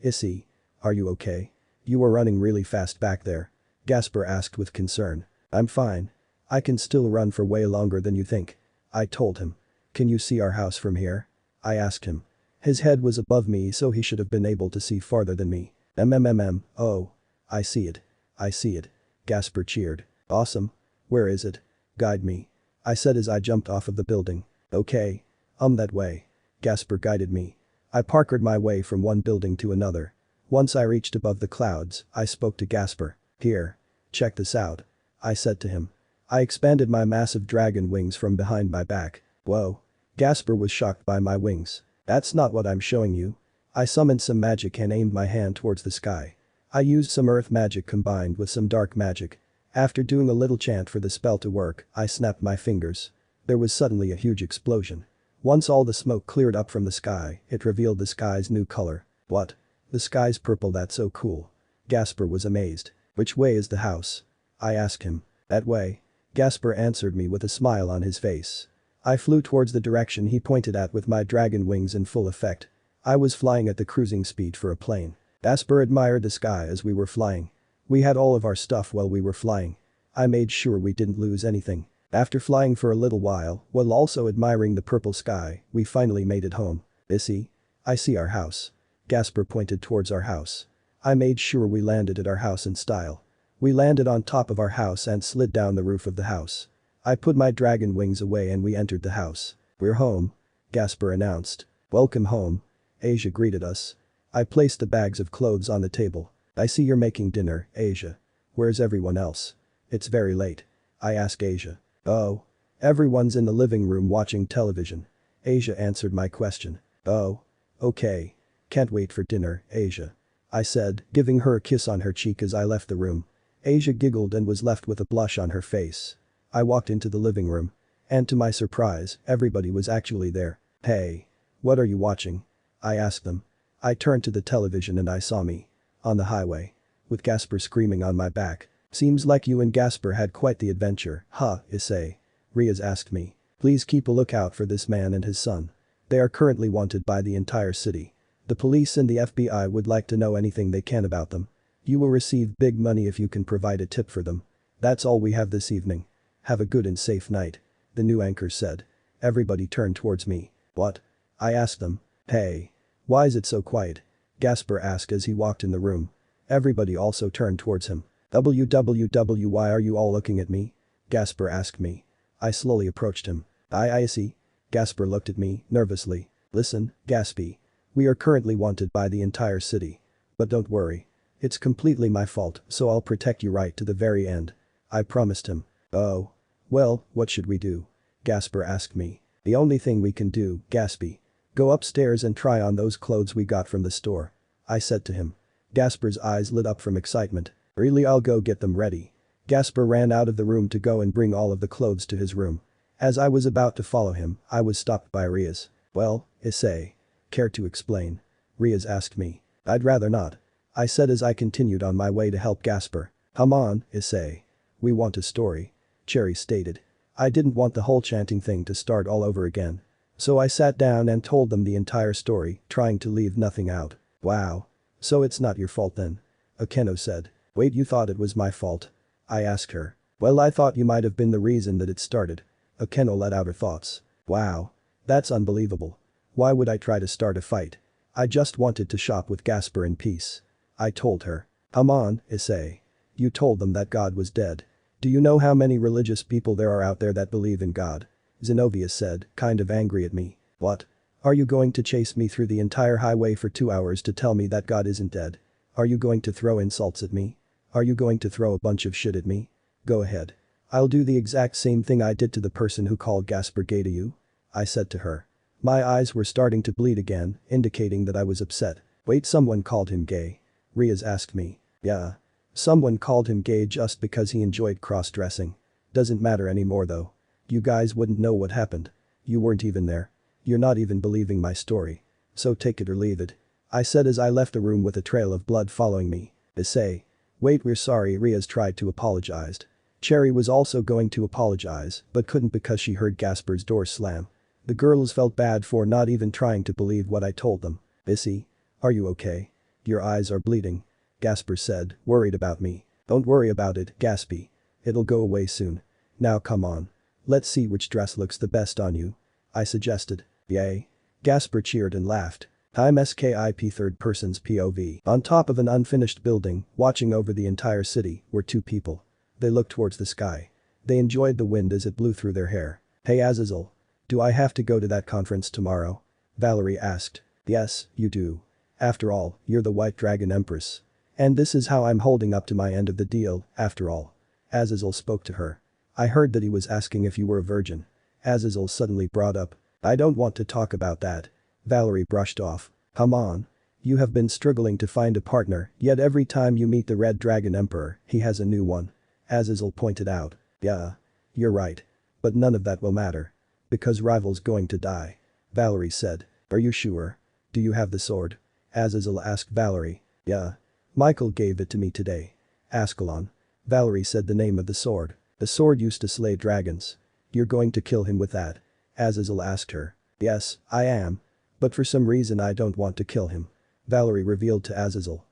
Issei. Are you okay? You were running really fast back there." Gasper asked with concern. "I'm fine. I can still run for way longer than you think." I told him. "Can you see our house from here?" I asked him. His head was above me so he should have been able to see farther than me. Oh. I see it. I see it." Gasper cheered. "Awesome. Where is it? Guide me." I said as I jumped off of the building. "Okay. That way." Gasper guided me. I parkoured my way from one building to another. Once I reached above the clouds, I spoke to Gasper. "Here. Check this out." I said to him. I expanded my massive dragon wings from behind my back. Whoa. Gasper was shocked by my wings. That's not what I'm showing you. I summoned some magic and aimed my hand towards the sky. I used some earth magic combined with some dark magic. After doing a little chant for the spell to work, I snapped my fingers. There was suddenly a huge explosion. Once all the smoke cleared up from the sky, it revealed the sky's new color. What? The sky's purple, that's so cool. Gasper was amazed. Which way is the house? I asked him. That way. Gasper answered me with a smile on his face. I flew towards the direction he pointed at with my dragon wings in full effect. I was flying at the cruising speed for a plane. Gasper admired the sky as we were flying. We had all of our stuff while we were flying. I made sure we didn't lose anything. After flying for a little while, while also admiring the purple sky, we finally made it home. Issei, I see our house. Gasper pointed towards our house. I made sure we landed at our house in style. We landed on top of our house and slid down the roof of the house. I put my dragon wings away and we entered the house. We're home. Gasper announced. Welcome home. Asia greeted us. I placed the bags of clothes on the table. I see you're making dinner, Asia. Where's everyone else? It's very late. I asked Asia. Oh. Everyone's in the living room watching television. Asia answered my question. Oh. Okay. Can't wait for dinner, Asia. I said, giving her a kiss on her cheek as I left the room. Asia giggled and was left with a blush on her face. I walked into the living room. And to my surprise, everybody was actually there. Hey. What are you watching? I asked them. I turned to the television and I saw me. On the highway. With Gasper screaming on my back. Seems like you and Gasper had quite the adventure, huh, Issei? Riaz asked me. Please keep a lookout for this man and his son. They are currently wanted by the entire city. The police and the FBI would like to know anything they can about them. You will receive big money if you can provide a tip for them. That's all we have this evening. Have a good and safe night. The new anchor said. Everybody turned towards me. What? I asked them. Hey. Why is it so quiet? Gasper asked as he walked in the room. Everybody also turned towards him. WWW, why are you all looking at me? Gasper asked me. I slowly approached him. I see. Gasper looked at me, nervously. Listen, Gaspy. We are currently wanted by the entire city. But don't worry. It's completely my fault, so I'll protect you right to the very end. I promised him. Oh. Well, what should we do? Gasper asked me. The only thing we can do, Gaspy. Go upstairs and try on those clothes we got from the store. I said to him. Gasper's eyes lit up from excitement. Really, I'll go get them ready. Gasper ran out of the room to go and bring all of the clothes to his room. As I was about to follow him, I was stopped by Riaz. Well, Issei. Care to explain? Riaz asked me. I'd rather not. I said as I continued on my way to help Gasper. Come on, Issei. We want a story. Cherry stated. I didn't want the whole chanting thing to start all over again. So I sat down and told them the entire story, trying to leave nothing out. Wow. So it's not your fault then? Akeno said. Wait, you thought it was my fault? I asked her. Well, I thought you might have been the reason that it started. Akeno let out her thoughts. Wow. That's unbelievable. Why would I try to start a fight? I just wanted to shop with Gasper in peace. I told her. Come on, Issei. You told them that God was dead. Do you know how many religious people there are out there that believe in God? Zenobia said, kind of angry at me. What? Are you going to chase me through the entire highway for 2 hours to tell me that God isn't dead? Are you going to throw insults at me? Are you going to throw a bunch of shit at me? Go ahead. I'll do the exact same thing I did to the person who called Gasper gay to you. I said to her. My eyes were starting to bleed again, indicating that I was upset. Wait, someone called him gay? Riaz asked me. Yeah. Someone called him gay just because he enjoyed cross-dressing. Doesn't matter anymore though. You guys wouldn't know what happened. You weren't even there. You're not even believing my story. So take it or leave it. I said as I left the room with a trail of blood following me. Issei. Wait, we're sorry. Riaz tried to apologize. Cherry was also going to apologize, but couldn't because she heard Gasper's door slam. The girls felt bad for not even trying to believe what I told them. Issei. Are you okay? Your eyes are bleeding. Gasper said, worried about me. Don't worry about it, Gaspy. It'll go away soon. Now come on. Let's see which dress looks the best on you. I suggested. Yay. Gasper cheered and laughed. I'm SKIP third person's POV. On top of an unfinished building, watching over the entire city, were two people. They looked towards the sky. They enjoyed the wind as it blew through their hair. Hey Azazel. Do I have to go to that conference tomorrow? Valerie asked. Yes, you do. After all, you're the White Dragon Empress. And this is how I'm holding up to my end of the deal, after all. Azazel spoke to her. I heard that he was asking if you were a virgin. Azazel suddenly brought up. I don't want to talk about that. Valerie brushed off. Come on. You have been struggling to find a partner, yet every time you meet the Red Dragon Emperor, he has a new one. Azazel pointed out. Yeah. You're right. But none of that will matter. Because Rival's going to die. Valerie said. Are you sure? Do you have the sword? Azazel asked Valerie. Yeah. Michael gave it to me today. Ascalon. Valerie said the name of the sword. The sword used to slay dragons. You're going to kill him with that? Azazel asked her. Yes, I am. But for some reason I don't want to kill him. Valerie revealed to Azazel.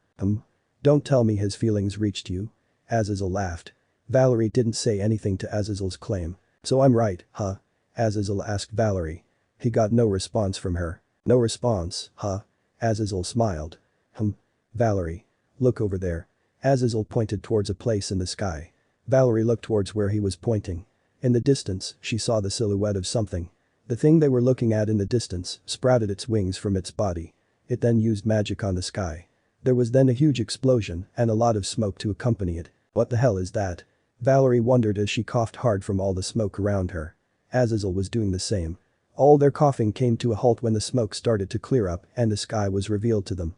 Don't tell me his feelings reached you? Azazel laughed. Valerie didn't say anything to Azazel's claim. So I'm right, huh? Azazel asked Valerie. He got no response from her. No response, huh? Azazel smiled. Valerie. Look over there. Azazel pointed towards a place in the sky. Valerie looked towards where he was pointing. In the distance, she saw the silhouette of something. The thing they were looking at in the distance sprouted its wings from its body. It then used magic on the sky. There was then a huge explosion and a lot of smoke to accompany it. What the hell is that? Valerie wondered as she coughed hard from all the smoke around her. Azazel was doing the same. All their coughing came to a halt when the smoke started to clear up and the sky was revealed to them.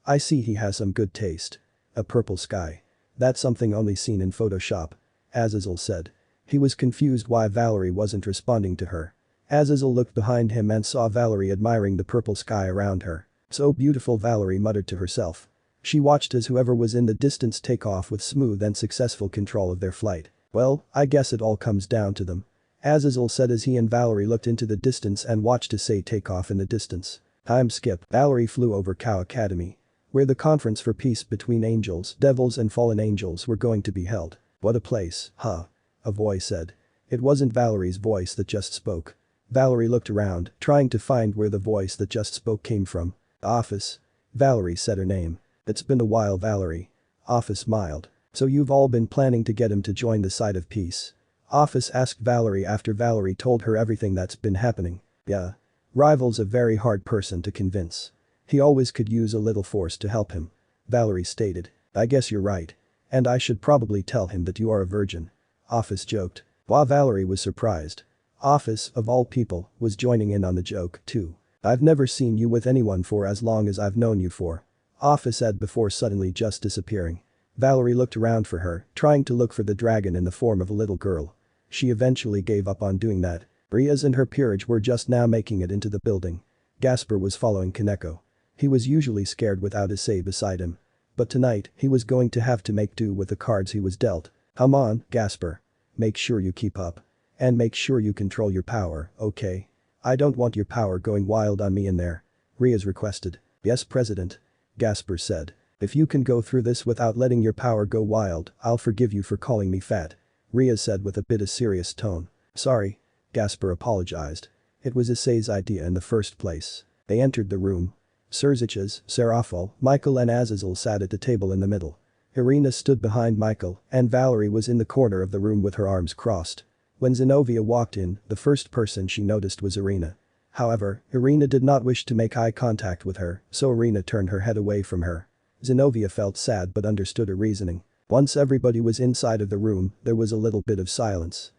I see he has some good taste. A purple sky. That's something only seen in Photoshop. Azazel said. He was confused why Valerie wasn't responding to her. Azazel looked behind him and saw Valerie admiring the purple sky around her. So beautiful, Valerie muttered to herself. She watched as whoever was in the distance take off with smooth and successful control of their flight. Well, I guess it all comes down to them. Azazel said as he and Valerie looked into the distance and watched Issei take off in the distance. Time skip. Valerie flew over Cow Academy. Where the conference for peace between angels, devils and fallen angels were going to be held. What a place, huh? A voice said. It wasn't Valerie's voice that just spoke. Valerie looked around, trying to find where the voice that just spoke came from. Office. Valerie said her name. It's been a while, Valerie. Office smiled. So you've all been planning to get him to join the side of peace? Office asked Valerie after Valerie told her everything that's been happening. Yeah. Rival's a very hard person to convince. He always could use a little force to help him. Valerie stated. I guess you're right. And I should probably tell him that you are a virgin. Office joked. While Valerie was surprised. Office, of all people, was joining in on the joke, too. I've never seen you with anyone for as long as I've known you for. Office said before suddenly just disappearing. Valerie looked around for her, trying to look for the dragon in the form of a little girl. She eventually gave up on doing that. Riaz and her peerage were just now making it into the building. Gasper was following Kaneko. He was usually scared without Issei beside him. But tonight, he was going to have to make do with the cards he was dealt. Come on, Gasper. Make sure you keep up. And make sure you control your power, okay? I don't want your power going wild on me in there. Riaz requested. Yes, President. Gasper said. If you can go through this without letting your power go wild, I'll forgive you for calling me fat. Riaz said with a bit of serious tone. Sorry. Gasper apologized. It was Issei's idea in the first place. They entered the room. Serziches, Serafal, Michael and Azazel sat at the table in the middle. Irina stood behind Michael and Valerie was in the corner of the room with her arms crossed. When Zenobia walked in, the first person she noticed was Irina. However, Irina did not wish to make eye contact with her, so Irina turned her head away from her. Zenobia felt sad but understood her reasoning. Once everybody was inside of the room, there was a little bit of silence.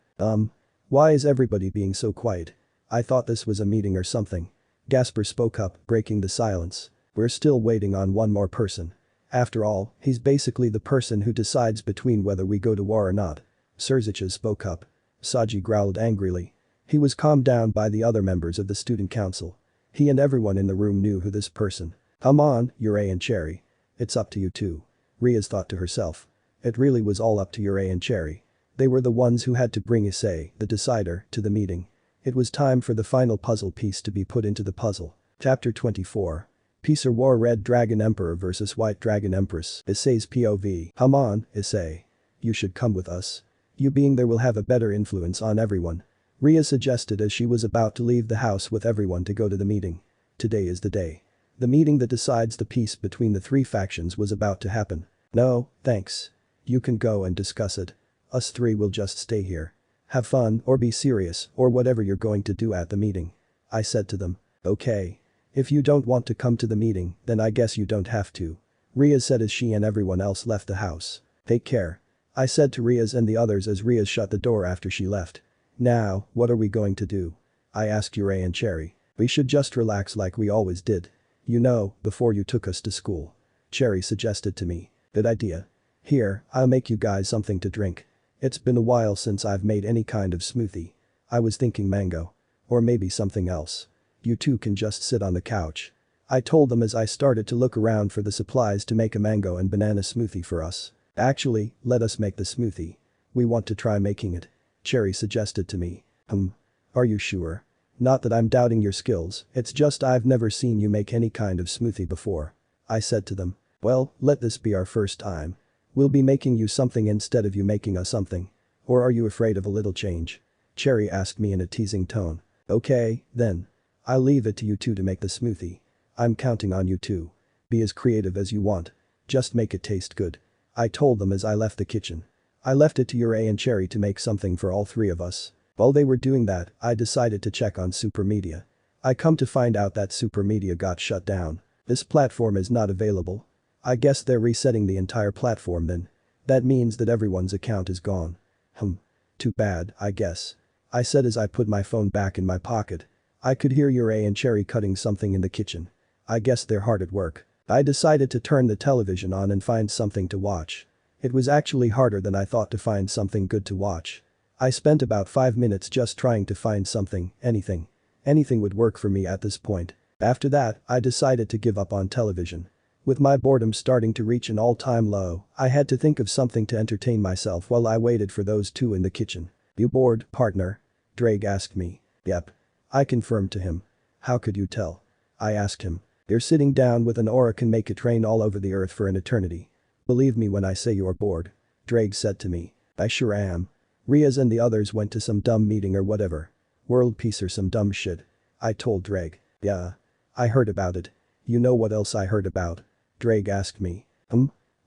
Why is everybody being so quiet? I thought this was a meeting or something. Gasper spoke up, breaking the silence. We're still waiting on one more person. After all, he's basically the person who decides between whether we go to war or not. Serziches spoke up. Saji growled angrily. He was calmed down by the other members of the student council. He and everyone in the room knew who this person. Come on, Urei and Cherry. It's up to you two. Riaz thought to herself. It really was all up to Urei and Cherry. They were the ones who had to bring Issei, the decider, to the meeting. It was time for the final puzzle piece to be put into the puzzle. Chapter 24. Peace or War. Red Dragon Emperor vs White Dragon Empress. Issei's POV. Come on, Issei. You should come with us. You being there will have a better influence on everyone. Riaz suggested as she was about to leave the house with everyone to go to the meeting. Today is the day. The meeting that decides the peace between the three factions was about to happen. No, thanks. You can go and discuss it. Us three will just stay here. Have fun or be serious or whatever you're going to do at the meeting. I said to them. Okay. If you don't want to come to the meeting, then I guess you don't have to. Riaz said as she and everyone else left the house. Take care. I said to Riaz and the others as Riaz shut the door after she left. Now, what are we going to do? I asked Ray and Cherry. We should just relax like we always did. You know, before you took us to school. Cherry suggested to me. Good idea. Here, I'll make you guys something to drink. It's been a while since I've made any kind of smoothie. I was thinking mango. Or maybe something else. You two can just sit on the couch. I told them as I started to look around for the supplies to make a mango and banana smoothie for us. Actually, let us make the smoothie. We want to try making it. Cherry suggested to me. Are you sure? Not that I'm doubting your skills, it's just I've never seen you make any kind of smoothie before. I said to them. Well, let this be our first time. We'll be making you something instead of you making us something. Or are you afraid of a little change? Cherry asked me in a teasing tone. Okay, then. I'll leave it to you two to make the smoothie. I'm counting on you two. Be as creative as you want. Just make it taste good. I told them as I left the kitchen. I left it to Ray and Cherry to make something for all three of us. While they were doing that, I decided to check on Supermedia. I come to find out that Supermedia got shut down. This platform is not available. I guess they're resetting the entire platform then. That means that everyone's account is gone. Too bad, I guess. I said as I put my phone back in my pocket. I could hear Ray and Cherry cutting something in the kitchen. I guess they're hard at work. I decided to turn the television on and find something to watch. It was actually harder than I thought to find something good to watch. I spent about 5 minutes just trying to find something, anything. Anything would work for me at this point. After that, I decided to give up on television. With my boredom starting to reach an all-time low, I had to think of something to entertain myself while I waited for those two in the kitchen. You bored, partner? Drake asked me. Yep. I confirmed to him. How could you tell? I asked him. You're sitting down with an aura can make it rain all over the earth for an eternity. Believe me when I say you're bored. Drake said to me. I sure am. Riaz and the others went to some dumb meeting or whatever. World peace or some dumb shit. I told Drake. Yeah. I heard about it. You know what else I heard about? Drake asked me.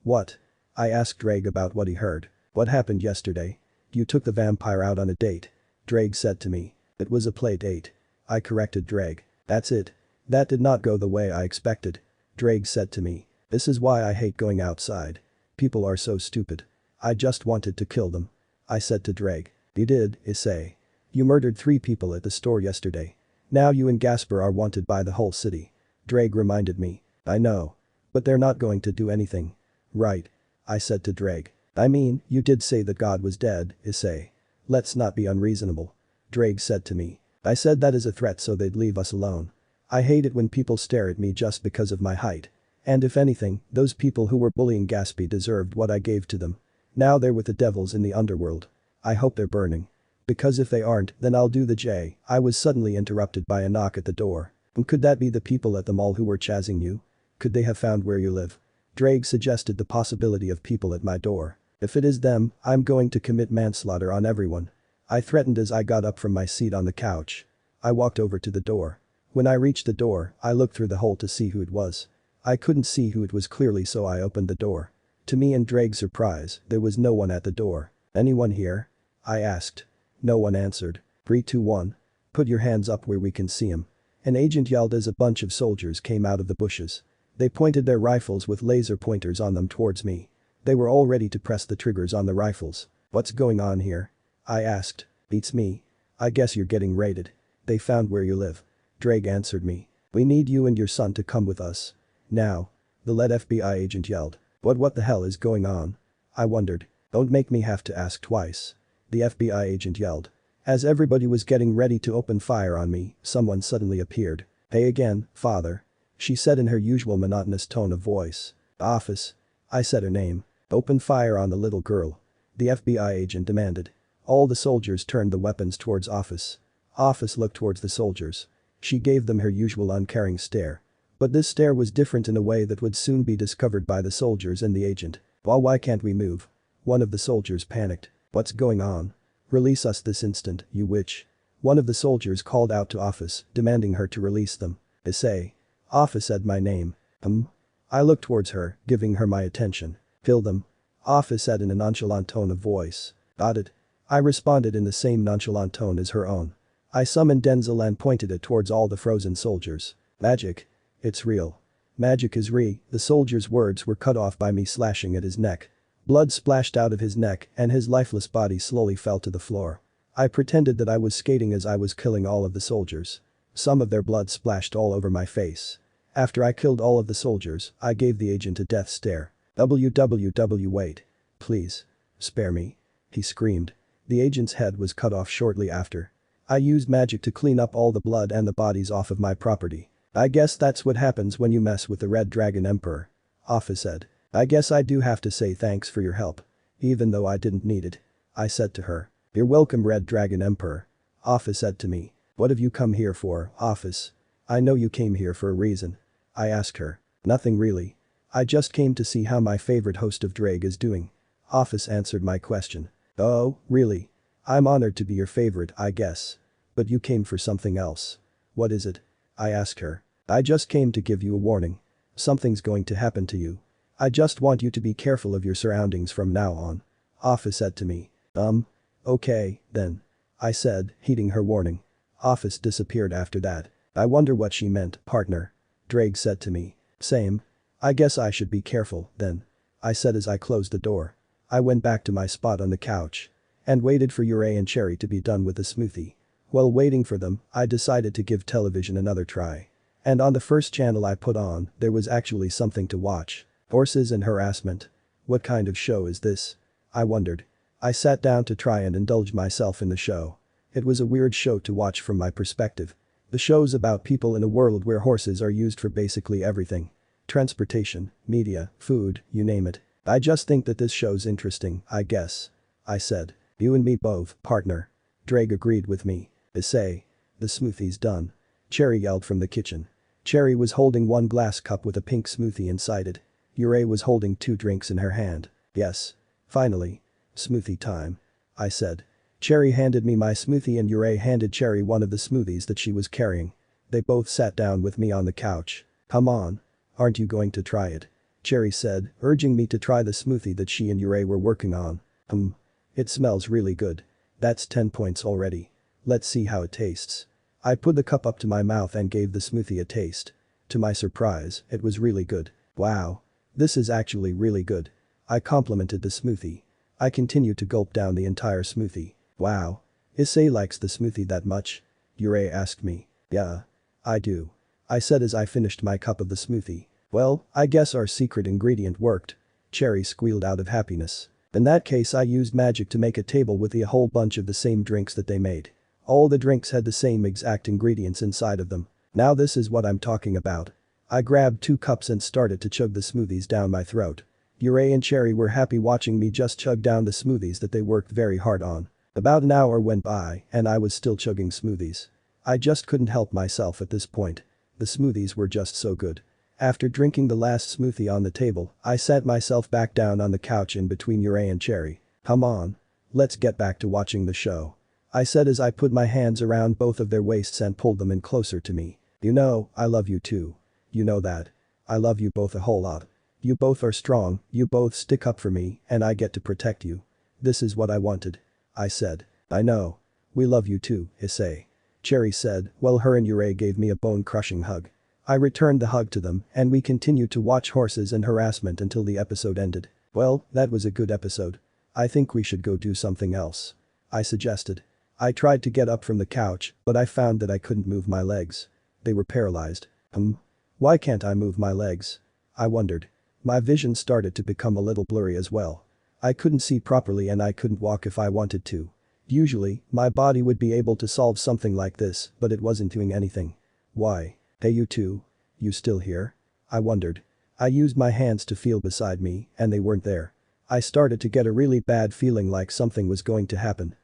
What? I asked Drake about what he heard. What happened yesterday? You took the vampire out on a date. Drake said to me. It was a play date. I corrected Drake. That's it. That did not go the way I expected. Drake said to me. This is why I hate going outside. People are so stupid. I just wanted to kill them. I said to Drake. You did, Issei. You murdered 3 people at the store yesterday. Now you and Gasper are wanted by the whole city. Drake reminded me. I know. But they're not going to do anything. Right. I said to Drake. I mean, you did say that God was dead, Issei. Let's not be unreasonable. Drake said to me. I said that as a threat so they'd leave us alone. I hate it when people stare at me just because of my height. And if anything, those people who were bullying Gaspy deserved what I gave to them. Now they're with the devils in the underworld. I hope they're burning. Because if they aren't, then I'll do the J. I was suddenly interrupted by a knock at the door. Could that be the people at the mall who were chasing you? Could they have found where you live? Drake suggested the possibility of people at my door. If it is them, I'm going to commit manslaughter on everyone. I threatened as I got up from my seat on the couch. I walked over to the door. When I reached the door, I looked through the hole to see who it was. I couldn't see who it was clearly so I opened the door. To me and Drake's surprise, there was no one at the door. Anyone here? I asked. No one answered. 3, 2, 1. Put your hands up where we can see him. An agent yelled as a bunch of soldiers came out of the bushes. They pointed their rifles with laser pointers on them towards me. They were all ready to press the triggers on the rifles. What's going on here? I asked. It's me. I guess you're getting raided. They found where you live. Drake answered me. We need you and your son to come with us. Now. The lead FBI agent yelled. What the hell is going on? I wondered. Don't make me have to ask twice. The FBI agent yelled. As everybody was getting ready to open fire on me, someone suddenly appeared. Hey again, father. She said in her usual monotonous tone of voice. Office. I said her name. Open fire on the little girl. The FBI agent demanded. All the soldiers turned the weapons towards Office. Office looked towards the soldiers. She gave them her usual uncaring stare. But this stare was different in a way that would soon be discovered by the soldiers and the agent. Why can't we move? One of the soldiers panicked. What's going on? Release us this instant, you witch. One of the soldiers called out to Office, demanding her to release them. Issei. Office said my name. I looked towards her, giving her my attention. Kill them. Office said in a nonchalant tone of voice. Got it. I responded in the same nonchalant tone as her own. I summoned Denzel and pointed it towards all the frozen soldiers. Magic. It's real. Magic is the soldier's words were cut off by me slashing at his neck. Blood splashed out of his neck and his lifeless body slowly fell to the floor. I pretended that I was skating as I was killing all of the soldiers. Some of their blood splashed all over my face. After I killed all of the soldiers, I gave the agent a death stare. Wait. Please. Spare me. He screamed. The agent's head was cut off shortly after. I used magic to clean up all the blood and the bodies off of my property. I guess that's what happens when you mess with the Red Dragon Emperor. Offa said. I guess I do have to say thanks for your help. Even though I didn't need it. I said to her. You're welcome, Red Dragon Emperor. Offa said to me. What have you come here for, Office? I know you came here for a reason. I asked her. Nothing really. I just came to see how my favorite host of Drag is doing. Office answered my question. Oh, really? I'm honored to be your favorite, I guess. But you came for something else. What is it? I asked her. I just came to give you a warning. Something's going to happen to you. I just want you to be careful of your surroundings from now on. Office said to me. Okay, then. I said, heeding her warning. Office disappeared after that. I wonder what she meant, partner. Drake said to me. Same. I guess I should be careful, then. I said as I closed the door. I went back to my spot on the couch. And waited for Issei and Cherry to be done with the smoothie. While waiting for them, I decided to give television another try. And on the first channel I put on, there was actually something to watch. Horses and harassment. What kind of show is this? I wondered. I sat down to try and indulge myself in the show. It was a weird show to watch from my perspective. The show's about people in a world where horses are used for basically everything. Transportation, media, food, you name it. I just think that this show's interesting, I guess. I said. You and me both, partner. Drake agreed with me. Issei. The smoothie's done. Cherry yelled from the kitchen. Cherry was holding one glass cup with a pink smoothie inside it. Issei was holding 2 drinks in her hand. Yes. Finally. Smoothie time. I said. Cherry handed me my smoothie and Issei handed Cherry one of the smoothies that she was carrying. They both sat down with me on the couch. Come on. Aren't you going to try it? Cherry said, urging me to try the smoothie that she and Issei were working on. It smells really good. That's 10 points already. Let's see how it tastes. I put the cup up to my mouth and gave the smoothie a taste. To my surprise, it was really good. Wow. This is actually really good. I complimented the smoothie. I continued to gulp down the entire smoothie. Wow. Issei likes the smoothie that much? Issei asked me. Yeah. I do. I said as I finished my cup of the smoothie. Well, I guess our secret ingredient worked. Cherry squealed out of happiness. In that case I used magic to make a table with a whole bunch of the same drinks that they made. All the drinks had the same exact ingredients inside of them. Now this is what I'm talking about. I grabbed 2 cups and started to chug the smoothies down my throat. Issei and Cherry were happy watching me just chug down the smoothies that they worked very hard on. About an hour went by and I was still chugging smoothies. I just couldn't help myself at this point. The smoothies were just so good. After drinking the last smoothie on the table, I sat myself back down on the couch in between Issei and Cherry. Come on. Let's get back to watching the show. I said as I put my hands around both of their waists and pulled them in closer to me. You know, I love you too. You know that. I love you both a whole lot. You both are strong, you both stick up for me, and I get to protect you. This is what I wanted. I said. I know. We love you too, Issei. Cherry said, while her and Issei gave me a bone-crushing hug. I returned the hug to them and we continued to watch horses and harassment until the episode ended. Well, that was a good episode. I think we should go do something else. I suggested. I tried to get up from the couch, but I found that I couldn't move my legs. They were paralyzed. Why can't I move my legs? I wondered. My vision started to become a little blurry as well. I couldn't see properly and I couldn't walk if I wanted to. Usually, my body would be able to solve something like this, but it wasn't doing anything. Why? Hey you two? You still here? I wondered. I used my hands to feel beside me and they weren't there. I started to get a really bad feeling like something was going to happen.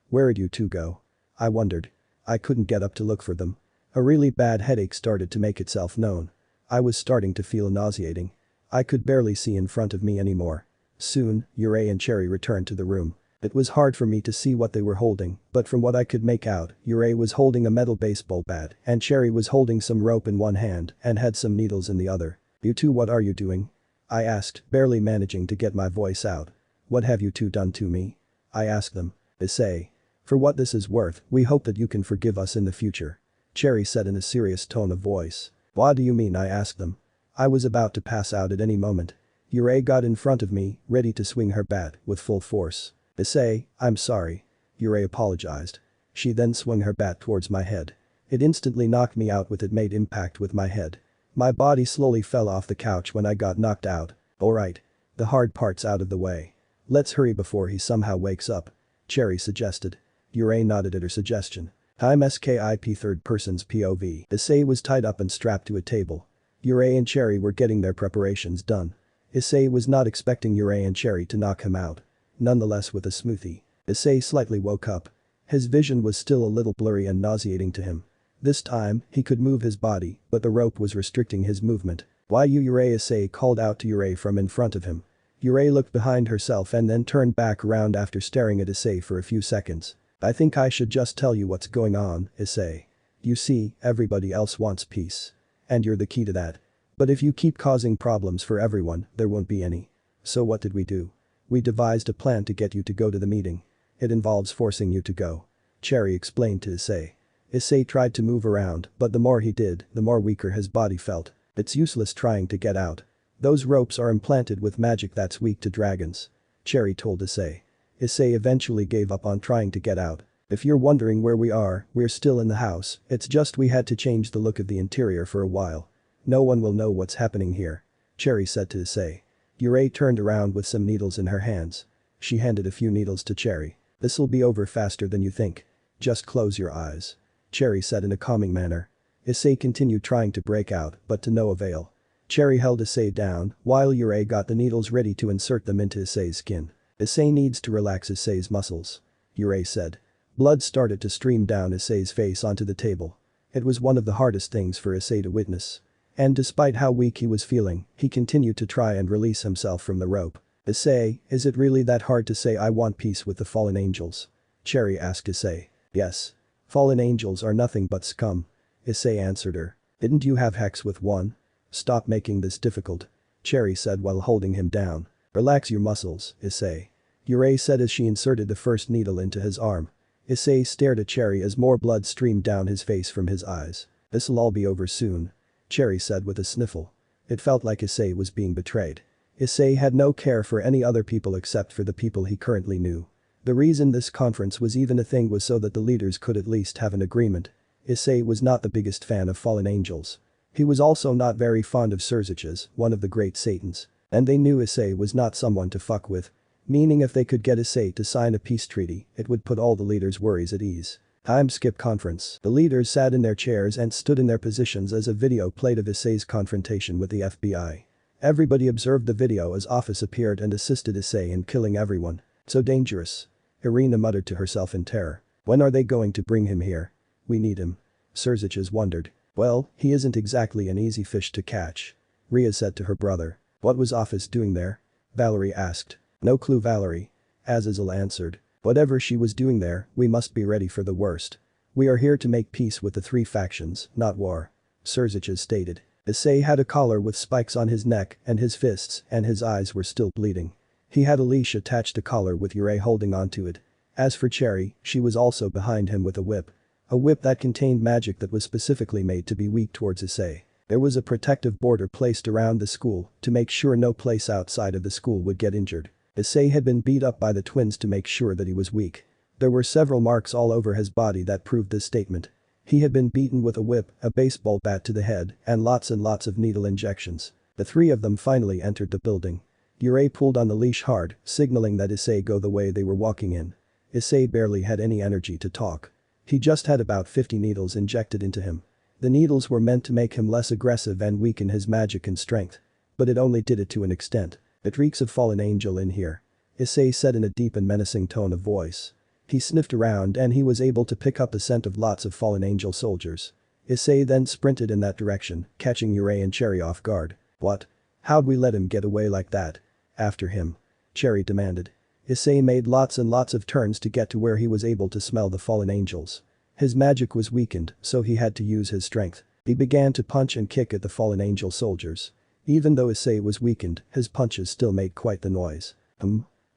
Where'd you two go? I wondered. I couldn't get up to look for them. A really bad headache started to make itself known. I was starting to feel nauseating. I could barely see in front of me anymore. Soon, Issei and Cherry returned to the room. It was hard for me to see what they were holding, but from what I could make out, Issei was holding a metal baseball bat and Cherry was holding some rope in one hand and had some needles in the other. You two, what are you doing? I asked, barely managing to get my voice out. What have you two done to me? I asked them. Issei. For what this is worth, we hope that you can forgive us in the future. Cherry said in a serious tone of voice. What do you mean? I asked them. I was about to pass out at any moment. Issei got in front of me, ready to swing her bat with full force. Issei, I'm sorry. Issei apologized. She then swung her bat towards my head. It instantly knocked me out with it made impact with my head. My body slowly fell off the couch when I got knocked out. Alright. The hard part's out of the way. Let's hurry before he somehow wakes up. Cherry suggested. Issei nodded at her suggestion. I'm skip third person's POV. Issei was tied up and strapped to a table. Issei and Cherry were getting their preparations done. Issei was not expecting Issei and Cherry to knock him out. Nonetheless with a smoothie. Issei slightly woke up. His vision was still a little blurry and nauseating to him. This time, he could move his body, but the rope was restricting his movement. Why you Issei? Issei called out to Issei from in front of him. Issei looked behind herself and then turned back around after staring at Issei for a few seconds. I think I should just tell you what's going on, Issei. You see, everybody else wants peace. And you're the key to that. But if you keep causing problems for everyone, there won't be any. So what did we do? We devised a plan to get you to go to the meeting. It involves forcing you to go. Cherry explained to Issei. Issei tried to move around, but the more he did, the more weaker his body felt. It's useless trying to get out. Those ropes are implanted with magic that's weak to dragons. Cherry told Issei. Issei eventually gave up on trying to get out. If you're wondering where we are, we're still in the house, it's just we had to change the look of the interior for a while. No one will know what's happening here. Cherry said to Issei. Issei turned around with some needles in her hands. She handed a few needles to Cherry. This'll be over faster than you think. Just close your eyes. Cherry said in a calming manner. Issei continued trying to break out, but to no avail. Cherry held Issei down, while Issei got the needles ready to insert them into Issei's skin. Issei needs to relax Issei's muscles. Issei said. Blood started to stream down Issei's face onto the table. It was one of the hardest things for Issei to witness. And despite how weak he was feeling, he continued to try and release himself from the rope. Issei, is it really that hard to say I want peace with the fallen angels? Cherry asked Issei. Yes. Fallen angels are nothing but scum. Issei answered her. Didn't you have hex with one? Stop making this difficult. Cherry said while holding him down. Relax your muscles, Issei. Issei said as she inserted the first needle into his arm. Issei stared at Cherry as more blood streamed down his face from his eyes. This'll all be over soon. Cherry said with a sniffle. It felt like Issei was being betrayed. Issei had no care for any other people except for the people he currently knew. The reason this conference was even a thing was so that the leaders could at least have an agreement. Issei was not the biggest fan of fallen angels. He was also not very fond of Surziches, one of the great satans. And they knew Issei was not someone to fuck with. Meaning if they could get Issei to sign a peace treaty, it would put all the leaders' worries at ease. Time skip conference. The leaders sat in their chairs and stood in their positions as a video played of Issei's confrontation with the FBI. Everybody observed the video as Office appeared and assisted Issei in killing everyone. So dangerous. Irina muttered to herself in terror. When are they going to bring him here? We need him. Surziches wondered. Well, he isn't exactly an easy fish to catch. Ria said to her brother. What was Office doing there? Valerie asked. No clue, Valerie. Azazel answered. Whatever she was doing there, we must be ready for the worst. We are here to make peace with the three factions, not war. Surziches stated. Issei had a collar with spikes on his neck and his fists and his eyes were still bleeding. He had a leash attached to collar with Issei holding onto it. As for Cherry, she was also behind him with a whip. A whip that contained magic that was specifically made to be weak towards Issei. There was a protective border placed around the school to make sure no place outside of the school would get injured. Issei had been beat up by the twins to make sure that he was weak. There were several marks all over his body that proved this statement. He had been beaten with a whip, a baseball bat to the head, and lots of needle injections. The three of them finally entered the building. Issei pulled on the leash hard, signaling that Issei go the way they were walking in. Issei barely had any energy to talk. He just had about 50 needles injected into him. The needles were meant to make him less aggressive and weaken his magic and strength. But it only did it to an extent. It reeks of fallen angel in here. Issei said in a deep and menacing tone of voice. He sniffed around and he was able to pick up the scent of lots of fallen angel soldiers. Issei then sprinted in that direction, catching Issei and Cherry off guard. What? How'd we let him get away like that? After him. Cherry demanded. Issei made lots of turns to get to where he was able to smell the fallen angels. His magic was weakened, so he had to use his strength. He began to punch and kick at the fallen angel soldiers. Even though Issei was weakened, his punches still made quite the noise.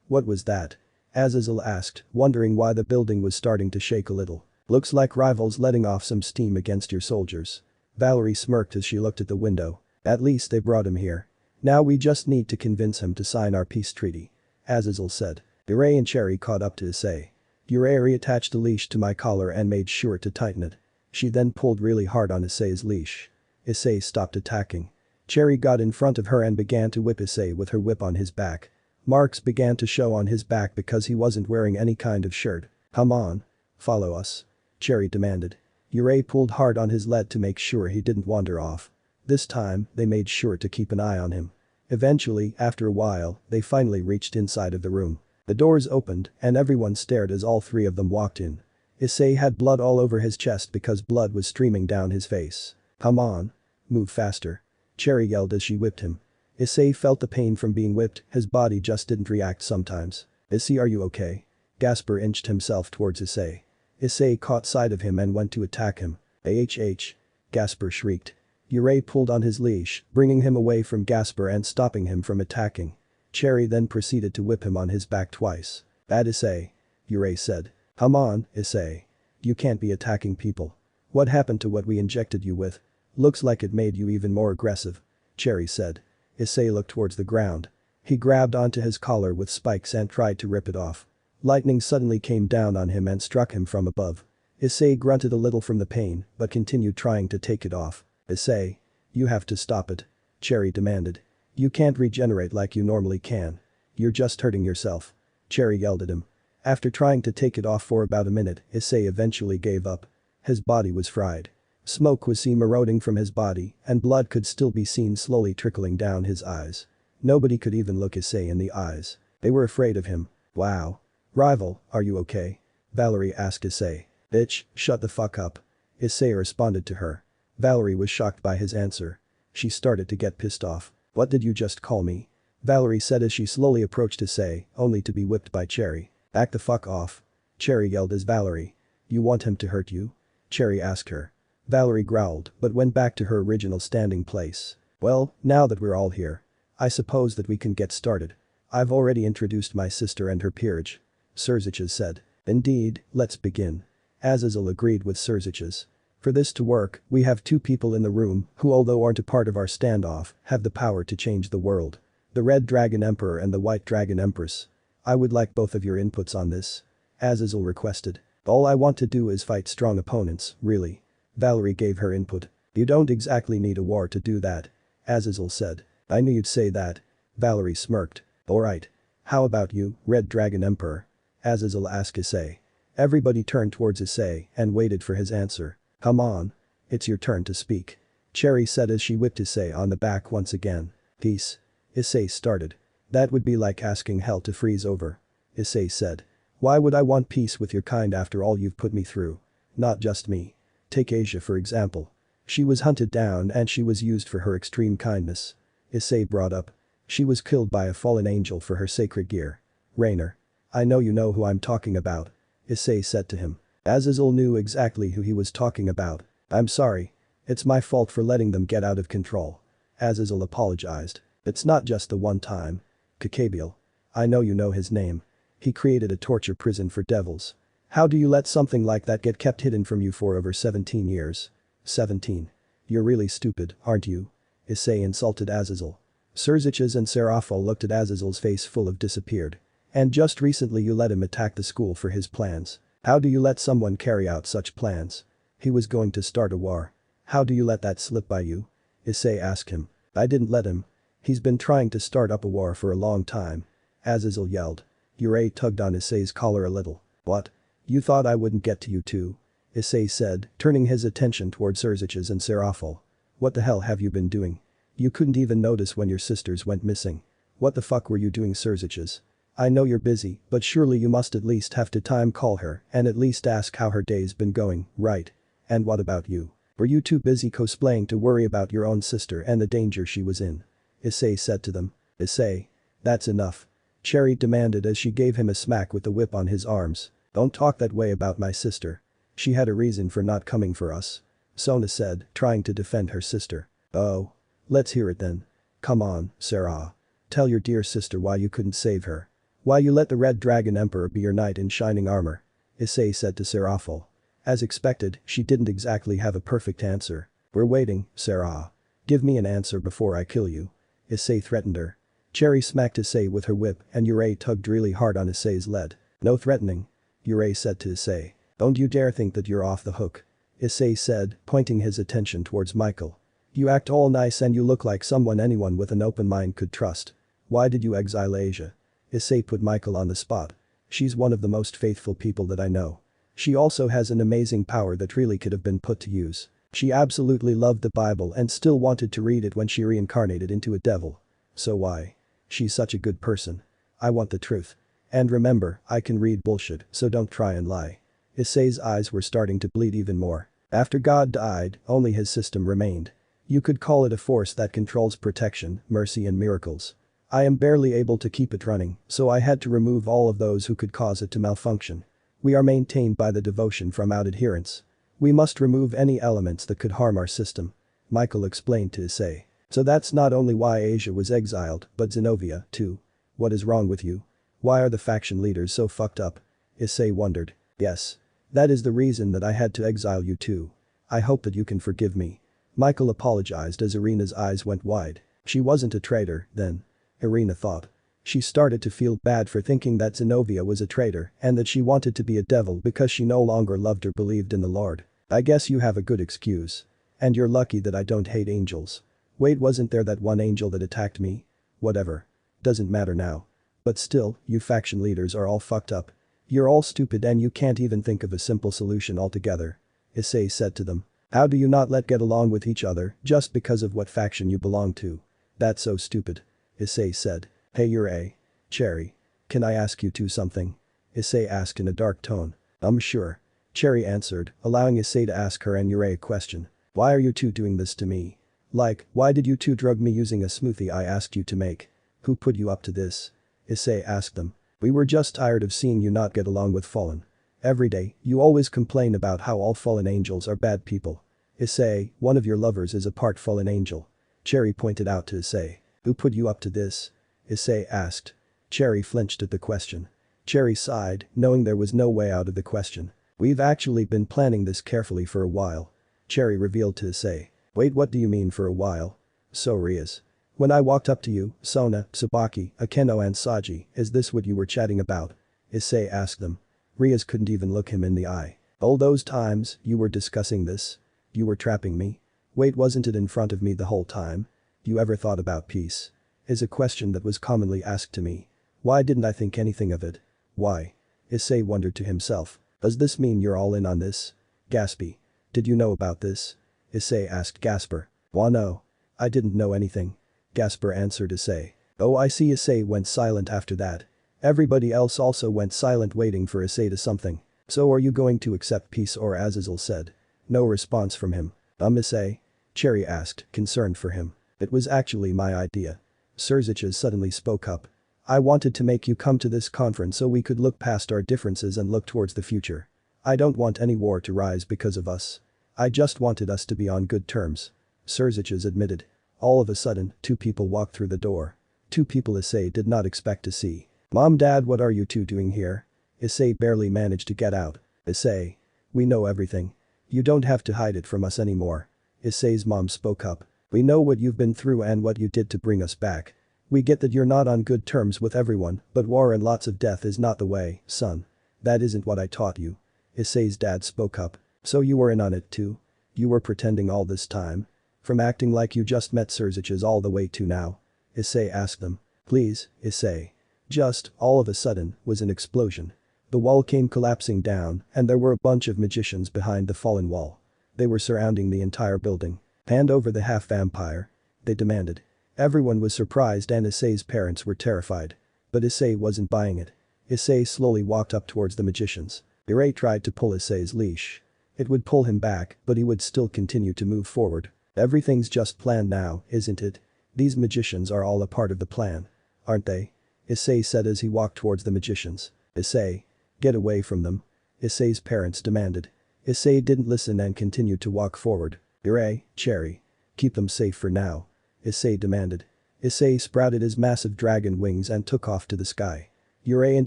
What was that? Azazel asked, wondering why the building was starting to shake a little. Looks like rivals letting off some steam against your soldiers. Valerie smirked as she looked at the window. At least they brought him here. Now we just need to convince him to sign our peace treaty. Azazel said. Issei and Cherry caught up to Issei. Issei attached a leash to my collar and made sure to tighten it. She then pulled really hard on Issei's leash. Issei stopped attacking. Cherry got in front of her and began to whip Issei with her whip on his back. Marks began to show on his back because he wasn't wearing any kind of shirt. Come on. Follow us. Cherry demanded. Issei pulled hard on his lead to make sure he didn't wander off. This time, they made sure to keep an eye on him. Eventually, after a while, they finally reached inside of the room. The doors opened and everyone stared as all three of them walked in. Issei had blood all over his chest because blood was streaming down his face. Come on. Move faster. Cherry yelled as she whipped him. Issei felt the pain from being whipped, his body just didn't react sometimes. Issei, are you okay? Gasper inched himself towards Issei. Issei caught sight of him and went to attack him. AHH. Gasper shrieked. Issei pulled on his leash, bringing him away from Gasper and stopping him from attacking. Cherry then proceeded to whip him on his back twice. Bad Issei. Issei said. Come on, Issei. You can't be attacking people. What happened to what we injected you with? Looks like it made you even more aggressive. Cherry said. Issei looked towards the ground. He grabbed onto his collar with spikes and tried to rip it off. Lightning suddenly came down on him and struck him from above. Issei grunted a little from the pain but continued trying to take it off. Issei. You have to stop it. Cherry demanded. You can't regenerate like you normally can. You're just hurting yourself. Cherry yelled at him. After trying to take it off for about a minute, Issei eventually gave up. His body was fried. Smoke was seen eroding from his body and blood could still be seen slowly trickling down his eyes. Nobody could even look Issei in the eyes. They were afraid of him. Wow. Rival, are you okay? Valerie asked Issei. Bitch, shut the fuck up. Issei responded to her. Valerie was shocked by his answer. She started to get pissed off. What did you just call me? Valerie said as she slowly approached Issei, only to be whipped by Cherry. Back the fuck off. Cherry yelled as Valerie. You want him to hurt you? Cherry asked her. Valerie growled but went back to her original standing place. Well, now that we're all here. I suppose that we can get started. I've already introduced my sister and her peerage. Serziches said. Indeed, let's begin. Azazel agreed with Serziches. For this to work, we have two people in the room who, although aren't a part of our standoff, have the power to change the world. The Red Dragon Emperor and the White Dragon Empress. I would like both of your inputs on this. Azazel requested. All I want to do is fight strong opponents, really. Valerie gave her input. You don't exactly need a war to do that. Azazel said. I knew you'd say that. Valerie smirked. Alright. How about you, Red Dragon Emperor? Azazel asked Issei. Everybody turned towards Issei and waited for his answer. Come on. It's your turn to speak. Cherry said as she whipped Issei on the back once again. Peace. Issei started. That would be like asking hell to freeze over. Issei said. Why would I want peace with your kind after all you've put me through? Not just me. Take Asia for example. She was hunted down and she was used for her extreme kindness. Issei brought up. She was killed by a fallen angel for her sacred gear. Rainer. I know you know who I'm talking about. Issei said to him. Azazel knew exactly who he was talking about. I'm sorry. It's my fault for letting them get out of control. Azazel apologized. It's not just the one time. Kakabiel. I know you know his name. He created a torture prison for devils. How do you let something like that get kept hidden from you for over 17 years? 17. You're really stupid, aren't you? Issei insulted Azazel. Serziches and Serafal looked at Azazel's face full of disappeared. And just recently you let him attack the school for his plans. How do you let someone carry out such plans? He was going to start a war. How do you let that slip by you? Issei asked him. I didn't let him. He's been trying to start up a war for a long time. Azazel yelled. Issei tugged on Issei's collar a little. What? You thought I wouldn't get to you too? Issei said, turning his attention toward Serziches and Serafal. What the hell have you been doing? You couldn't even notice when your sisters went missing. What the fuck were you doing, Serziches? I know you're busy, but surely you must at least have to time call her and at least ask how her day's been going, right? And what about you? Were you too busy cosplaying to worry about your own sister and the danger she was in? Issei said to them. Issei. That's enough. Cherry demanded as she gave him a smack with the whip on his arms. Don't talk that way about my sister. She had a reason for not coming for us. Sona said, trying to defend her sister. Oh. Let's hear it then. Come on, Sarah. Tell your dear sister why you couldn't save her. Why you let the Red Dragon Emperor be your knight in shining armor. Issei said to Serafal. As expected, she didn't exactly have a perfect answer. We're waiting, Sarah. Give me an answer before I kill you. Issei threatened her. Cherry smacked Issei with her whip and Issei tugged really hard on Issei's lead. "No threatening," Issei said to Issei. "Don't you dare think that you're off the hook," Issei said, pointing his attention towards Michael. "You act all nice and you look like someone anyone with an open mind could trust. Why did you exile Asia?" Issei put Michael on the spot. "She's one of the most faithful people that I know. She also has an amazing power that really could have been put to use. She absolutely loved the Bible and still wanted to read it when she reincarnated into a devil. So why? She's such a good person. I want the truth. And remember, I can read bullshit, so don't try and lie." Issei's eyes were starting to bleed even more. After God died, only his system remained. You could call it a force that controls protection, mercy and miracles. I am barely able to keep it running, so I had to remove all of those who could cause it to malfunction. We are maintained by the devotion from out adherence. We must remove any elements that could harm our system, Michael explained to Issei. "So that's not only why Asia was exiled, but Zenobia, too. What is wrong with you? Why are the faction leaders so fucked up?" Issei wondered. "Yes. That is the reason that I had to exile you too. I hope that you can forgive me." Michael apologized as Irina's eyes went wide. She wasn't a traitor, then. Irina thought. She started to feel bad for thinking that Zenobia was a traitor and that she wanted to be a devil because she no longer loved or believed in the Lord. "I guess you have a good excuse. And you're lucky that I don't hate angels. Wait, wasn't there that one angel that attacked me? Whatever. Doesn't matter now. But still, you faction leaders are all fucked up. You're all stupid and you can't even think of a simple solution altogether," Issei said to them. "How do you not get along with each other just because of what faction you belong to? That's so stupid," Issei said. "Hey Issei. Cherry. Can I ask you two something?" Issei asked in a dark tone. Sure," Cherry answered, allowing Issei to ask her and Issei a question. "Why are you two doing this to me? Like, why did you two drug me using a smoothie I asked you to make? Who put you up to this?" Issei asked them. "We were just tired of seeing you not get along with Fallen. Every day, you always complain about how all fallen angels are bad people. Issei, one of your lovers is a part fallen angel," Cherry pointed out to Issei. "Who put you up to this?" Issei asked. Cherry flinched at the question. Cherry sighed, knowing there was no way out of the question. "We've actually been planning this carefully for a while," Cherry revealed to Issei. "Wait, what do you mean for a while?" "So Rias. When I walked up to you, Sona, Tsubaki, Akeno and Saji, is this what you were chatting about?" Issei asked them. Rias couldn't even look him in the eye. "All those times, you were discussing this? You were trapping me? Wait, wasn't it in front of me the whole time? You ever thought about peace?" Is a question that was commonly asked to me. Why didn't I think anything of it? Why? Issei wondered to himself. Does this mean you're all in on this? Gaspy. Did you know about this? Issei asked Gasper. Why no. I didn't know anything. Gasper answered Issei. Oh, I see. Issei went silent after that. Everybody else also went silent, waiting for Issei to something. So are you going to accept peace, or Azazel said? No response from him. Issei? Cherry asked, concerned for him. It was actually my idea. Surziches suddenly spoke up. I wanted to make you come to this conference so we could look past our differences and look towards the future. I don't want any war to rise because of us. I just wanted us to be on good terms. Surziches admitted. All of a sudden, two people walked through the door. Two people Issei did not expect to see. Mom, Dad, what are you two doing here? Issei barely managed to get out. Issei. We know everything. You don't have to hide it from us anymore. Issei's mom spoke up. We know what you've been through and what you did to bring us back. We get that you're not on good terms with everyone, but war and lots of death is not the way, son. That isn't what I taught you. Issei's dad spoke up. So you were in on it too? You were pretending all this time? From acting like you just met Surziches all the way to now? Issei asked them. Please, Issei. Just, all of a sudden, was an explosion. The wall came collapsing down and there were a bunch of magicians behind the fallen wall. They were surrounding the entire building. Hand over the half-vampire. They demanded. Everyone was surprised and Issei's parents were terrified. But Issei wasn't buying it. Issei slowly walked up towards the magicians. Issei tried to pull Issei's leash. It would pull him back, but he would still continue to move forward. Everything's just planned now, isn't it? These magicians are all a part of the plan. Aren't they? Issei said as he walked towards the magicians. Issei. Get away from them. Issei's parents demanded. Issei didn't listen and continued to walk forward. Issei, Cherry. Keep them safe for now. Issei demanded. Issei sprouted his massive dragon wings and took off to the sky. Issei and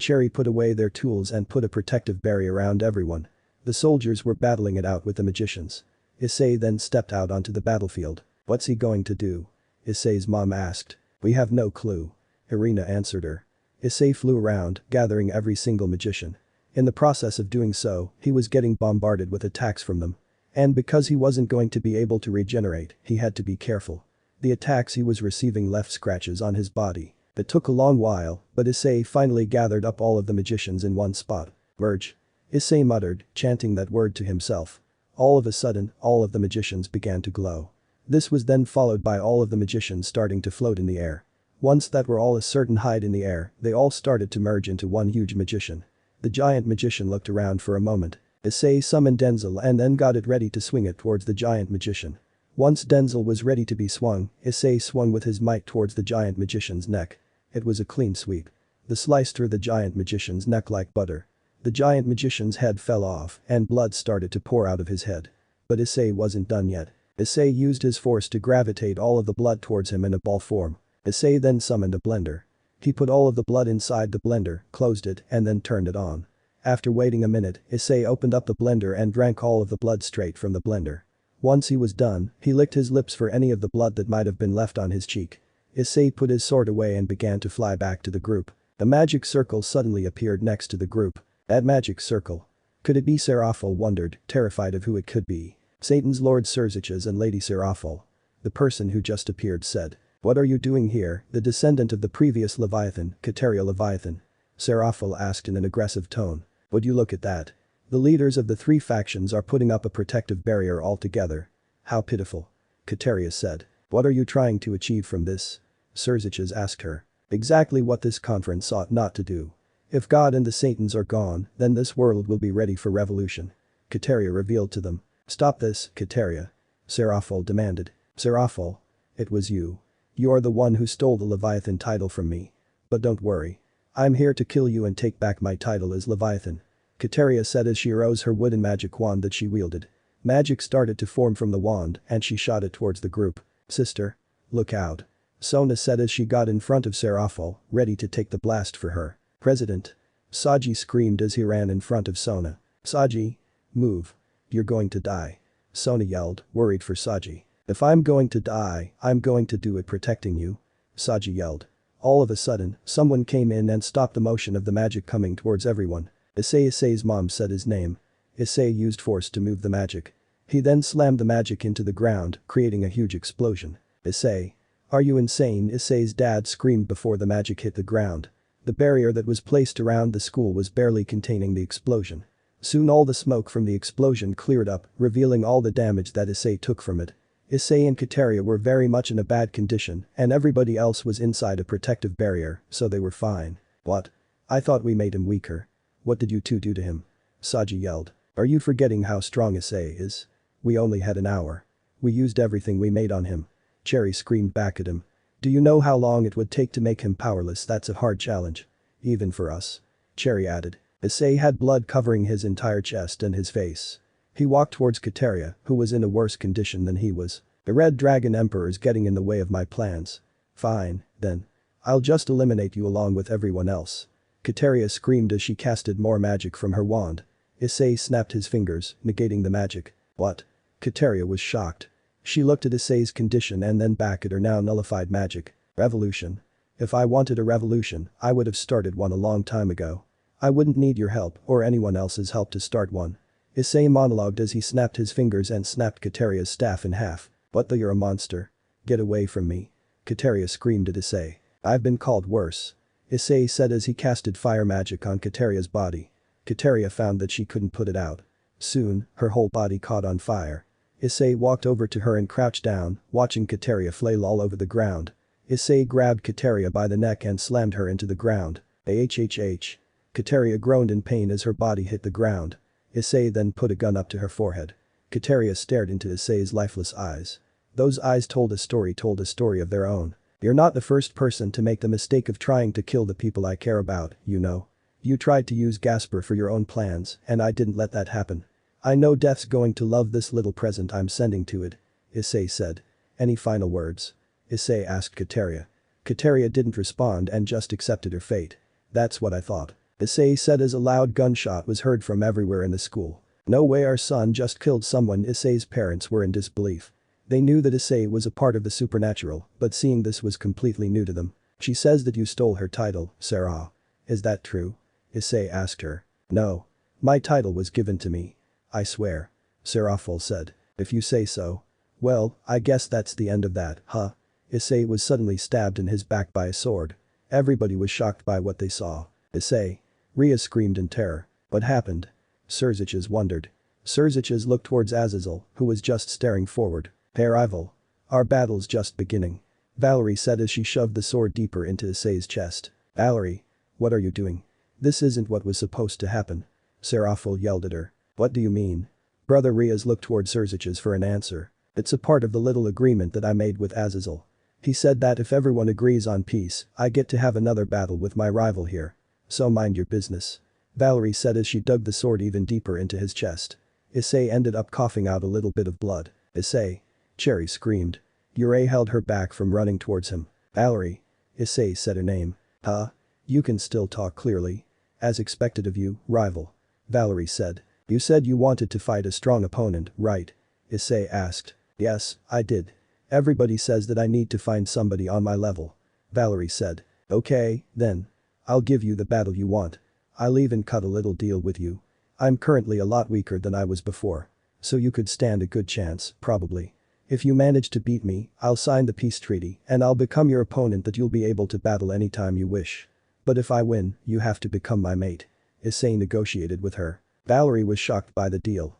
Cherry put away their tools and put a protective barrier around everyone. The soldiers were battling it out with the magicians. Issei then stepped out onto the battlefield. What's he going to do? Issei's mom asked. We have no clue. Irina answered her. Issei flew around, gathering every single magician. In the process of doing so, he was getting bombarded with attacks from them. And because he wasn't going to be able to regenerate, he had to be careful. The attacks he was receiving left scratches on his body. It took a long while, but Issei finally gathered up all of the magicians in one spot. Merge. Issei muttered, chanting that word to himself. All of a sudden, all of the magicians began to glow. This was then followed by all of the magicians starting to float in the air. Once that were all a certain height in the air, they all started to merge into one huge magician. The giant magician looked around for a moment. Issei summoned Denzel and then got it ready to swing it towards the giant magician. Once Denzel was ready to be swung, Issei swung with his might towards the giant magician's neck. It was a clean sweep. The slice through the giant magician's neck like butter. The giant magician's head fell off and blood started to pour out of his head. But Issei wasn't done yet. Issei used his force to gravitate all of the blood towards him in a ball form. Issei then summoned a blender. He put all of the blood inside the blender, closed it and then turned it on. After waiting a minute, Issei opened up the blender and drank all of the blood straight from the blender. Once he was done, he licked his lips for any of the blood that might have been left on his cheek. Issei put his sword away and began to fly back to the group. A magic circle suddenly appeared next to the group. That magic circle. Could it be Seraphil wondered, terrified of who it could be. Satan's Lord Serziches and Lady Seraphil. The person who just appeared said. What are you doing here, the descendant of the previous Leviathan, Kateria Leviathan? Seraphil asked in an aggressive tone. Would you look at that? The leaders of the three factions are putting up a protective barrier altogether. How pitiful. Kateria said. What are you trying to achieve from this? Serziches asked her. Exactly what this conference ought not to do. If God and the Satans are gone, then this world will be ready for revolution. Kateria revealed to them. Stop this, Kateria. Seraphil demanded. Seraphil. It was you. You are the one who stole the Leviathan title from me. But don't worry. I'm here to kill you and take back my title as Leviathan. Kateria said as she rose her wooden magic wand that she wielded. Magic started to form from the wand and she shot it towards the group. Sister. Look out. Sona said as she got in front of Seraphil, ready to take the blast for her. President. Saji screamed as he ran in front of Sona. Saji. Move. You're going to die. Sona yelled, worried for Saji. If I'm going to die, I'm going to do it protecting you. Saji yelled. All of a sudden, someone came in and stopped the motion of the magic coming towards everyone. Issei's mom said his name. Issei used force to move the magic. He then slammed the magic into the ground, creating a huge explosion. Issei. Are you insane? Issei's dad screamed before the magic hit the ground. The barrier that was placed around the school was barely containing the explosion. Soon all the smoke from the explosion cleared up, revealing all the damage that Issei took from it. Issei and Kateria were very much in a bad condition and everybody else was inside a protective barrier, so they were fine. What? I thought we made him weaker. What did you two do to him? Saji yelled. Are you forgetting how strong Issei is? We only had an hour. We used everything we made on him. Cherry screamed back at him. Do you know how long it would take to make him powerless? That's a hard challenge. Even for us. Cherry added. Issei had blood covering his entire chest and his face. He walked towards Kateria, who was in a worse condition than he was. The Red Dragon Emperor is getting in the way of my plans. Fine, then. I'll just eliminate you along with everyone else. Kateria screamed as she casted more magic from her wand. Issei snapped his fingers, negating the magic. What? Kateria was shocked. She looked at Issei's condition and then back at her now nullified magic. Revolution. If I wanted a revolution, I would have started one a long time ago. I wouldn't need your help or anyone else's help to start one. Issei monologued as he snapped his fingers and snapped Kateria's staff in half. What the you're a monster. Get away from me. Kateria screamed at Issei. I've been called worse. Issei said as he casted fire magic on Kateria's body. Kateria found that she couldn't put it out. Soon, her whole body caught on fire. Issei walked over to her and crouched down, watching Kateria flail all over the ground. Issei grabbed Kateria by the neck and slammed her into the ground. Ahhh. Kateria groaned in pain as her body hit the ground. Issei then put a gun up to her forehead. Kateria stared into Issei's lifeless eyes. Those eyes told a story of their own. You're not the first person to make the mistake of trying to kill the people I care about, you know. You tried to use Gasper for your own plans, and I didn't let that happen. I know Death's going to love this little present I'm sending to it. Issei said. Any final words? Issei asked Kateria. Kateria didn't respond and just accepted her fate. That's what I thought. Issei said as a loud gunshot was heard from everywhere in the school. No way, our son just killed someone. Issei's parents were in disbelief. They knew that Issei was a part of the supernatural, but seeing this was completely new to them. She says that you stole her title, Sarah. Is that true? Issei asked her. No. My title was given to me. I swear. Seraful said. If you say so. Well, I guess that's the end of that, huh? Issei was suddenly stabbed in his back by a sword. Everybody was shocked by what they saw. Issei. Rhea screamed in terror. What happened? Serziches wondered. Serziches looked towards Azazel, who was just staring forward. Hey rival. Our battle's just beginning. Valerie said as she shoved the sword deeper into Issei's chest. Valerie. What are you doing? This isn't what was supposed to happen. Seraful yelled at her. What do you mean? Brother Riaz looked toward Serziches for an answer. It's a part of the little agreement that I made with Azazel. He said that if everyone agrees on peace, I get to have another battle with my rival here. So mind your business. Valerie said as she dug the sword even deeper into his chest. Issei ended up coughing out a little bit of blood. Issei. Cherry screamed. Yurei held her back from running towards him. Valerie. Issei said her name. Huh? You can still talk clearly. As expected of you, rival. Valerie said. You said you wanted to fight a strong opponent, right? Issei asked. Yes, I did. Everybody says that I need to find somebody on my level. Valerie said. Okay, then. I'll give you the battle you want. I'll even cut a little deal with you. I'm currently a lot weaker than I was before. So you could stand a good chance, probably. If you manage to beat me, I'll sign the peace treaty and I'll become your opponent that you'll be able to battle anytime you wish. But if I win, you have to become my mate. Issei negotiated with her. Valerie was shocked by the deal.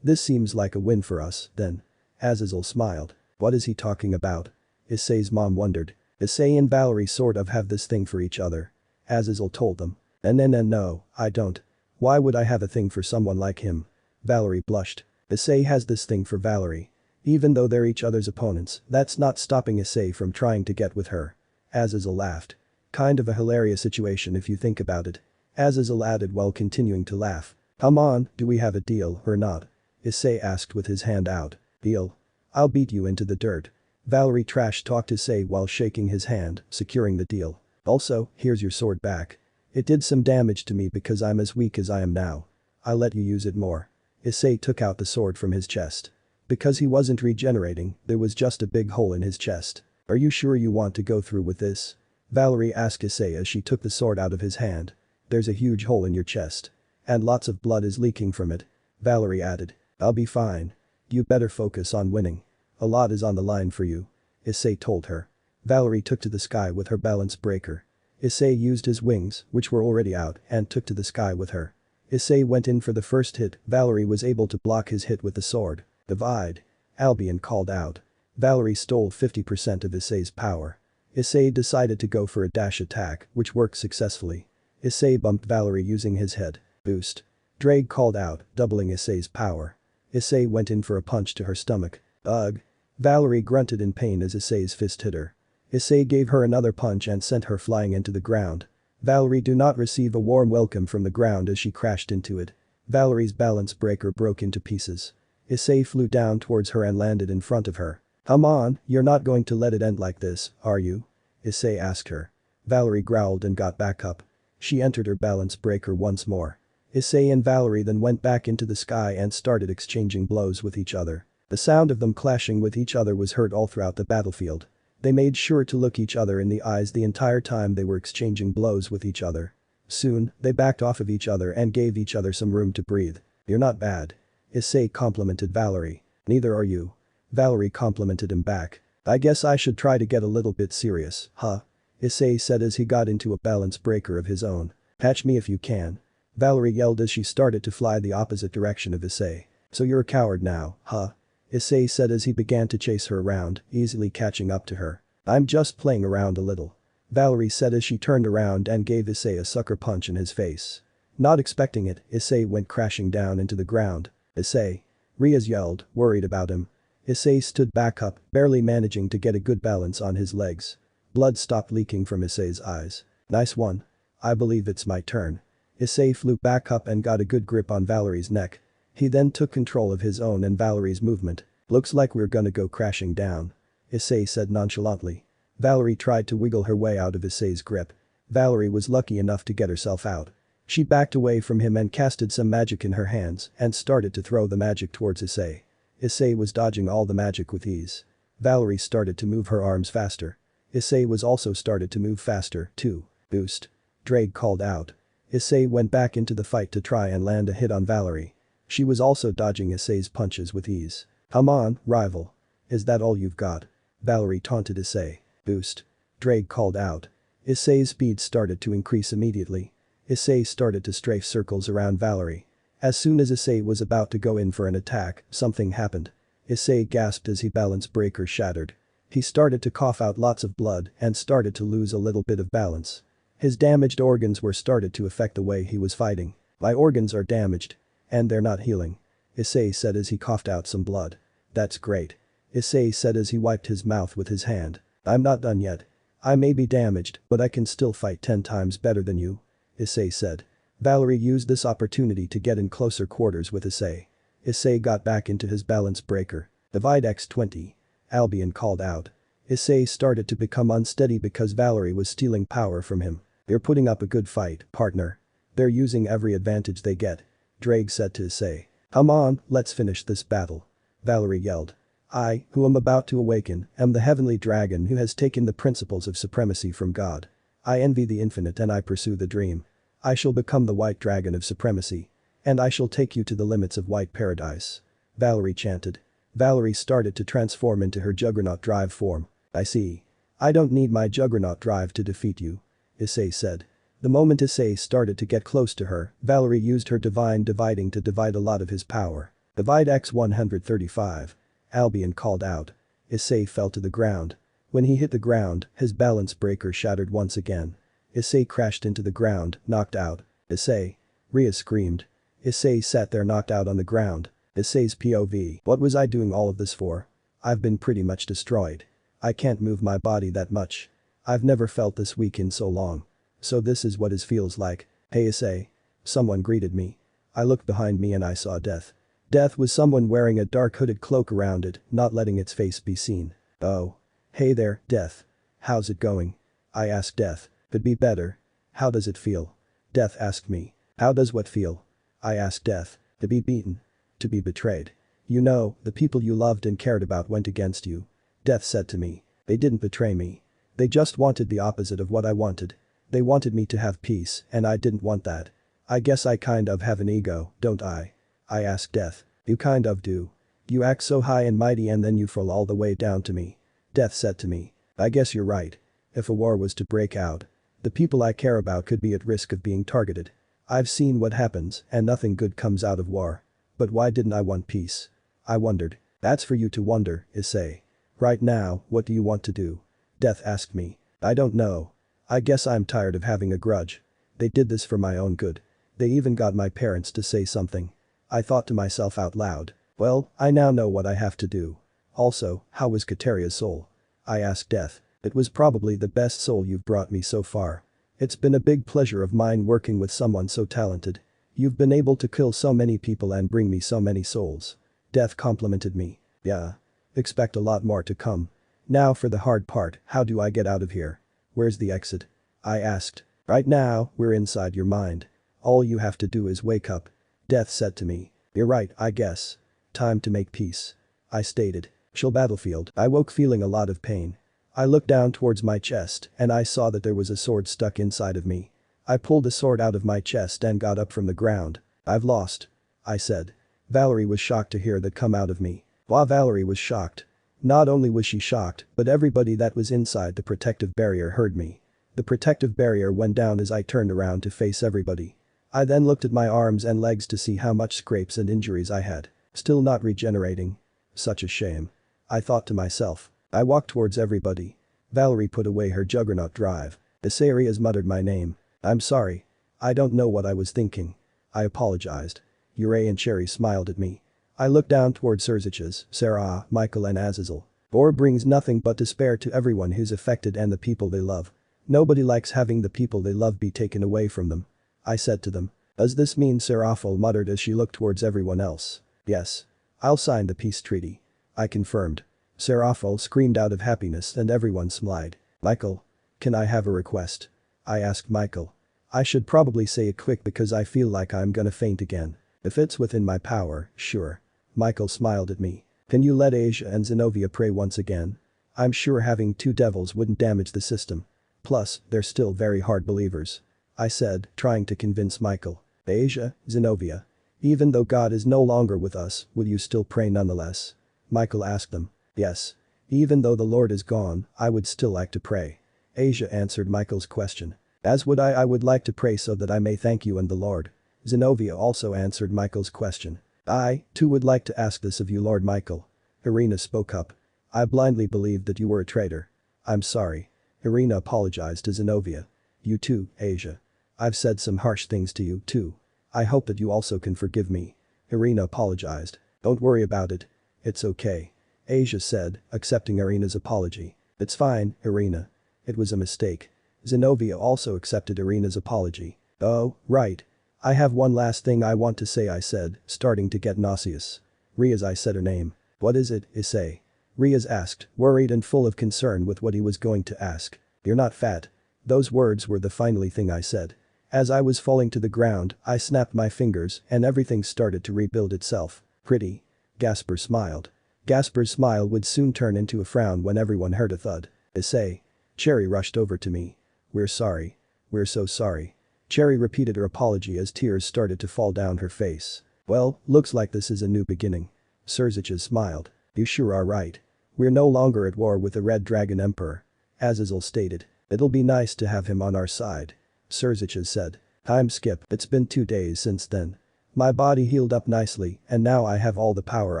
This seems like a win for us, then. Azazel smiled. What is he talking about? Issei's mom wondered. Issei and Valerie sort of have this thing for each other. Azazel told them. No, I don't. Why would I have a thing for someone like him? Valerie blushed. Issei has this thing for Valerie. Even though they're each other's opponents, that's not stopping Issei from trying to get with her. Azazel laughed. Kind of a hilarious situation if you think about it. Azazel added while continuing to laugh. Come on, do we have a deal or not? Issei asked with his hand out. Deal? I'll beat you into the dirt. Valerie trash-talked Issei while shaking his hand, securing the deal. Also, here's your sword back. It did some damage to me because I'm as weak as I am now. I'll let you use it more. Issei took out the sword from his chest. Because he wasn't regenerating, there was just a big hole in his chest. Are you sure you want to go through with this? Valerie asked Issei as she took the sword out of his hand. There's a huge hole in your chest. And lots of blood is leaking from it. Valerie added. I'll be fine. You better focus on winning. A lot is on the line for you. Issei told her. Valerie took to the sky with her balance breaker. Issei used his wings, which were already out, and took to the sky with her. Issei went in for the first hit. Valerie was able to block his hit with the sword. Divide. Albion called out. Valerie stole 50% of Issei's power. Issei decided to go for a dash attack, which worked successfully. Issei bumped Valerie using his head. Boost. Drake called out, doubling Issei's power. Issei went in for a punch to her stomach. Ugh. Valerie grunted in pain as Issei's fist hit her. Issei gave her another punch and sent her flying into the ground. Valerie did not receive a warm welcome from the ground as she crashed into it. Valerie's balance breaker broke into pieces. Issei flew down towards her and landed in front of her. Come on, you're not going to let it end like this, are you? Issei asked her. Valerie growled and got back up. She entered her balance breaker once more. Issei and Valerie then went back into the sky and started exchanging blows with each other. The sound of them clashing with each other was heard all throughout the battlefield. They made sure to look each other in the eyes the entire time they were exchanging blows with each other. Soon, they backed off of each other and gave each other some room to breathe. You're not bad. Issei complimented Valerie. Neither are you. Valerie complimented him back. I guess I should try to get a little bit serious, huh? Issei said as he got into a balance breaker of his own. Catch me if you can. Valerie yelled as she started to fly the opposite direction of Issei. So you're a coward now, huh? Issei said as he began to chase her around, easily catching up to her. I'm just playing around a little. Valerie said as she turned around and gave Issei a sucker punch in his face. Not expecting it, Issei went crashing down into the ground. Issei. Riaz yelled, worried about him. Issei stood back up, barely managing to get a good balance on his legs. Blood stopped leaking from Issei's eyes. Nice one. I believe it's my turn. Issei flew back up and got a good grip on Valerie's neck. He then took control of his own and Valerie's movement. Looks like we're gonna go crashing down. Issei said nonchalantly. Valerie tried to wiggle her way out of Issei's grip. Valerie was lucky enough to get herself out. She backed away from him and casted some magic in her hands and started to throw the magic towards Issei. Issei was dodging all the magic with ease. Valerie started to move her arms faster. Issei was also started to move faster, too. Boost. Drake called out. Issei went back into the fight to try and land a hit on Valerie. She was also dodging Issei's punches with ease. Come on, rival. Is that all you've got? Valerie taunted Issei. Boost. Drake called out. Issei's speed started to increase immediately. Issei started to strafe circles around Valerie. As soon as Issei was about to go in for an attack, something happened. Issei gasped as his balance breaker shattered. He started to cough out lots of blood and started to lose a little bit of balance. His damaged organs were started to affect the way he was fighting. My organs are damaged. And they're not healing. Issei said as he coughed out some blood. That's great. Issei said as he wiped his mouth with his hand. I'm not done yet. I may be damaged, but I can still fight 10 times better than you. Issei said. Valerie used this opportunity to get in closer quarters with Issei. Issei got back into his balance breaker. Divide x20. Albion called out. Issei started to become unsteady because Valerie was stealing power from him. They're putting up a good fight, partner. They're using every advantage they get. Drake said to Issei. Come on, let's finish this battle. Valerie yelled. I, who am about to awaken, am the heavenly dragon who has taken the principles of supremacy from God. I envy the infinite and I pursue the dream. I shall become the white dragon of supremacy. And I shall take you to the limits of white paradise. Valerie chanted. Valerie started to transform into her juggernaut drive form. I see. I don't need my juggernaut drive to defeat you. Issei said. The moment Issei started to get close to her, Valerie used her divine dividing to divide a lot of his power. Divide x135. Albion called out. Issei fell to the ground. When he hit the ground, his balance breaker shattered once again. Issei crashed into the ground, knocked out. Issei. Rhea screamed. Issei sat there knocked out on the ground. Issei's POV. What was I doing all of this for? I've been pretty much destroyed. I can't move my body that much. I've never felt this weak in so long. So this is what it feels like. Hey Issei. Someone greeted me. I looked behind me and I saw Death. Death was someone wearing a dark hooded cloak around it, not letting its face be seen. Oh. Hey there, Death. How's it going? I asked Death. Could be better. How does it feel? Death asked me. How does what feel? I asked Death. To be beaten. To be betrayed. You know, the people you loved and cared about went against you. Death said to me. They didn't betray me. They just wanted the opposite of what I wanted. They wanted me to have peace, and I didn't want that. I guess I kind of have an ego, don't I? I asked Death. You kind of do. You act so high and mighty and then you fall all the way down to me. Death said to me. I guess you're right. If a war was to break out, the people I care about could be at risk of being targeted. I've seen what happens and nothing good comes out of war. But why didn't I want peace? I wondered. That's for you to wonder, Issei. Right now, what do you want to do? Death asked me. I don't know. I guess I'm tired of having a grudge. They did this for my own good. They even got my parents to say something. I thought to myself out loud. Well, I now know what I have to do. Also, how was Kateria's soul? I asked Death. It was probably the best soul you've brought me so far. It's been a big pleasure of mine working with someone so talented. You've been able to kill so many people and bring me so many souls. Death complimented me. Yeah. Expect a lot more to come. Now for the hard part, how do I get out of here? Where's the exit? I asked. Right now, we're inside your mind. All you have to do is wake up. Death said to me. You're right, I guess. Time to make peace. I stated. She'll battlefield. I woke feeling a lot of pain. I looked down towards my chest and I saw that there was a sword stuck inside of me. I pulled the sword out of my chest and got up from the ground. I've lost. I said. Valerie was shocked to hear that come out of me. While Valerie was shocked. Not only was she shocked, but everybody that was inside the protective barrier heard me. The protective barrier went down as I turned around to face everybody. I then looked at my arms and legs to see how much scrapes and injuries I had. Still not regenerating. Such a shame. I thought to myself. I walked towards everybody. Valerie put away her juggernaut drive. Issei has muttered my name. I'm sorry. I don't know what I was thinking. I apologized. Yurei and Cherry smiled at me. I looked down towards Serziches, Sarah, Michael and Azazel. War brings nothing but despair to everyone who's affected and the people they love. Nobody likes having the people they love be taken away from them. I said to them. Does this mean Seraphil muttered as she looked towards everyone else. Yes. I'll sign the peace treaty. I confirmed. Seraphil screamed out of happiness and everyone smiled. Michael. Can I have a request? I asked Michael. I should probably say it quick because I feel like I'm gonna faint again. If it's within my power, sure. Michael smiled at me. Can you let Asia and Zenobia pray once again? I'm sure having two devils wouldn't damage the system. Plus, they're still very hard believers. I said, trying to convince Michael. Asia, Zenobia. Even though God is no longer with us, will you still pray nonetheless? Michael asked them. Yes. Even though the Lord is gone, I would still like to pray. Asia answered Michael's question. As would I would like to pray so that I may thank you and the Lord. Zenobia also answered Michael's question. I, too would like to ask this of you Lord Michael. Irina spoke up. I blindly believed that you were a traitor. I'm sorry. Irina apologized to Zenobia. You too, Asia. I've said some harsh things to you too. I hope that you also can forgive me. Irina apologized. Don't worry about it. It's okay. Asia said, accepting Irina's apology. It's fine, Irina. It was a mistake. Zenobia also accepted Irina's apology. Oh, right. I have one last thing I want to say I said, starting to get nauseous. Riaz I said her name. What is it, Issei? Riaz asked, worried and full of concern with what he was going to ask. You're not fat. Those words were the finally thing I said. As I was falling to the ground, I snapped my fingers and everything started to rebuild itself. Pretty. Gasper smiled. Gasper's smile would soon turn into a frown when everyone heard a thud. Issei. Cherry rushed over to me. We're sorry. We're so sorry. Cherry repeated her apology as tears started to fall down her face. Well, looks like this is a new beginning. Serziches smiled. You sure are right. We're no longer at war with the Red Dragon Emperor. Azazel stated. It'll be nice to have him on our side. Serziches said. Time skip, it's been 2 days since then. My body healed up nicely and now I have all the power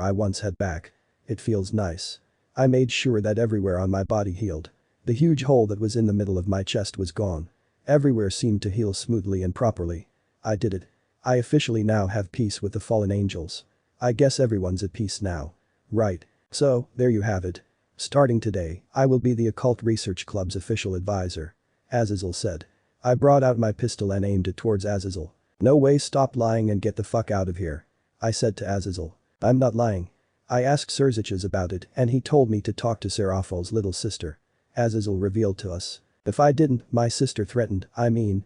I once had back. It feels nice. I made sure that everywhere on my body healed. The huge hole that was in the middle of my chest was gone. Everywhere seemed to heal smoothly and properly. I did it. I officially now have peace with the fallen angels. I guess everyone's at peace now. Right. So, there you have it. Starting today, I will be the Occult Research Club's official advisor. Azazel said. I brought out my pistol and aimed it towards Azazel. No way, stop lying and get the fuck out of here. I said to Azazel. I'm not lying. I asked Serziches about it and he told me to talk to Serapho's little sister. Azazel revealed to us. If I didn't, my sister threatened,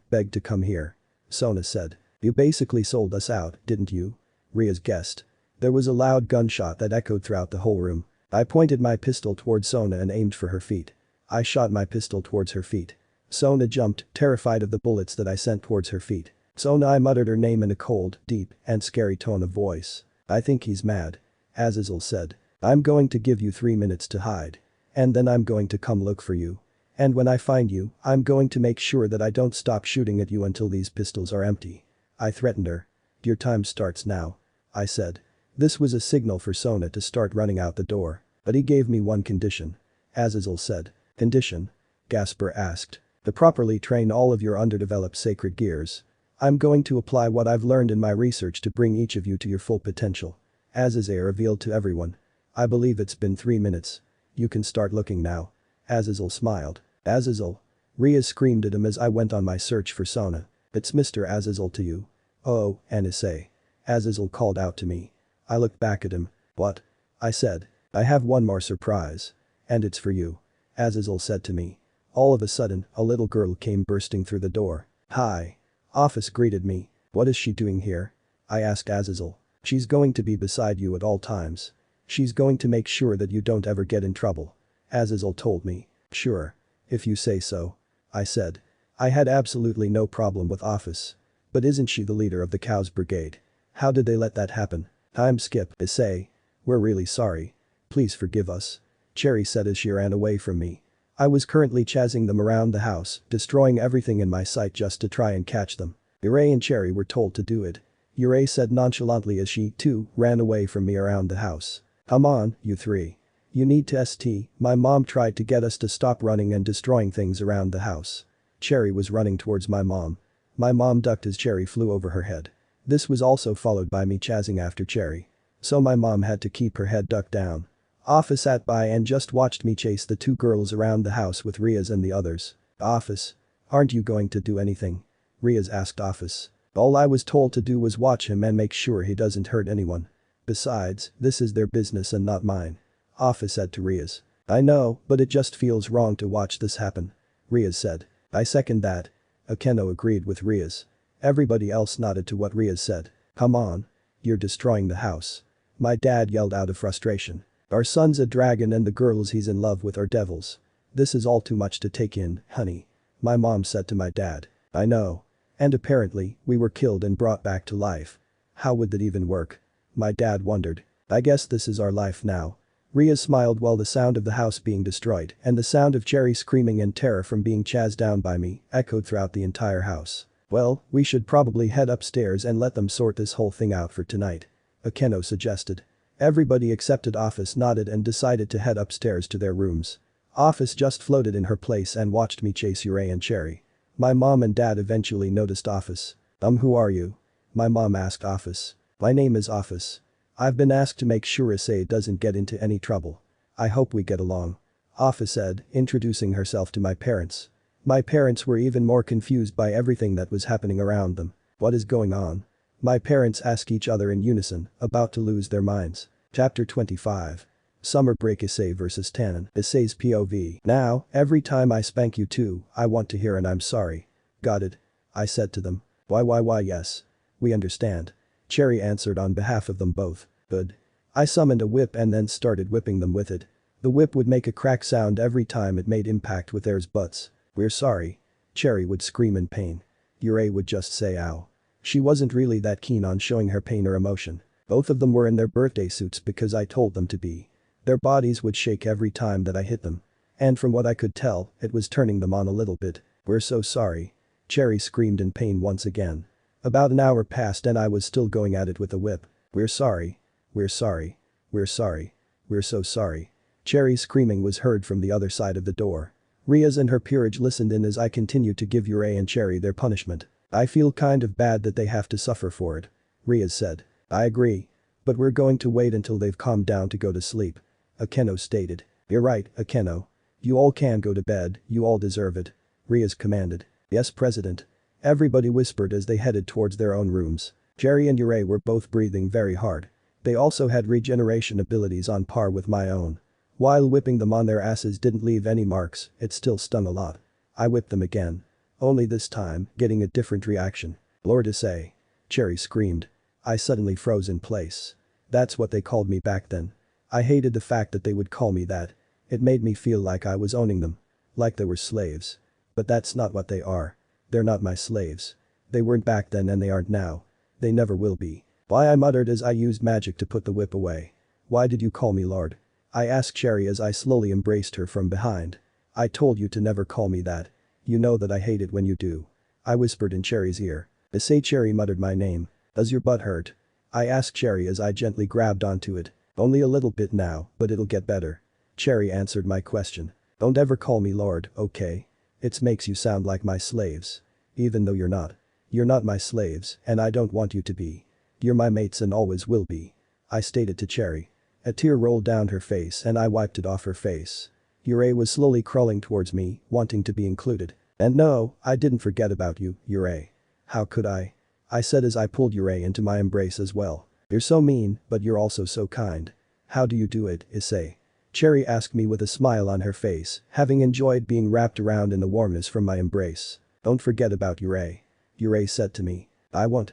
begged to come here. Sona said. You basically sold us out, didn't you? Riaz guessed. There was a loud gunshot that echoed throughout the whole room. I pointed my pistol towards Sona and aimed for her feet. I shot my pistol towards her feet. Sona jumped, terrified of the bullets that I sent towards her feet. Sona I muttered her name in a cold, deep, and scary tone of voice. I think he's mad. Azazel said. I'm going to give you 3 minutes to hide. And then I'm going to come look for you. And when I find you, I'm going to make sure that I don't stop shooting at you until these pistols are empty. I threatened her. Your time starts now. I said. This was a signal for Sona to start running out the door. But he gave me one condition. Azazel said. Condition? Gasper asked. To properly train all of your underdeveloped sacred gears. I'm going to apply what I've learned in my research to bring each of you to your full potential. Azazel revealed to everyone. I believe it's been 3 minutes. You can start looking now. Azazel smiled. Azazel. Riaz screamed at him as I went on my search for Sona. It's Mr. Azazel to you. Oh, and Issei. Azazel called out to me. I looked back at him. What? I said. I have one more surprise. And it's for you. Azazel said to me. All of a sudden, a little girl came bursting through the door. Hi. Office greeted me. What is she doing here? I asked Azazel. She's going to be beside you at all times. She's going to make sure that you don't ever get in trouble. Azazel told me. Sure. If you say so. I said. I had absolutely no problem with Office. But isn't she the leader of the Cows Brigade? How did they let that happen? Time skip, Issei. We're really sorry. Please forgive us. Cherry said as she ran away from me. I was currently chasing them around the house, destroying everything in my sight just to try and catch them. Issei and Cherry were told to do it. Issei said nonchalantly as she, too, ran away from me around the house. Come on, you three. You need to st. My mom tried to get us to stop running and destroying things around the house. Cherry was running towards my mom. My mom ducked as Cherry flew over her head. This was also followed by me chasing after Cherry. So my mom had to keep her head ducked down. Office sat by and just watched me chase the 2 girls around the house with Riaz and the others. Office. Aren't you going to do anything? Riaz asked Office. All I was told to do was watch him and make sure he doesn't hurt anyone. Besides, this is their business and not mine. Office said to Riaz. I know, but it just feels wrong to watch this happen. Riaz said. I second that. Akeno agreed with Riaz. Everybody else nodded to what Riaz said. Come on. You're destroying the house. My dad yelled out of frustration. Our son's a dragon and the girls he's in love with are devils. This is all too much to take in, honey. My mom said to my dad. I know. And apparently, we were killed and brought back to life. How would that even work? My dad wondered. I guess this is our life now. Ria smiled while the sound of the house being destroyed and the sound of Cherry screaming in terror from being chased down by me echoed throughout the entire house. Well, we should probably head upstairs and let them sort this whole thing out for tonight. Akeno suggested. Everybody except Office nodded and decided to head upstairs to their rooms. Office just floated in her place and watched me chase Yurei and Cherry. My mom and dad eventually noticed Office. Who are you? My mom asked Office. My name is Office. I've been asked to make sure Issei doesn't get into any trouble. I hope we get along. Office said, introducing herself to my parents. My parents were even more confused by everything that was happening around them. What is going on? My parents ask each other in unison, about to lose their minds. Chapter 25. Summer break Issei vs Tannen. Issei's POV. Now, every time I spank you too, I want to hear an I'm sorry. Got it? I said to them. Why yes. We understand. Cherry answered on behalf of them both. Good. I summoned a whip and then started whipping them with it. The whip would make a crack sound every time it made impact with theirs butts. We're sorry. Cherry would scream in pain. Yurei would just say ow. She wasn't really that keen on showing her pain or emotion. Both of them were in their birthday suits because I told them to be. Their bodies would shake every time that I hit them. And from what I could tell, it was turning them on a little bit. We're so sorry. Cherry screamed in pain once again. About an hour passed and I was still going at it with a whip. We're sorry. We're sorry. We're sorry. We're so sorry. Cherry's screaming was heard from the other side of the door. Riaz and her peerage listened in as I continued to give Yurei and Cherry their punishment. I feel kind of bad that they have to suffer for it. Riaz said. I agree. But we're going to wait until they've calmed down to go to sleep. Akeno stated. You're right, Akeno. You all can go to bed, you all deserve it. Riaz commanded. Yes, President. Everybody whispered as they headed towards their own rooms. Cherry and Yurei were both breathing very hard. They also had regeneration abilities on par with my own. While whipping them on their asses didn't leave any marks, it still stung a lot. I whipped them again. Only this time, getting a different reaction. Lord Issei. Cherry screamed. I suddenly froze in place. That's what they called me back then. I hated the fact that they would call me that. It made me feel like I was owning them. Like they were slaves. But that's not what they are. They're not my slaves. They weren't back then and they aren't now. They never will be. Why, I muttered as I used magic to put the whip away. Why did you call me Lord? I asked Cherry as I slowly embraced her from behind. I told you to never call me that. You know that I hate it when you do. I whispered in Cherry's ear. Issei. Cherry muttered my name. Does your butt hurt? I asked Cherry as I gently grabbed onto it. Only a little bit now, but it'll get better. Cherry answered my question. Don't ever call me Lord, okay? It makes you sound like my slaves. Even though you're not. You're not my slaves, and I don't want you to be. You're my mates and always will be. I stated to Cherry. A tear rolled down her face and I wiped it off her face. Yurei was slowly crawling towards me, wanting to be included. And no, I didn't forget about you, Yurei. How could I? I said as I pulled Yurei into my embrace as well. You're so mean, but you're also so kind. How do you do it, Issei? Cherry asked me with a smile on her face, having enjoyed being wrapped around in the warmness from my embrace. Don't forget about Yurei. Yurei said to me. I won't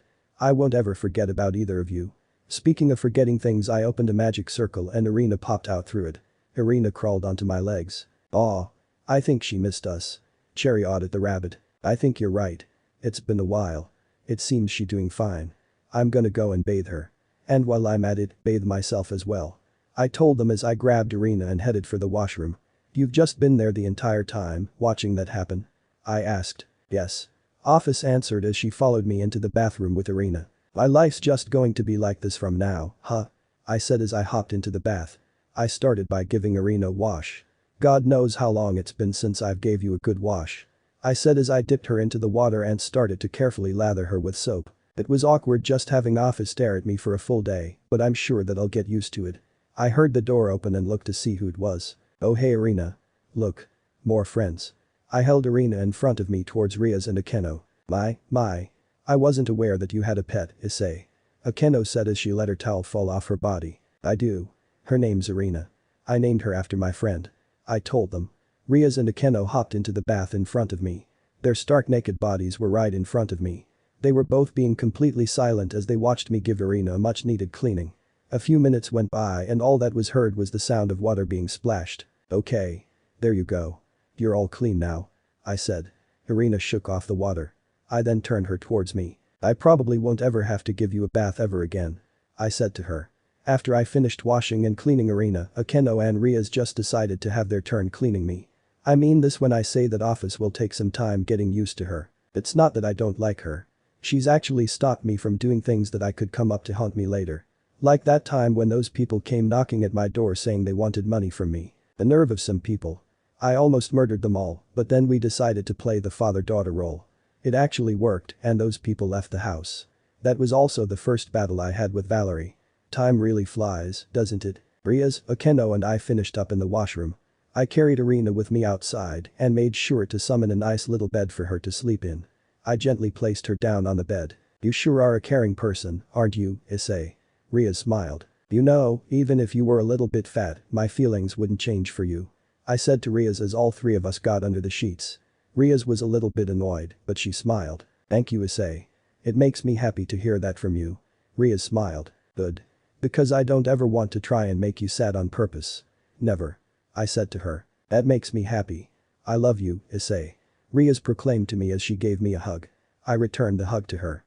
ever forget about either of you. Speaking of forgetting things, I opened a magic circle and Irina popped out through it. Irina crawled onto my legs. Aw. I think she missed us. Cherry awed at the rabbit. I think you're right. It's been a while. It seems she's doing fine. I'm gonna go and bathe her. And while I'm at it, bathe myself as well. I told them as I grabbed Irina and headed for the washroom. You've just been there the entire time, watching that happen? I asked. Yes. Office answered as she followed me into the bathroom with Irina. My life's just going to be like this from now, huh? I said as I hopped into the bath. I started by giving Irina a wash. God knows how long it's been since I've gave you a good wash. I said as I dipped her into the water and started to carefully lather her with soap. It was awkward just having Office stare at me for a full day, but I'm sure that I'll get used to it. I heard the door open and looked to see who it was. Oh hey Irina. Look. More friends. I held Irina in front of me towards Riaz and Akeno. My. I wasn't aware that you had a pet, Issei. Akeno said as she let her towel fall off her body. I do. Her name's Irina. I named her after my friend. I told them. Riaz and Akeno hopped into the bath in front of me. Their stark naked bodies were right in front of me. They were both being completely silent as they watched me give Irina a much needed cleaning. A few minutes went by and all that was heard was the sound of water being splashed. Okay. There you go. You're all clean now. I said. Irina shook off the water. I then turned her towards me. I probably won't ever have to give you a bath ever again. I said to her. After I finished washing and cleaning Irina, Akeno and Riaz just decided to have their turn cleaning me. I mean this when I say that office will take some time getting used to her. It's not that I don't like her. She's actually stopped me from doing things that I could come up to haunt me later. Like that time when those people came knocking at my door saying they wanted money from me. The nerve of some people. I almost murdered them all, but then we decided to play the father-daughter role. It actually worked and those people left the house. That was also the first battle I had with Valerie. Time really flies, doesn't it? Riaz, Akeno and I finished up in the washroom. I carried Irina with me outside and made sure to summon a nice little bed for her to sleep in. I gently placed her down on the bed. You sure are a caring person, aren't you, Issei? Riaz smiled. You know, even if you were a little bit fat, my feelings wouldn't change for you. I said to Riaz as all three of us got under the sheets. Riaz was a little bit annoyed, but she smiled. Thank you, Issei. It makes me happy to hear that from you. Riaz smiled. Good. Because I don't ever want to try and make you sad on purpose. Never. I said to her. That makes me happy. I love you, Issei. Riaz proclaimed to me as she gave me a hug. I returned the hug to her.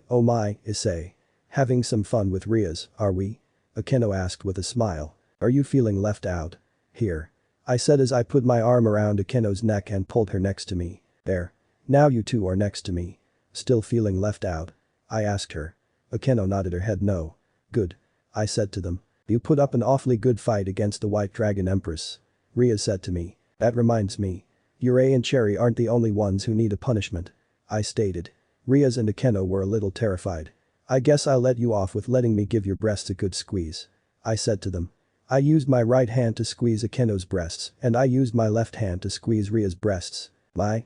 Oh my, Issei. Having some fun with Riaz, are we? Akeno asked with a smile. Are you feeling left out? Here. I said as I put my arm around Akeno's neck and pulled her next to me. There. Now you two are next to me. Still feeling left out? I asked her. Akeno nodded her head no. Good. I said to them. You put up an awfully good fight against the White Dragon Empress. Riaz said to me. That reminds me. Yurei and Cherry aren't the only ones who need a punishment. I stated. Riaz and Akeno were a little terrified. I guess I'll let you off with letting me give your breasts a good squeeze. I said to them. I used my right hand to squeeze Akeno's breasts and I used my left hand to squeeze Ria's breasts. My.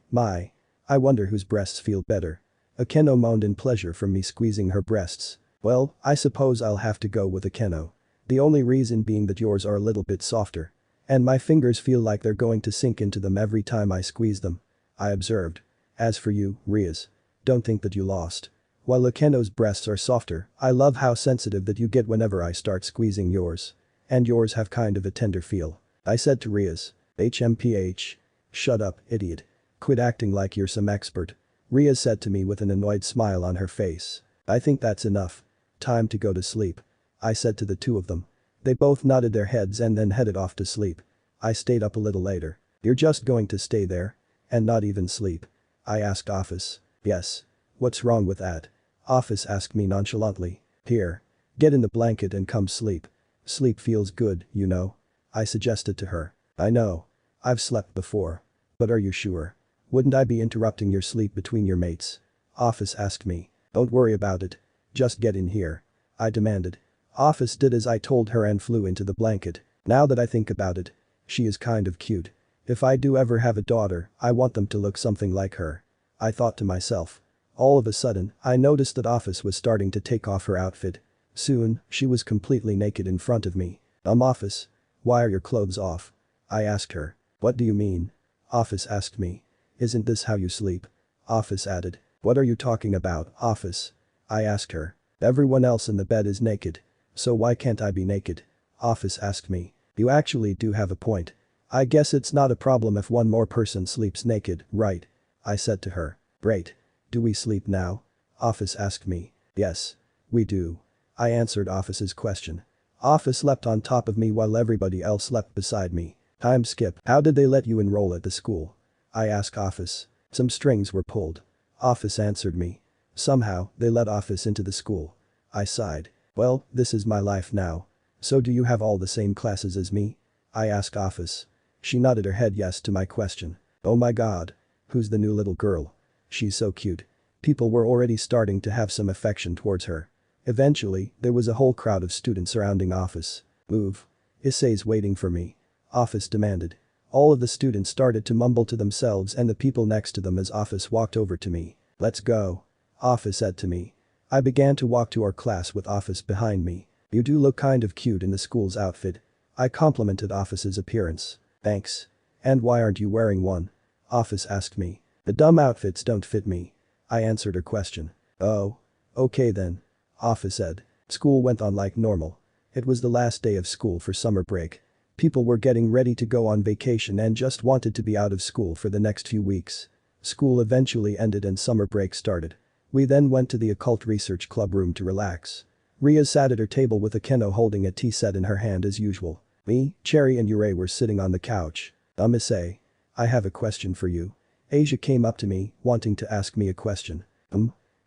I wonder whose breasts feel better. Akeno moaned in pleasure from me squeezing her breasts. Well, I suppose I'll have to go with Akeno. The only reason being that yours are a little bit softer. And my fingers feel like they're going to sink into them every time I squeeze them. I observed. As for you, Riaz. Don't think that you lost. While Akeno's breasts are softer, I love how sensitive that you get whenever I start squeezing yours. And yours have kind of a tender feel. I said to Riaz. HMPH. Shut up, idiot. Quit acting like you're some expert. Riaz said to me with an annoyed smile on her face. I think that's enough. Time to go to sleep. I said to the two of them. They both nodded their heads and then headed off to sleep. I stayed up a little later. You're just going to stay there? And not even sleep? I asked Office. Yes. What's wrong with that? Office asked me nonchalantly. Here. Get in the blanket and come sleep. Sleep feels good, you know. I suggested to her. I know. I've slept before. But are you sure? Wouldn't I be interrupting your sleep between your mates? Office asked me. Don't worry about it. Just get in here. I demanded. Office did as I told her and flew into the blanket. Now that I think about it. She is kind of cute. If I do ever have a daughter, I want them to look something like her. I thought to myself. All of a sudden, I noticed that Office was starting to take off her outfit. Soon, she was completely naked in front of me. Office. Why are your clothes off? I asked her. What do you mean? Office asked me. Isn't this how you sleep? Office added. What are you talking about, Office? I asked her. Everyone else in the bed is naked. So why can't I be naked? Office asked me. You actually do have a point. I guess it's not a problem if one more person sleeps naked, right? I said to her. Great. Do we sleep now? Office asked me. Yes. We do. I answered Office's question. Office leapt on top of me while everybody else slept beside me. Time skip. How did they let you enroll at the school? I asked Office. Some strings were pulled. Office answered me. Somehow, they let Office into the school. I sighed. Well, this is my life now. So do you have all the same classes as me? I asked Office. She nodded her head yes to my question. Oh my god. Who's the new little girl? She's so cute. People were already starting to have some affection towards her. Eventually, there was a whole crowd of students surrounding Office. Move. Issei's waiting for me. Office demanded. All of the students started to mumble to themselves and the people next to them as Office walked over to me. Let's go. Office said to me. I began to walk to our class with Office behind me. You do look kind of cute in the school's outfit. I complimented Office's appearance. Thanks. And why aren't you wearing one? Office asked me. The dumb outfits don't fit me. I answered her question. Oh. Okay then. Office said. School went on like normal. It was the last day of school for summer break. People were getting ready to go on vacation and just wanted to be out of school for the next few weeks. School eventually ended and summer break started. We then went to the occult research club room to relax. Ria sat at her table with Akeno holding a tea set in her hand as usual. Me, Cherry and Yurei were sitting on the couch. Issei. I have a question for you. Asia came up to me, wanting to ask me a question.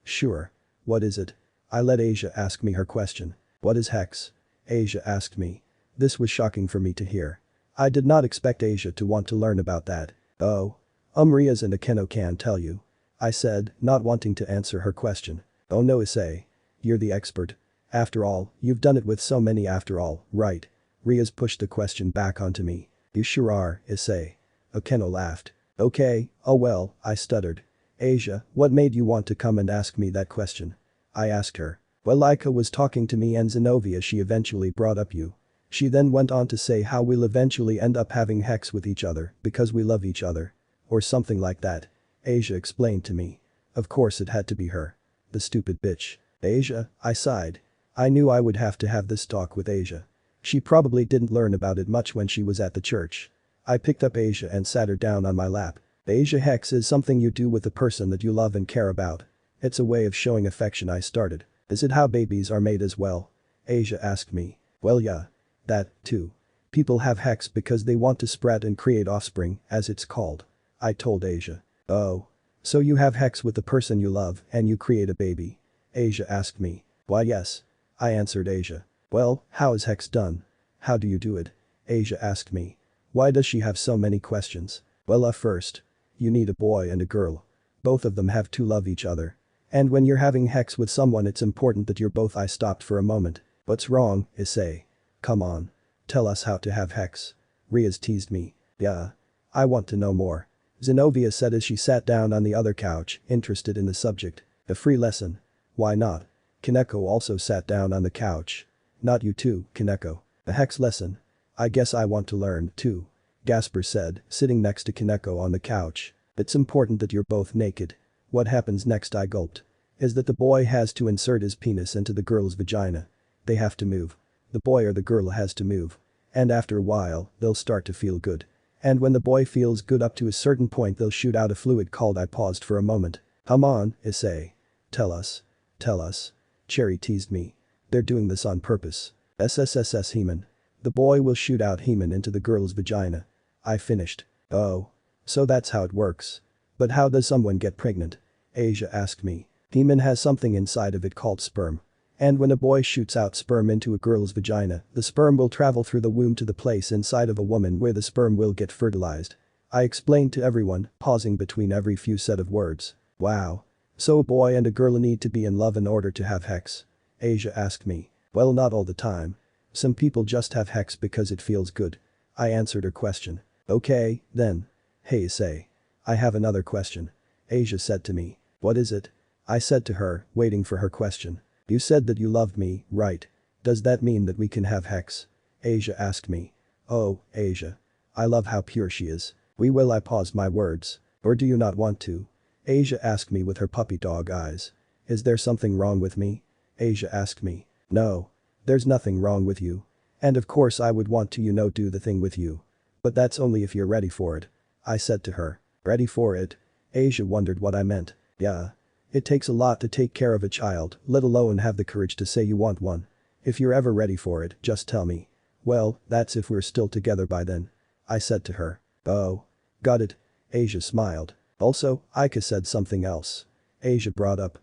Sure. What is it? I let Asia ask me her question. What is hex? Asia asked me. This was shocking for me to hear. I did not expect Asia to want to learn about that. Oh. Rias and Akeno can tell you. I said, not wanting to answer her question. Oh no Issei. You're the expert. After all, you've done it with so many after all, right? Rias pushed the question back onto me. You sure are, Issei. Akeno laughed. Okay, oh well, I stuttered. Asia, what made you want to come and ask me that question? I asked her. Well, Laika was talking to me and Zenobia, she eventually brought up you. She then went on to say how we'll eventually end up having hex with each other because we love each other. Or something like that. Asia explained to me. Of course it had to be her. The stupid bitch. Asia, I sighed. I knew I would have to have this talk with Asia. She probably didn't learn about it much when she was at the church. I picked up Asia and sat her down on my lap. Asia, hex is something you do with a person that you love and care about. It's a way of showing affection, I started. Is it how babies are made as well? Asia asked me. Well yeah. That, too. People have hex because they want to spread and create offspring, as it's called. I told Asia. Oh. So you have hex with the person you love and you create a baby? Asia asked me. Why yes. I answered Asia. Well, how is hex done? How do you do it? Asia asked me. Why does she have so many questions? Well, first. You need a boy and a girl. Both of them have to love each other. And when you're having hex with someone it's important that you're both. I stopped for a moment. What's wrong, Issei? Come on. Tell us how to have hex. Rias teased me. Yeah. I want to know more. Zenobia said as she sat down on the other couch, interested in the subject. A free lesson. Why not? Kaneko also sat down on the couch. Not you too, Kaneko. A hex lesson. I guess I want to learn, too. Gasper said, sitting next to Kaneko on the couch. It's important that you're both naked. What happens next, I gulped. Is that the boy has to insert his penis into the girl's vagina. They have to move. The boy or the girl has to move. And after a while, they'll start to feel good. And when the boy feels good up to a certain point they'll shoot out a fluid called. I paused for a moment. Come on, Issei. Tell us. Tell us. Cherry teased me. They're doing this on purpose. SSSS Heman. The boy will shoot out Heman into the girl's vagina. I finished. Oh. So that's how it works. But how does someone get pregnant? Asia asked me. Heman has something inside of it called sperm. And when a boy shoots out sperm into a girl's vagina, the sperm will travel through the womb to the place inside of a woman where the sperm will get fertilized. I explained to everyone, pausing between every few set of words. Wow. So a boy and a girl need to be in love in order to have hex? Asia asked me. Well, not all the time. Some people just have hex because it feels good. I answered her question. Okay, then. Hey Issei. I have another question. Asia said to me. What is it? I said to her, waiting for her question. You said that you loved me, right? Does that mean that we can have hex? Asia asked me. Oh, Asia. I love how pure she is. We will. I paused my words. Or do you not want to? Asia asked me with her puppy dog eyes. Is there something wrong with me? Asia asked me. No. There's nothing wrong with you. And of course I would want to do the thing with you. But that's only if you're ready for it. I said to her. Ready for it? Asia wondered what I meant. Yeah. It takes a lot to take care of a child, let alone have the courage to say you want one. If you're ever ready for it, just tell me. Well, that's if we're still together by then. I said to her. Oh. Got it. Asia smiled. Also, Aika said something else. Asia brought up.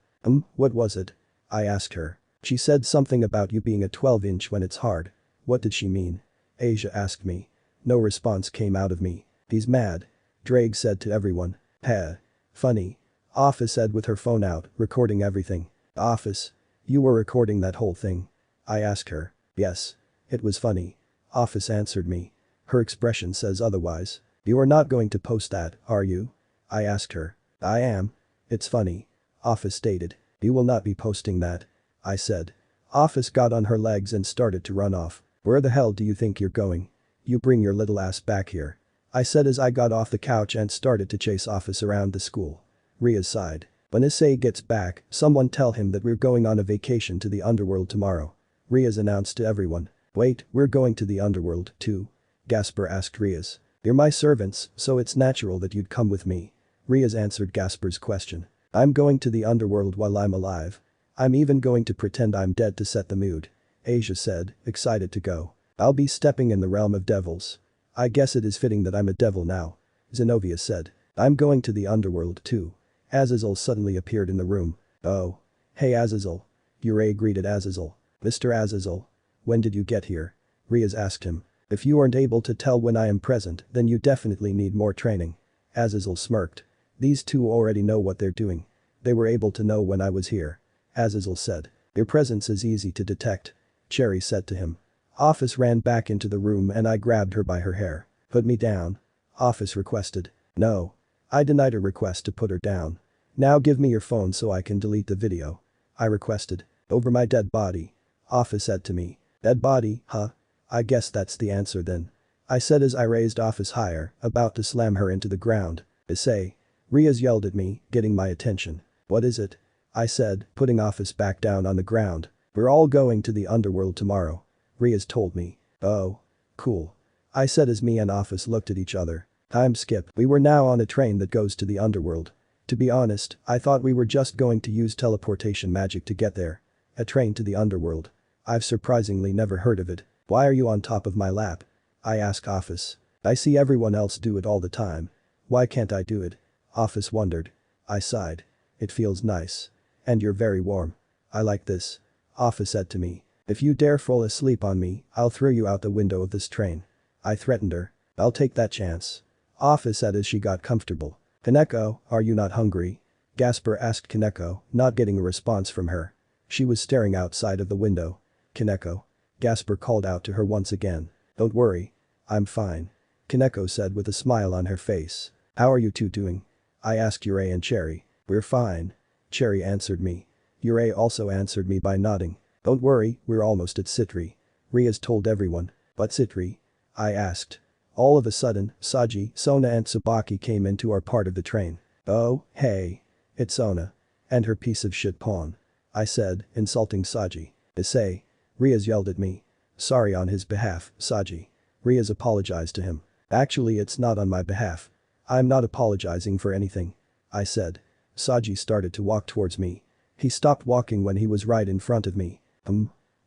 What was it? I asked her. She said something about you being a 12-inch when it's hard. What did she mean? Asia asked me. No response came out of me. He's mad. Drake said to everyone. Heh. Funny. Office said with her phone out, recording everything. Office. You were recording that whole thing? I asked her. Yes. It was funny. Office answered me. Her expression says otherwise. You are not going to post that, are you? I asked her. I am. It's funny. Office stated. You will not be posting that. I said. Office got on her legs and started to run off. Where the hell do you think you're going? You bring your little ass back here. I said as I got off the couch and started to chase Office around the school. Rias sighed. When Issei gets back, someone tell him that we're going on a vacation to the underworld tomorrow. Riaz announced to everyone. Wait, we're going to the underworld, too? Gasper asked Riaz. You're my servants, so it's natural that you'd come with me. Riaz answered Gasper's question. I'm going to the underworld while I'm alive. I'm even going to pretend I'm dead to set the mood. Asia said, excited to go. I'll be stepping in the realm of devils. I guess it is fitting that I'm a devil now. Zenobia said. I'm going to the underworld too. Azazel suddenly appeared in the room. Oh. Hey Azazel. Ure greeted Azazel. Mr. Azazel. When did you get here? Riaz asked him. If you aren't able to tell when I am present, then you definitely need more training. Azazel smirked. These two already know what they're doing. They were able to know when I was here. Azazel said. Your presence is easy to detect. Cherry said to him. Office ran back into the room and I grabbed her by her hair. Put me down. Office requested. No. I denied her request to put her down. Now give me your phone so I can delete the video. I requested. Over my dead body. Office said to me. Dead body, huh? I guess that's the answer then. I said as I raised Office higher, about to slam her into the ground. Issei. Riaz yelled at me, getting my attention. What is it? I said, putting Office back down on the ground. We're all going to the underworld tomorrow. Riaz told me. Oh. Cool. I said as me and Office looked at each other. Time skip. We were now on a train that goes to the underworld. To be honest, I thought we were just going to use teleportation magic to get there. A train to the underworld. I've surprisingly never heard of it. Why are you on top of my lap? I asked Office. I see everyone else do it all the time. Why can't I do it? Office wondered. I sighed. It feels nice. And you're very warm. I like this. Office said to me. If you dare fall asleep on me, I'll throw you out the window of this train. I threatened her. I'll take that chance. Office said as she got comfortable. Kaneko, are you not hungry? Gasper asked Kaneko, not getting a response from her. She was staring outside of the window. Kaneko. Gasper called out to her once again. Don't worry. I'm fine. Kaneko said with a smile on her face. How are you two doing? I asked Ure and Cherry. We're fine. Cherry answered me. Ure also answered me by nodding. Don't worry, we're almost at Citri. Riaz told everyone. But Citri? I asked. All of a sudden, Saji, Sona and Tsubaki came into our part of the train. Oh, hey. It's Sona. And her piece of shit pawn. I said, insulting Saji. Issei. Riaz yelled at me. Sorry on his behalf, Saji. Riaz apologized to him. Actually it's not on my behalf. I'm not apologizing for anything. I said. Saji started to walk towards me. He stopped walking when he was right in front of me.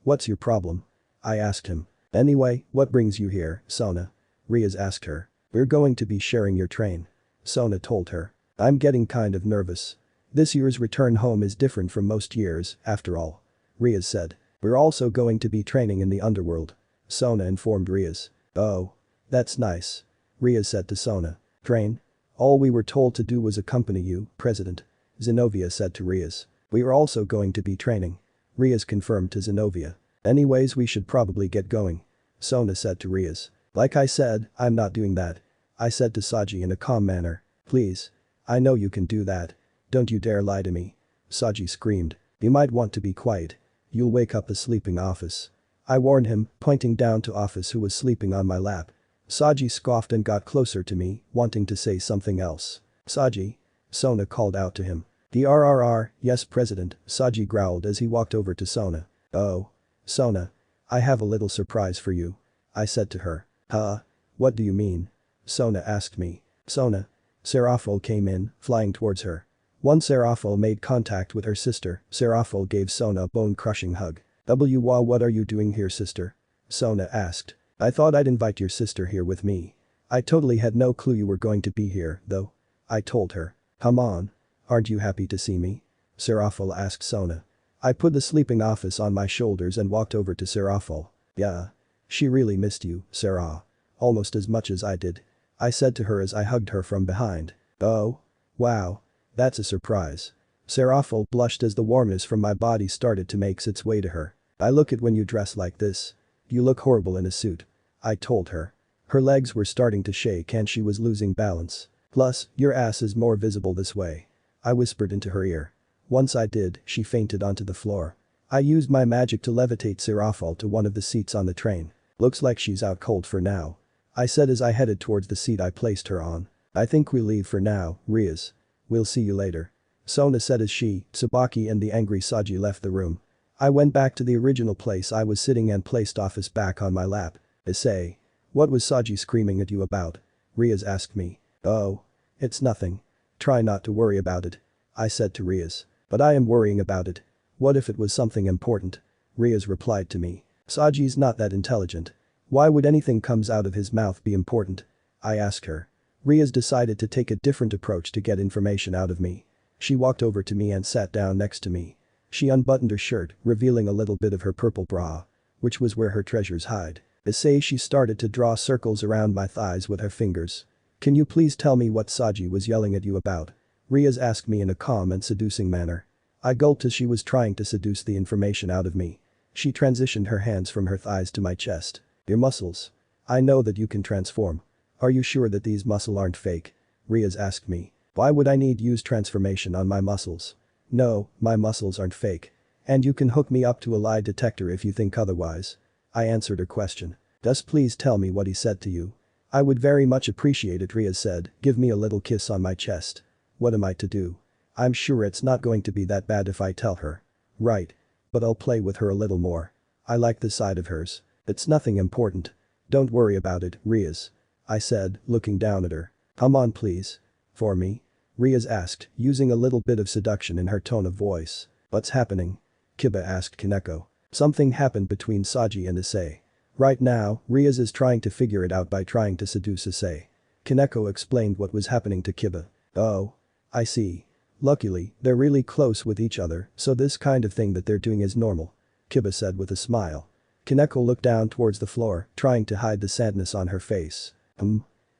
What's your problem? I asked him. Anyway, what brings you here, Sona? Riaz asked her. We're going to be sharing your train. Sona told her. I'm getting kind of nervous. This year's return home is different from most years, after all. Riaz said. We're also going to be training in the underworld. Sona informed Riaz. Oh. That's nice. Riaz said to Sona. Train? All we were told to do was accompany you, President. Zenobia said to Riaz. We are also going to be training. Riaz confirmed to Zenobia. Anyways we should probably get going. Sona said to Riaz. Like I said, I'm not doing that. I said to Saji in a calm manner. Please. I know you can do that. Don't you dare lie to me. Saji screamed. You might want to be quiet. You'll wake up the sleeping Office. I warned him, pointing down to Office who was sleeping on my lap. Saji scoffed and got closer to me, wanting to say something else. Saji. Sona called out to him. DRRR, yes President, Saji growled as he walked over to Sona. Oh. Sona. I have a little surprise for you. I said to her. Huh? What do you mean? Sona asked me. Sona. Seraphil came in, flying towards her. Once Seraphil made contact with her sister, Seraphil gave Sona a bone-crushing hug. What are you doing here sister? Sona asked. I thought I'd invite your sister here with me. I totally had no clue you were going to be here, though. I told her. Come on. Aren't you happy to see me? Seraphil asked Sona. I put the sleeping Office on my shoulders and walked over to Seraphil. Yeah. She really missed you, Sarah. Almost as much as I did. I said to her as I hugged her from behind. Oh. Wow. That's a surprise. Seraphil blushed as the warmness from my body started to make its way to her. I look at when you dress like this. You look horrible in a suit. I told her. Her legs were starting to shake and she was losing balance. Plus, your ass is more visible this way. I whispered into her ear. Once I did, she fainted onto the floor. I used my magic to levitate Seraphil to one of the seats on the train. Looks like she's out cold for now. I said as I headed towards the seat I placed her on. I think we leave for now, Riaz. We'll see you later. Sona said as she, Tsubaki and the angry Saji left the room. I went back to the original place I was sitting and placed Office back on my lap. Issei. What was Saji screaming at you about? Riaz asked me. Oh. It's nothing. Try not to worry about it. I said to Riaz. But I am worrying about it. What if it was something important? Riaz replied to me. Saji's not that intelligent. Why would anything comes out of his mouth be important? I asked her. Riaz decided to take a different approach to get information out of me. She walked over to me and sat down next to me. She unbuttoned her shirt, revealing a little bit of her purple bra. Which was where her treasures hide. Issei, she started to draw circles around my thighs with her fingers. Can you please tell me what Saji was yelling at you about? Riaz asked me in a calm and seducing manner. I gulped as she was trying to seduce the information out of me. She transitioned her hands from her thighs to my chest. Your muscles. I know that you can transform. Are you sure that these muscles aren't fake? Riaz asked me. Why would I need use transformation on my muscles? No, my muscles aren't fake. And you can hook me up to a lie detector if you think otherwise. I answered her question. Just please tell me what he said to you. I would very much appreciate it, Riaz said. Give me a little kiss on my chest. What am I to do? I'm sure it's not going to be that bad if I tell her. Right. But I'll play with her a little more. I like this side of hers. It's nothing important. Don't worry about it, Riaz. I said, looking down at her. Come on please. For me? Riaz asked, using a little bit of seduction in her tone of voice. What's happening? Kiba asked Kaneko. Something happened between Saji and Issei. Right now, Riaz is trying to figure it out by trying to seduce Issei. Kaneko explained what was happening to Kiba. Oh. I see. Luckily, they're really close with each other, so this kind of thing that they're doing is normal. Kiba said with a smile. Kaneko looked down towards the floor, trying to hide the sadness on her face.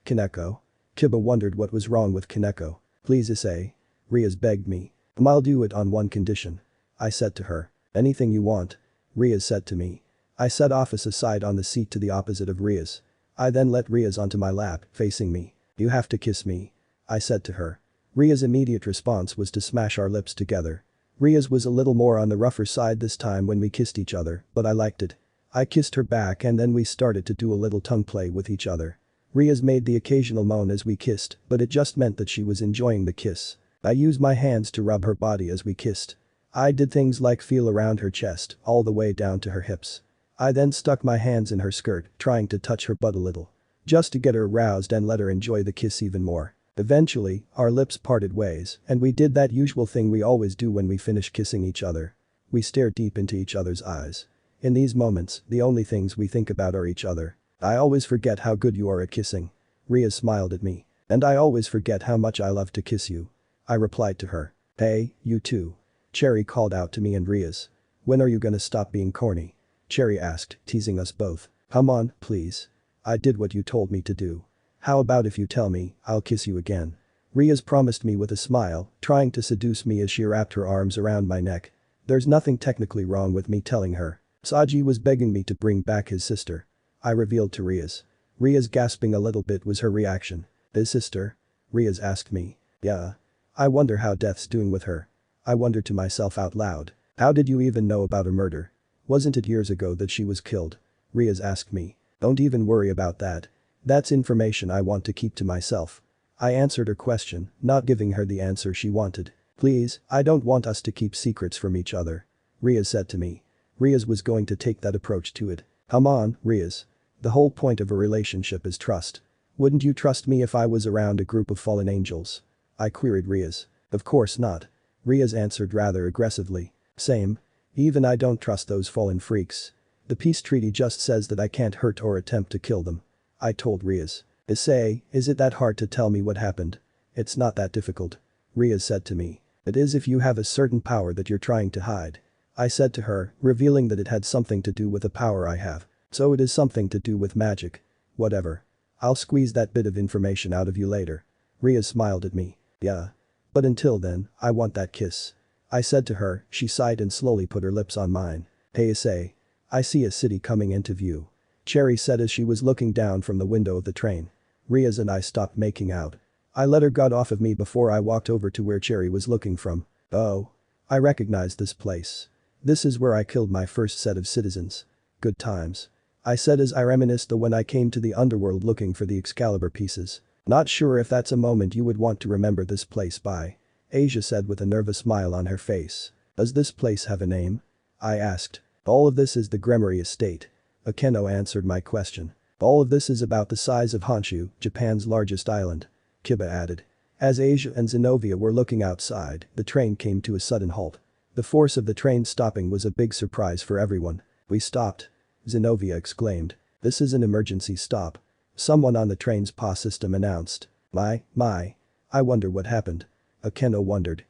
Kaneko? Kiba wondered what was wrong with Kaneko. Please Issei. Riaz begged me. I'll do it on one condition. I said to her. Anything you want. Riaz said to me. I set Office aside on the seat to the opposite of Riaz. I then let Riaz onto my lap, facing me. You have to kiss me. I said to her. Riaz's immediate response was to smash our lips together. Riaz was a little more on the rougher side this time when we kissed each other, but I liked it. I kissed her back and then we started to do a little tongue play with each other. Riaz made the occasional moan as we kissed, but it just meant that she was enjoying the kiss. I used my hands to rub her body as we kissed. I did things like feel around her chest, all the way down to her hips. I then stuck my hands in her skirt, trying to touch her butt a little. Just to get her aroused and let her enjoy the kiss even more. Eventually, our lips parted ways, and we did that usual thing we always do when we finish kissing each other. We stare deep into each other's eyes. In these moments, the only things we think about are each other. I always forget how good you are at kissing. Riaz smiled at me. And I always forget how much I love to kiss you. I replied to her. Hey, you too. Cherry called out to me and Riaz. When are you gonna stop being corny? Cherry asked, teasing us both. Come on, please. I did what you told me to do. How about if you tell me, I'll kiss you again? Riaz promised me with a smile, trying to seduce me as she wrapped her arms around my neck. There's nothing technically wrong with me telling her. Saji was begging me to bring back his sister. I revealed to Riaz. Riaz gasping a little bit was her reaction. His sister? Riaz asked me. Yeah. I wonder how Death's doing with her. I wondered to myself out loud. How did you even know about her murder? Wasn't it years ago that she was killed? Riaz asked me. Don't even worry about that. That's information I want to keep to myself. I answered her question, not giving her the answer she wanted. Please, I don't want us to keep secrets from each other. Riaz said to me. Riaz was going to take that approach to it. Come on, Riaz. The whole point of a relationship is trust. Wouldn't you trust me if I was around a group of fallen angels? I queried Riaz. Of course not. Riaz answered rather aggressively. Same. Even I don't trust those fallen freaks. The peace treaty just says that I can't hurt or attempt to kill them. I told Riaz. Issei, is it that hard to tell me what happened? It's not that difficult. Riaz said to me. It is if you have a certain power that you're trying to hide. I said to her, revealing that it had something to do with the power I have. So it is something to do with magic. Whatever. I'll squeeze that bit of information out of you later. Riaz smiled at me. Yeah. But until then, I want that kiss. I said to her, she sighed and slowly put her lips on mine. Hey Issei. I see a city coming into view. Cherry said as she was looking down from the window of the train. Riaz and I stopped making out. I let her gut off of me before I walked over to where Cherry was looking from. Oh. I recognized this place. This is where I killed my first set of citizens. Good times. I said as I reminisced the when I came to the underworld looking for the Excalibur pieces. Not sure if that's a moment you would want to remember this place by. Asia said with a nervous smile on her face. Does this place have a name? I asked. All of this is the Gremory estate. Akeno answered my question. All of this is about the size of Honshu, Japan's largest island. Kiba added. As Asia and Zenovia were looking outside, the train came to a sudden halt. The force of the train stopping was a big surprise for everyone. We stopped. Zenovia exclaimed. This is an emergency stop. Someone on the train's PA system announced. My. I wonder what happened. Akeno wondered.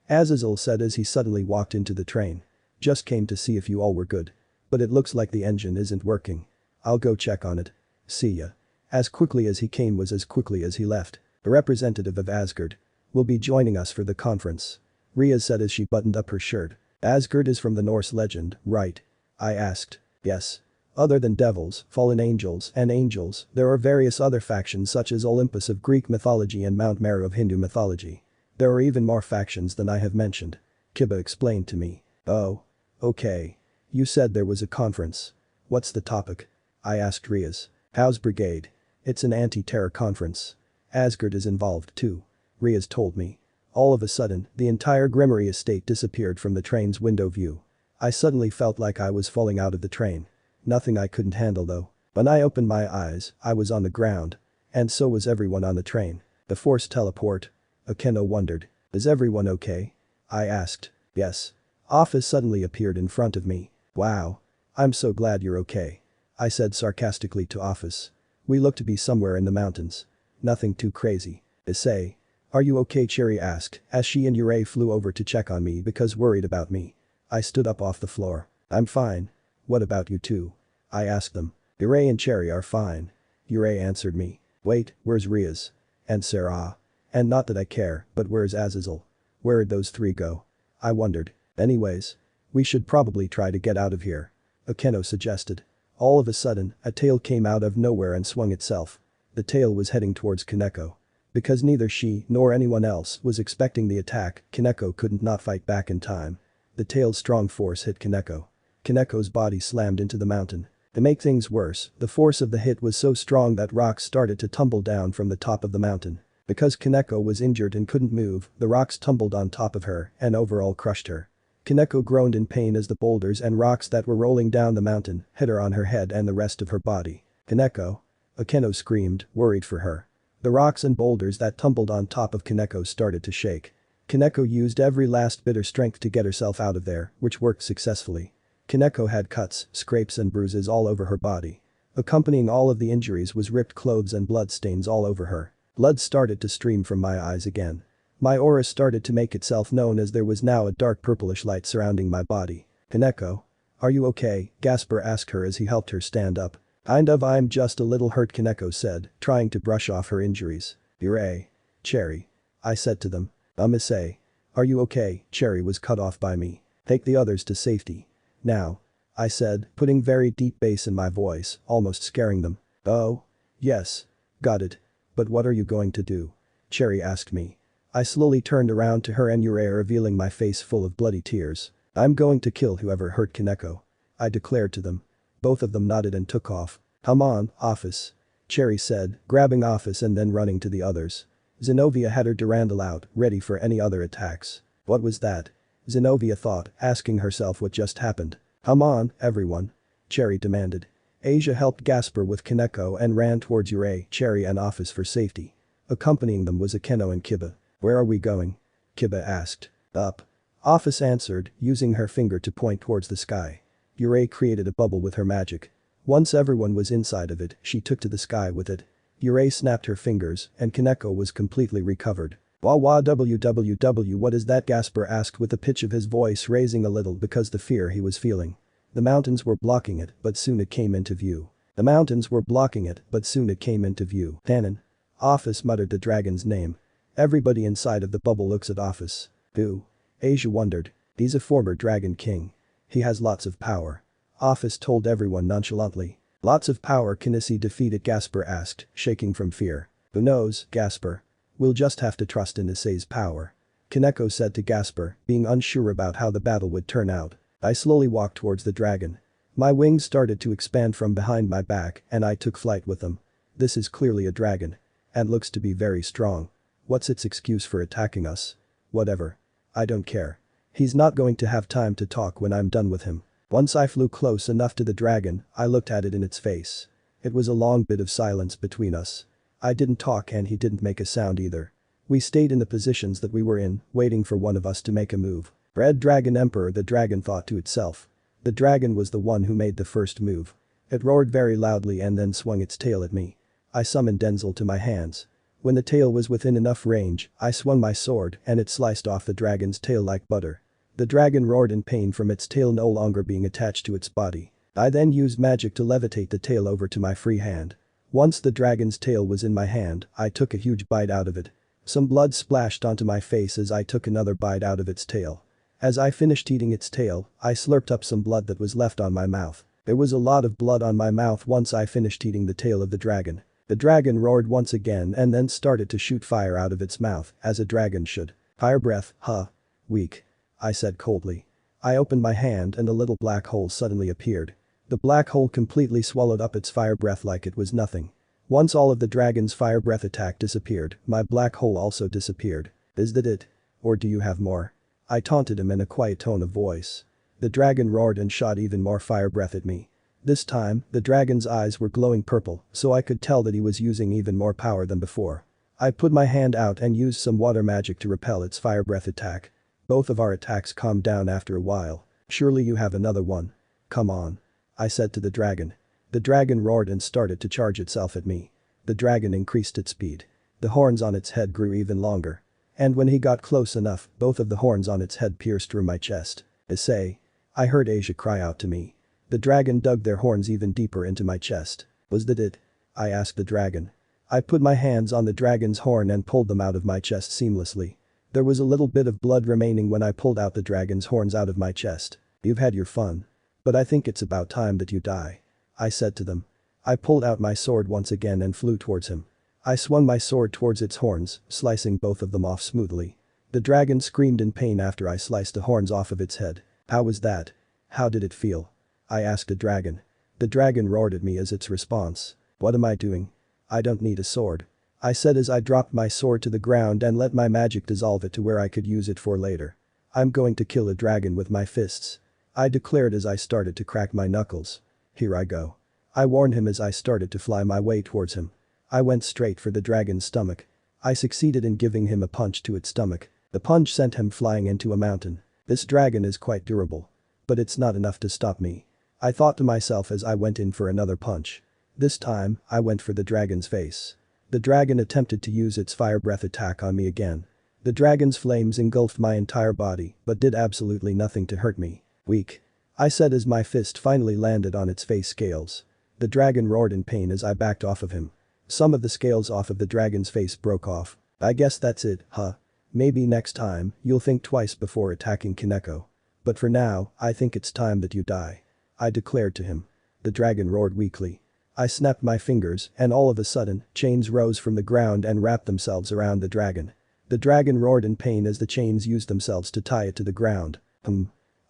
Azazel said as he suddenly walked into the train. Just came to see if you all were good. But it looks like the engine isn't working. I'll go check on it. See ya. As quickly as he came was as quickly as he left. A representative of Asgard will be joining us for the conference. Rhea said as she buttoned up her shirt. Asgard is from the Norse legend, right? I asked. Yes. Other than devils, fallen angels, and angels, there are various other factions such as Olympus of Greek mythology and Mount Meru of Hindu mythology. There are even more factions than I have mentioned. Kiba explained to me. Oh. Okay. You said there was a conference. What's the topic? I asked Rhea's. House Brigade. It's an anti-terror conference. Asgard is involved too. Rhea's told me. All of a sudden, the entire Gremory estate disappeared from the train's window view. I suddenly felt like I was falling out of the train. Nothing I couldn't handle though. When I opened my eyes, I was on the ground. And so was everyone on the train. The forced teleport? Akeno wondered. Is everyone okay? I asked. Yes. Office suddenly appeared in front of me. Wow. I'm so glad you're okay. I said sarcastically to Office. We look to be somewhere in the mountains. Nothing too crazy. Issei. Are you okay? Cherry asked as she and Issei flew over to check on me because worried about me. I stood up off the floor. I'm fine. What about you two? I asked them. Issei and Cherry are fine. Issei answered me. Wait, where's Rhea's? And Sarah? And not that I care, but where's Azazel? Where'd those three go? I wondered. Anyways. We should probably try to get out of here. Akeno suggested. All of a sudden, a tail came out of nowhere and swung itself. The tail was heading towards Kaneko. Because neither she nor anyone else was expecting the attack, Kaneko couldn't not fight back in time. The tail's strong force hit Kaneko. Kaneko's body slammed into the mountain. To make things worse, the force of the hit was so strong that rocks started to tumble down from the top of the mountain. Because Kaneko was injured and couldn't move, the rocks tumbled on top of her and overall crushed her. Kaneko groaned in pain as the boulders and rocks that were rolling down the mountain hit her on her head and the rest of her body. Kaneko? Akeno screamed, worried for her. The rocks and boulders that tumbled on top of Kaneko started to shake. Kaneko used every last bit of strength to get herself out of there, which worked successfully. Kaneko had cuts, scrapes and bruises all over her body. Accompanying all of the injuries was ripped clothes and blood stains all over her. Blood started to stream from my eyes again. My aura started to make itself known as there was now a dark purplish light surrounding my body. Kaneko? Are you okay? Gasper asked her as he helped her stand up. Kind of, I'm just a little hurt, Kaneko said, trying to brush off her injuries. Issei. Cherry. I said to them. Issei. Are you okay? Cherry was cut off by me. Take the others to safety. Now. I said, putting very deep bass in my voice, almost scaring them. Oh? Yes. Got it. But what are you going to do? Cherry asked me. I slowly turned around to her and Issei, revealing my face full of bloody tears. I'm going to kill whoever hurt Kaneko. I declared to them. Both of them nodded and took off. Come on, Office. Cherry said, grabbing Office and then running to the others. Zenovia had her Durandal out, ready for any other attacks. What was that? Zenovia thought, asking herself what just happened. Come on, everyone. Cherry demanded. Asia helped Gasper with Kaneko and ran towards Issei, Cherry and Office for safety. Accompanying them was Akeno and Kiba. Where are we going? Kiba asked. Up. Office answered, using her finger to point towards the sky. Issei created a bubble with her magic. Once everyone was inside of it, she took to the sky with it. Issei snapped her fingers, and Kaneko was completely recovered. Wah www, what is that? Gasper asked with the pitch of his voice raising a little because the fear he was feeling. The mountains were blocking it, but soon it came into view. The mountains were blocking it, but soon it came into view. Tannen. Office muttered the dragon's name. Everybody inside of the bubble looks at Office. Who? Asia wondered. He's a former dragon king. He has lots of power. Office told everyone nonchalantly. Lots of power? Can Issei defeat it? Gasper asked, shaking from fear. Who knows, Gasper? We'll just have to trust in Issei's power. Kaneko said to Gasper, being unsure about how the battle would turn out. I slowly walked towards the dragon. My wings started to expand from behind my back and I took flight with them. This is clearly a dragon. And looks to be very strong. What's its excuse for attacking us? Whatever. I don't care. He's not going to have time to talk when I'm done with him. Once I flew close enough to the dragon, I looked at it in its face. It was a long bit of silence between us. I didn't talk and he didn't make a sound either. We stayed in the positions that we were in, waiting for one of us to make a move. Red Dragon Emperor, the dragon thought to itself. The dragon was the one who made the first move. It roared very loudly and then swung its tail at me. I summoned Denzel to my hands. When the tail was within enough range, I swung my sword and it sliced off the dragon's tail like butter. The dragon roared in pain from its tail no longer being attached to its body. I then used magic to levitate the tail over to my free hand. Once the dragon's tail was in my hand, I took a huge bite out of it. Some blood splashed onto my face as I took another bite out of its tail. As I finished eating its tail, I slurped up some blood that was left on my mouth. There was a lot of blood on my mouth once I finished eating the tail of the dragon. The dragon roared once again and then started to shoot fire out of its mouth, as a dragon should. Fire breath, huh? Weak. I said coldly. I opened my hand and a little black hole suddenly appeared. The black hole completely swallowed up its fire breath like it was nothing. Once all of the dragon's fire breath attack disappeared, my black hole also disappeared. Is that it? Or do you have more? I taunted him in a quiet tone of voice. The dragon roared and shot even more fire breath at me. This time, the dragon's eyes were glowing purple, so I could tell that he was using even more power than before. I put my hand out and used some water magic to repel its fire breath attack. Both of our attacks calmed down after a while. Surely you have another one. Come on. I said to the dragon. The dragon roared and started to charge itself at me. The dragon increased its speed. The horns on its head grew even longer. And when he got close enough, both of the horns on its head pierced through my chest. Issei. I heard Asia cry out to me. The dragon dug their horns even deeper into my chest. Was that it? I asked the dragon. I put my hands on the dragon's horn and pulled them out of my chest seamlessly. There was a little bit of blood remaining when I pulled out the dragon's horns out of my chest. You've had your fun. But I think it's about time that you die. I said to them. I pulled out my sword once again and flew towards him. I swung my sword towards its horns, slicing both of them off smoothly. The dragon screamed in pain after I sliced the horns off of its head. How was that? How did it feel? I asked the dragon. The dragon roared at me as its response. What am I doing? I don't need a sword. I said as I dropped my sword to the ground and let my magic dissolve it to where I could use it for later. I'm going to kill a dragon with my fists. I declared as I started to crack my knuckles. Here I go. I warned him as I started to fly my way towards him. I went straight for the dragon's stomach. I succeeded in giving him a punch to its stomach. The punch sent him flying into a mountain. This dragon is quite durable. But it's not enough to stop me. I thought to myself as I went in for another punch. This time, I went for the dragon's face. The dragon attempted to use its fire breath attack on me again. The dragon's flames engulfed my entire body but did absolutely nothing to hurt me. Weak. I said as my fist finally landed on its face scales. The dragon roared in pain as I backed off of him. Some of the scales off of the dragon's face broke off. I guess that's it, huh? Maybe next time, you'll think twice before attacking Kaneko. But for now, I think it's time that you die. I declared to him. The dragon roared weakly. I snapped my fingers and all of a sudden, chains rose from the ground and wrapped themselves around the dragon. The dragon roared in pain as the chains used themselves to tie it to the ground.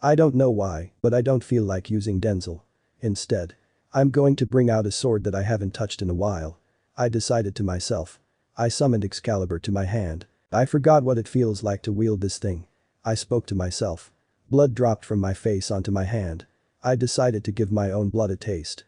I don't know why, but I don't feel like using Denzel. Instead, I'm going to bring out a sword that I haven't touched in a while. I decided to myself. I summoned Excalibur to my hand. I forgot what it feels like to wield this thing. I spoke to myself. Blood dropped from my face onto my hand. I decided to give my own blood a taste.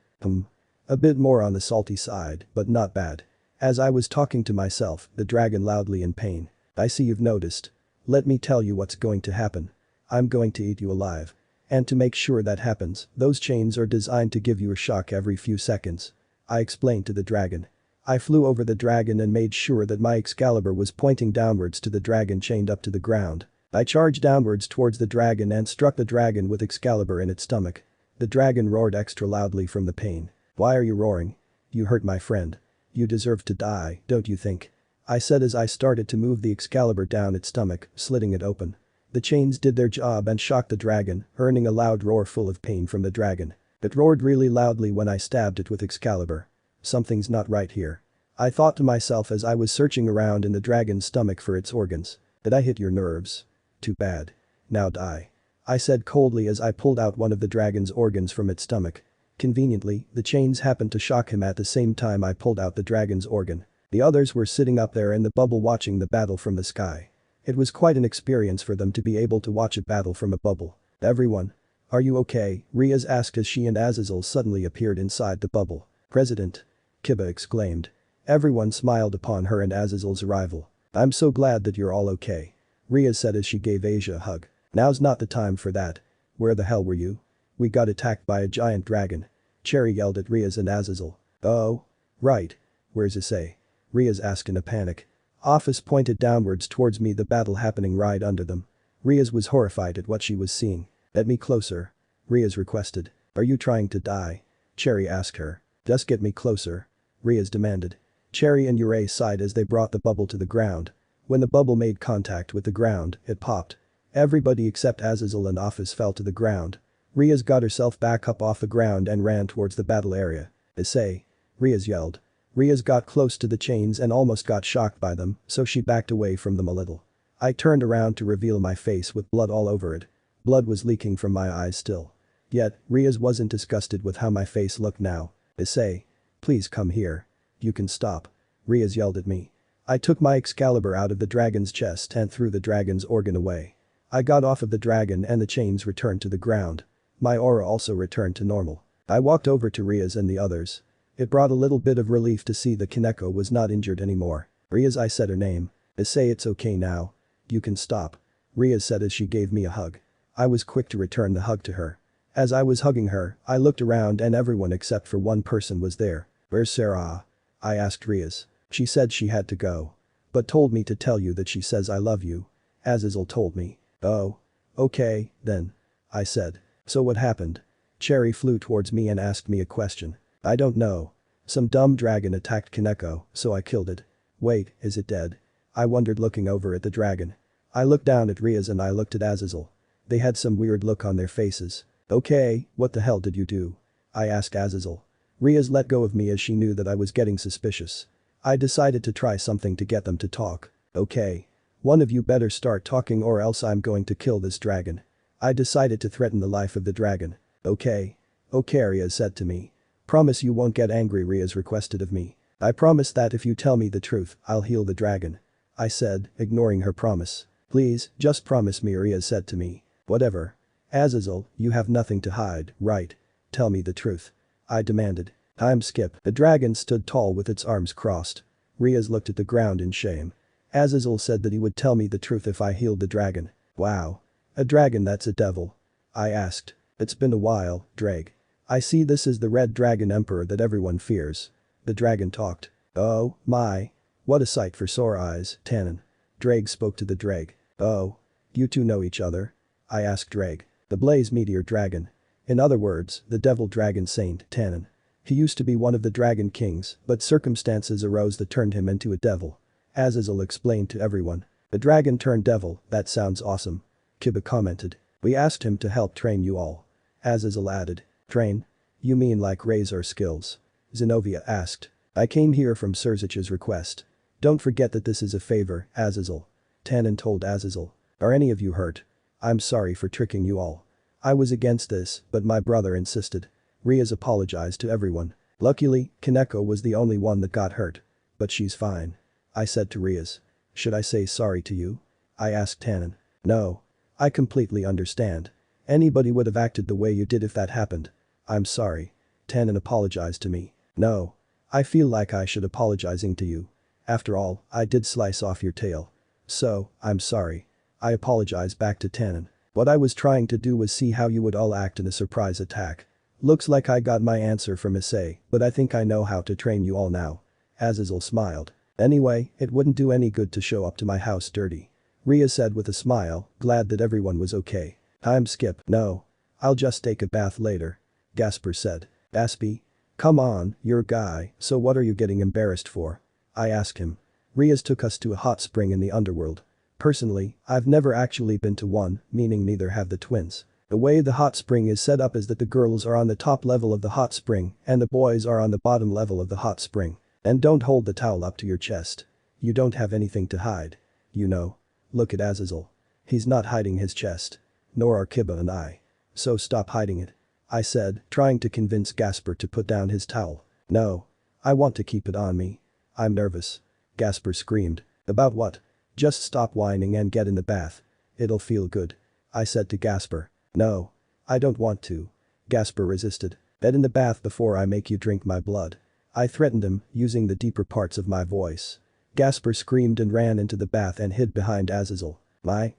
A bit more on the salty side, but not bad. As I was talking to myself, the dragon loudly in pain. I see you've noticed. Let me tell you what's going to happen. I'm going to eat you alive. And to make sure that happens, those chains are designed to give you a shock every few seconds. I explained to the dragon. I flew over the dragon and made sure that my Excalibur was pointing downwards to the dragon chained up to the ground. I charged downwards towards the dragon and struck the dragon with Excalibur in its stomach. The dragon roared extra loudly from the pain. Why are you roaring? You hurt my friend. You deserve to die, don't you think? I said as I started to move the Excalibur down its stomach, slitting it open. The chains did their job and shocked the dragon, earning a loud roar full of pain from the dragon. It roared really loudly when I stabbed it with Excalibur. Something's not right here. I thought to myself as I was searching around in the dragon's stomach for its organs. Did I hit your nerves? Too bad. Now die. I said coldly as I pulled out one of the dragon's organs from its stomach. Conveniently, the chains happened to shock him at the same time I pulled out the dragon's organ. The others were sitting up there in the bubble watching the battle from the sky. It was quite an experience for them to be able to watch a battle from a bubble. Everyone. Are you okay? Riaz asked as she and Azazel suddenly appeared inside the bubble. President. Kiba exclaimed. Everyone smiled upon her and Azazel's arrival. I'm so glad that you're all okay. Riaz said as she gave Asia a hug. Now's not the time for that. Where the hell were you? We got attacked by a giant dragon. Cherry yelled at Riaz and Azazel. Oh. Right. Where's Issei? Riaz asked in a panic. Office pointed downwards towards me, the battle happening right under them. Riaz was horrified at what she was seeing. Get me closer. Riaz requested. Are you trying to die? Cherry asked her. Just get me closer. Riaz demanded. Cherry and Urey sighed as they brought the bubble to the ground. When the bubble made contact with the ground, it popped. Everybody except Azazel and Office fell to the ground. Riaz got herself back up off the ground and ran towards the battle area. Issei. Riaz yelled. Riaz got close to the chains and almost got shocked by them, so she backed away from them a little. I turned around to reveal my face with blood all over it. Blood was leaking from my eyes still. Yet, Riaz wasn't disgusted with how my face looked now. Issei. Please come here. You can stop. Riaz yelled at me. I took my Excalibur out of the dragon's chest and threw the dragon's organ away. I got off of the dragon and the chains returned to the ground. My aura also returned to normal. I walked over to Riaz and the others. It brought a little bit of relief to see that Kaneko was not injured anymore. Riaz, I said her name. Issei, it's okay now. You can stop. Riaz said as she gave me a hug. I was quick to return the hug to her. As I was hugging her, I looked around and everyone except for one person was there. Where's Sarah? I asked Riaz. She said she had to go. But told me to tell you that she says I love you. Azazel told me. Oh. Okay, then. I said. So what happened? Cherry flew towards me and asked me a question. I don't know. Some dumb dragon attacked Kaneko, so I killed it. Wait, is it dead? I wondered looking over at the dragon. I looked down at Riaz and I looked at Azazel. They had some weird look on their faces. Okay, what the hell did you do? I asked Azazel. Riaz let go of me as she knew that I was getting suspicious. I decided to try something to get them to talk. Okay. One of you better start talking or else I'm going to kill this dragon. I decided to threaten the life of the dragon. Okay. Okay, Riaz said to me. Promise you won't get angry, Riaz requested of me. I promise that if you tell me the truth, I'll heal the dragon. I said, ignoring her promise. Please, just promise me, Riaz said to me. Whatever. Azazel, you have nothing to hide, right? Tell me the truth. I demanded. I'm Skip. The dragon stood tall with its arms crossed. Riaz looked at the ground in shame. Azazel said that he would tell me the truth if I healed the dragon. Wow. A dragon, that's a devil. I asked. It's been a while, Drag. I see this is the Red Dragon Emperor that everyone fears. The dragon talked. Oh, my. What a sight for sore eyes, Tannen. Drag spoke to the Drag. Oh. You two know each other? I asked Drag. The Blaze Meteor Dragon. In other words, the Devil Dragon Saint, Tannen. He used to be one of the Dragon Kings, but circumstances arose that turned him into a devil. Azazel explained to everyone. The dragon turned devil, that sounds awesome. Kiba commented. We asked him to help train you all. Azazel added. Train? You mean like raise our skills? Zenobia asked. I came here from Surzich's request. Don't forget that this is a favor, Azazel. Tannen told Azazel. Are any of you hurt? I'm sorry for tricking you all. I was against this, but my brother insisted. Riaz apologized to everyone. Luckily, Kaneko was the only one that got hurt. But she's fine. I said to Riaz. Should I say sorry to you? I asked Tannen. No. I completely understand. Anybody would have acted the way you did if that happened. I'm sorry. Tannen apologized to me. No. I feel like I should apologizing to you. After all, I did slice off your tail. So, I'm sorry. I apologized back to Tannen. What I was trying to do was see how you would all act in a surprise attack. Looks like I got my answer from Issei, but I think I know how to train you all now. Azazel smiled. Anyway, it wouldn't do any good to show up to my house dirty. Riaz said with a smile, glad that everyone was okay. I'm Skip. No. I'll just take a bath later. Gasper said. Aspie? Come on, you're a guy, so what are you getting embarrassed for? I asked him. Riaz took us to a hot spring in the underworld. Personally, I've never actually been to one, meaning neither have the twins. The way the hot spring is set up is that the girls are on the top level of the hot spring and the boys are on the bottom level of the hot spring. And don't hold the towel up to your chest. You don't have anything to hide. You know. Look at Azazel. He's not hiding his chest. Nor are Kiba and I. So stop hiding it. I said, trying to convince Gasper to put down his towel. No. I want to keep it on me. I'm nervous. Gasper screamed. About what? Just stop whining and get in the bath. It'll feel good. I said to Gasper. No. I don't want to. Gasper resisted. Get in the bath before I make you drink my blood. I threatened him, using the deeper parts of my voice. Gasper screamed and ran into the bath and hid behind Azazel. My.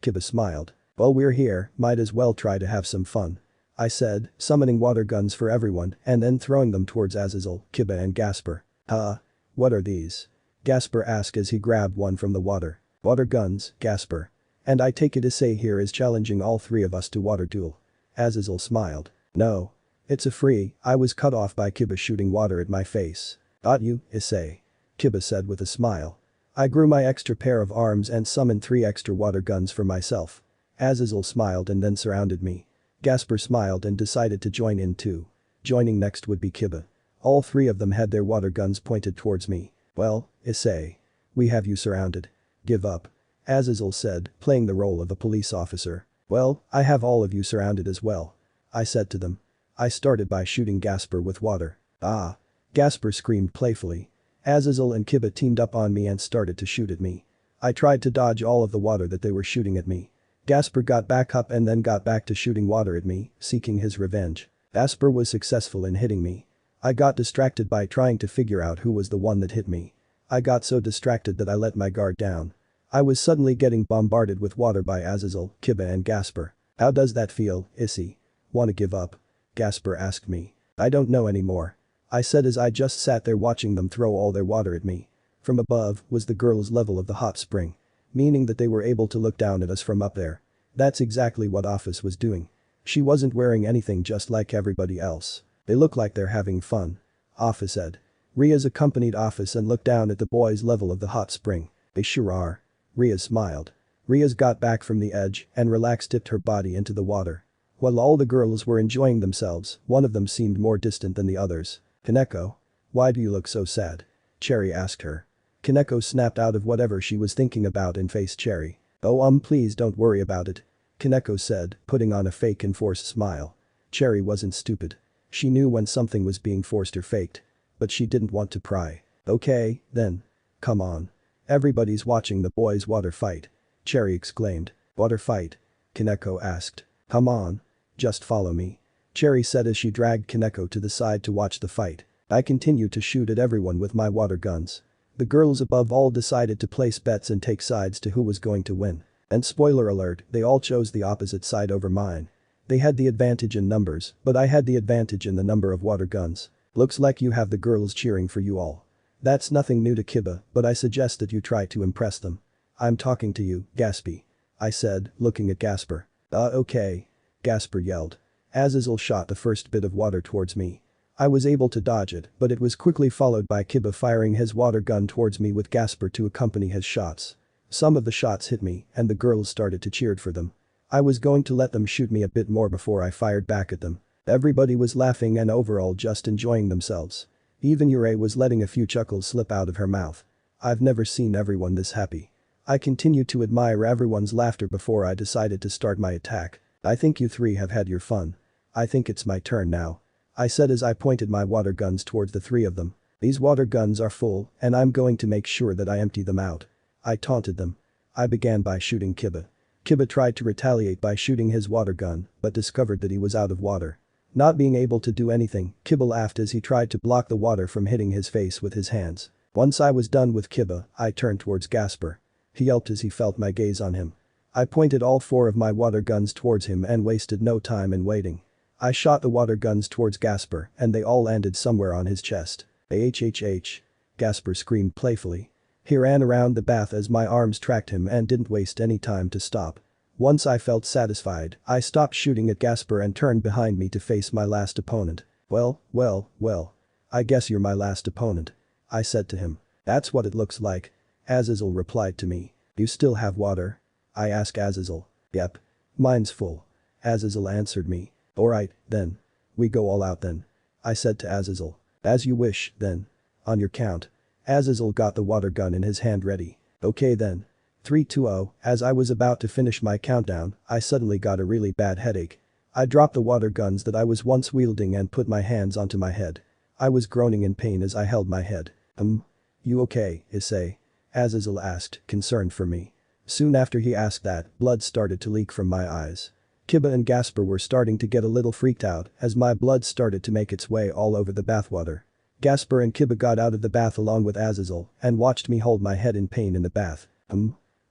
Kiba smiled. Well, we're here, might as well try to have some fun. I said, summoning water guns for everyone and then throwing them towards Azazel, Kiba and Gasper. What are these? Gasper asked as he grabbed one from the water. Water guns, Gasper. And I take it Issei here is challenging all three of us to water duel. Azazel smiled. No. It's a free, I was cut off by Kiba shooting water at my face. Got you, Issei. Kiba said with a smile. I grew my extra pair of arms and summoned 3 extra water guns for myself. Azazel smiled and then surrounded me. Gasper smiled and decided to join in too. Joining next would be Kiba. All 3 of them had their water guns pointed towards me. Well, Issei. We have you surrounded. Give up. Azazel said, playing the role of a police officer. Well, I have all of you surrounded as well. I said to them. I started by shooting Gasper with water. Ah. Gasper screamed playfully. Azazel and Kiba teamed up on me and started to shoot at me. I tried to dodge all of the water that they were shooting at me. Gasper got back up and then got back to shooting water at me, seeking his revenge. Gasper was successful in hitting me. I got distracted by trying to figure out who was the one that hit me. I got so distracted that I let my guard down. I was suddenly getting bombarded with water by Azazel, Kiba and Gasper. How does that feel, Issei? Wanna give up? Gasper asked me. I don't know anymore. I said as I just sat there watching them throw all their water at me. From above was the girls' level of the hot spring. Meaning that they were able to look down at us from up there. That's exactly what Office was doing. She wasn't wearing anything just like everybody else. They look like they're having fun. Office said. Riaz accompanied Office and looked down at the boys' level of the hot spring. They sure are. Riaz smiled. Riaz got back from the edge and relaxed dipped her body into the water. While all the girls were enjoying themselves, one of them seemed more distant than the others. Kaneko? Why do you look so sad? Cherry asked her. Kaneko snapped out of whatever she was thinking about and faced Cherry. Oh please don't worry about it. Kaneko said, putting on a fake and forced smile. Cherry wasn't stupid. She knew when something was being forced or faked. But she didn't want to pry. Okay, then. Come on. Everybody's watching the boys' water fight. Cherry exclaimed. Water fight? Kaneko asked. Come on. Just follow me. Cherry said as she dragged Kaneko to the side to watch the fight. I continued to shoot at everyone with my water guns. The girls above all decided to place bets and take sides to who was going to win. And spoiler alert, they all chose the opposite side over mine. They had the advantage in numbers, but I had the advantage in the number of water guns. Looks like you have the girls cheering for you all. That's nothing new to Kiba, but I suggest that you try to impress them. I'm talking to you, Gaspy. I said, looking at Gasper. Okay. Gasper yelled. Azazel shot the first bit of water towards me. I was able to dodge it, but it was quickly followed by Kiba firing his water gun towards me with Gasper to accompany his shots. Some of the shots hit me, and the girls started to cheer for them. I was going to let them shoot me a bit more before I fired back at them. Everybody was laughing and overall just enjoying themselves. Even Yurei was letting a few chuckles slip out of her mouth. I've never seen everyone this happy. I continued to admire everyone's laughter before I decided to start my attack. I think you 3 have had your fun. I think it's my turn now. I said as I pointed my water guns towards the 3 of them. These water guns are full, and I'm going to make sure that I empty them out. I taunted them. I began by shooting Kiba. Kiba tried to retaliate by shooting his water gun, but discovered that he was out of water. Not being able to do anything, Kiba laughed as he tried to block the water from hitting his face with his hands. Once I was done with Kiba, I turned towards Gasper. He yelped as he felt my gaze on him. I pointed all 4 of my water guns towards him and wasted no time in waiting. I shot the water guns towards Gasper and they all landed somewhere on his chest. Ahhh. Gasper screamed playfully. He ran around the bath as my arms tracked him and didn't waste any time to stop. Once I felt satisfied, I stopped shooting at Gasper and turned behind me to face my last opponent. Well. I guess you're my last opponent. I said to him. That's what it looks like. Azazel replied to me. You still have water? I asked Azazel. Yep. Mine's full. Azazel answered me. Alright, then. We go all out then. I said to Azazel. As you wish, then. On your count. Azazel got the water gun in his hand ready. Okay then. 3, 2, 0. As I was about to finish my countdown, I suddenly got a really bad headache. I dropped the water guns that I was once wielding and put my hands onto my head. I was groaning in pain as I held my head. You okay, Issei? Azazel asked, concerned for me. Soon after he asked that, blood started to leak from my eyes. Kiba and Gasper were starting to get a little freaked out as my blood started to make its way all over the bathwater. Gasper and Kiba got out of the bath along with Azazel and watched me hold my head in pain in the bath.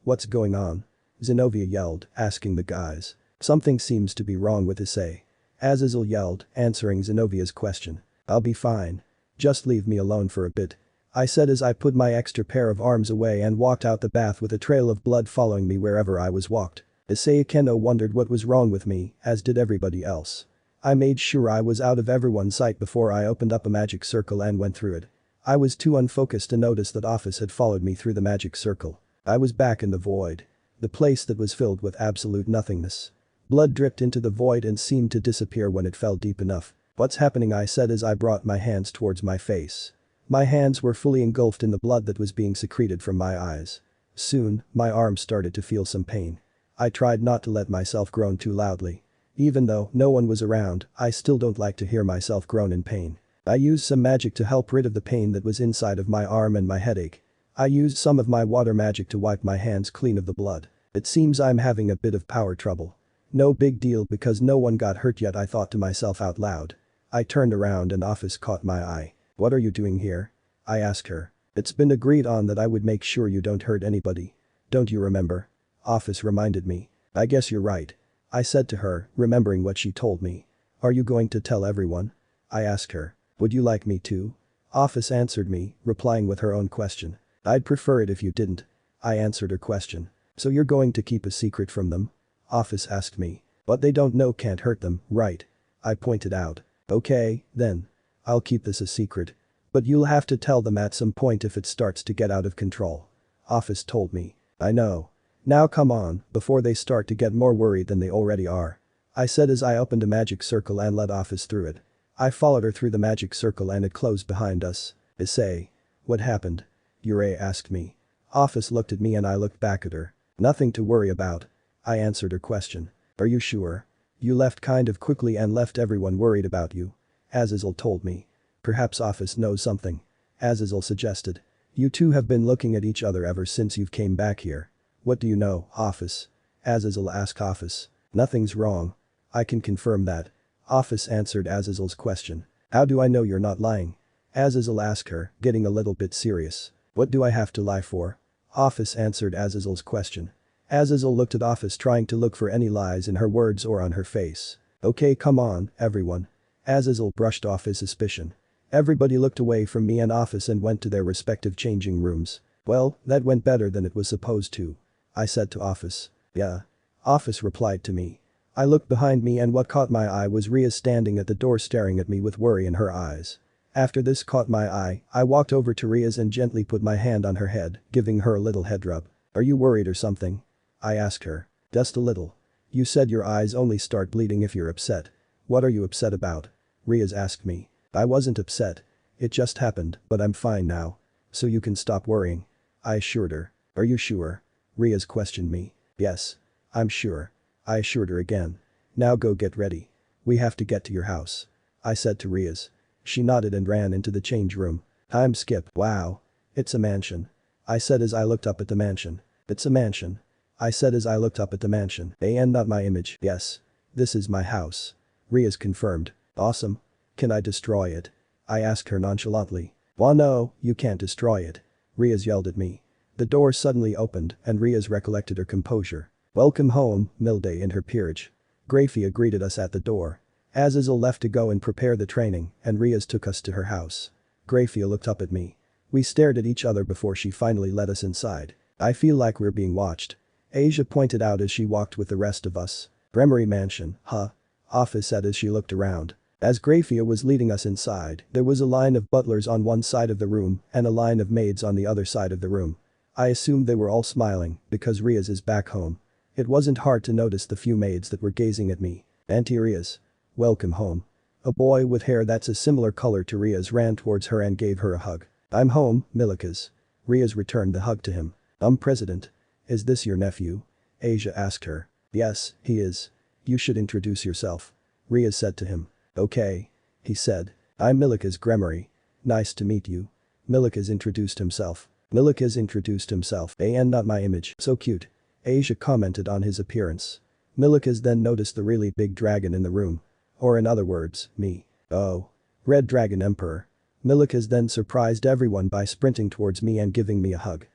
What's going on? Zenobia yelled, asking the guys. Something seems to be wrong with Issei. Azazel yelled, answering Zenobia's question. I'll be fine. Just leave me alone for a bit. I said as I put my extra pair of arms away and walked out the bath with a trail of blood following me wherever I was walked. Issei Keno wondered what was wrong with me, as did everybody else. I made sure I was out of everyone's sight before I opened up a magic circle and went through it. I was too unfocused to notice that Office had followed me through the magic circle. I was back in the void. The place that was filled with absolute nothingness. Blood dripped into the void and seemed to disappear when it fell deep enough. What's happening? I said as I brought my hands towards my face. My hands were fully engulfed in the blood that was being secreted from my eyes. Soon, my arms started to feel some pain. I tried not to let myself groan too loudly. Even though no one was around, I still don't like to hear myself groan in pain. I used some magic to help rid of the pain that was inside of my arm and my headache. I used some of my water magic to wipe my hands clean of the blood. It seems I'm having a bit of power trouble. No big deal because no one got hurt yet, I thought to myself out loud. I turned around and Office caught my eye. What are you doing here? I asked her. It's been agreed on that I would make sure you don't hurt anybody. Don't you remember? Office reminded me. I guess you're right. I said to her, remembering what she told me. Are you going to tell everyone? I asked her. Would you like me to? Office answered me, replying with her own question. I'd prefer it if you didn't. I answered her question. So you're going to keep a secret from them? Office asked me. But they don't know, can't hurt them, right? I pointed out. Okay, then. I'll keep this a secret. But you'll have to tell them at some point if it starts to get out of control. Office told me. I know. Now come on, before they start to get more worried than they already are. I said as I opened a magic circle and let Office through it. I followed her through the magic circle and it closed behind us. Issei. What happened? Yurei asked me. Office looked at me and I looked back at her. Nothing to worry about. I answered her question. Are you sure? You left kind of quickly and left everyone worried about you. Azazel told me. Perhaps Office knows something. Azazel suggested. You two have been looking at each other ever since you've came back here. What do you know, Office? Azazel asked Office. Nothing's wrong. I can confirm that. Office answered Azazel's question. How do I know you're not lying? Azazel asked her, getting a little bit serious. What do I have to lie for? Office answered Azazel's question. Azazel looked at Office, trying to look for any lies in her words or on her face. Okay, come on, everyone. Azazel brushed off his suspicion. Everybody looked away from me and Office and went to their respective changing rooms. Well, that went better than it was supposed to. I said to Office. Yeah. Office replied to me. I looked behind me and what caught my eye was Rhea standing at the door staring at me with worry in her eyes. After this caught my eye, I walked over to Rhea's and gently put my hand on her head, giving her a little head rub. Are you worried or something? I asked her. Just a little. You said your eyes only start bleeding if you're upset. What are you upset about? Rhea's asked me. I wasn't upset. It just happened, but I'm fine now. So you can stop worrying. I assured her. Are you sure? Rhea's questioned me. Yes. I'm sure. I assured her again. Now go get ready. We have to get to your house. I said to Rhea's. She nodded and ran into the change room. I'm Skip. Wow. It's a mansion. I said as I looked up at the mansion. It's a mansion. I said as I looked up at the mansion. And not my image. Yes. This is my house. Rhea's confirmed. Awesome. Can I destroy it? I asked her nonchalantly. Well, no, you can't destroy it. Rhea's yelled at me. The door suddenly opened and Rhea's recollected her composure. Welcome home, Milde and her peerage. Grafia greeted us at the door. Azazel left to go and prepare the training and Rhea's took us to her house. Grafia looked up at me. We stared at each other before she finally let us inside. I feel like we're being watched. Asia pointed out as she walked with the rest of us. Bremery Mansion, huh? Office said as she looked around. As Grafia was leading us inside, there was a line of butlers on one side of the room and a line of maids on the other side of the room. I assumed they were all smiling because Rhea's is back home. It wasn't hard to notice the few maids that were gazing at me. Auntie Rhea's. Welcome home. A boy with hair that's a similar color to Rhea's ran towards her and gave her a hug. I'm home, Milikas. Rhea's returned the hug to him. President. Is this your nephew? Asia asked her. Yes, he is. You should introduce yourself. Rhea said to him. Okay. He said. I'm Milikas Gremery. Nice to meet you. Milikas introduced himself. Milikas introduced himself. And not my image. So cute. Asia commented on his appearance. Milikas then noticed the really big dragon in the room. Or in other words, me. Oh. Red Dragon Emperor. Milikas then surprised everyone by sprinting towards me and giving me a hug.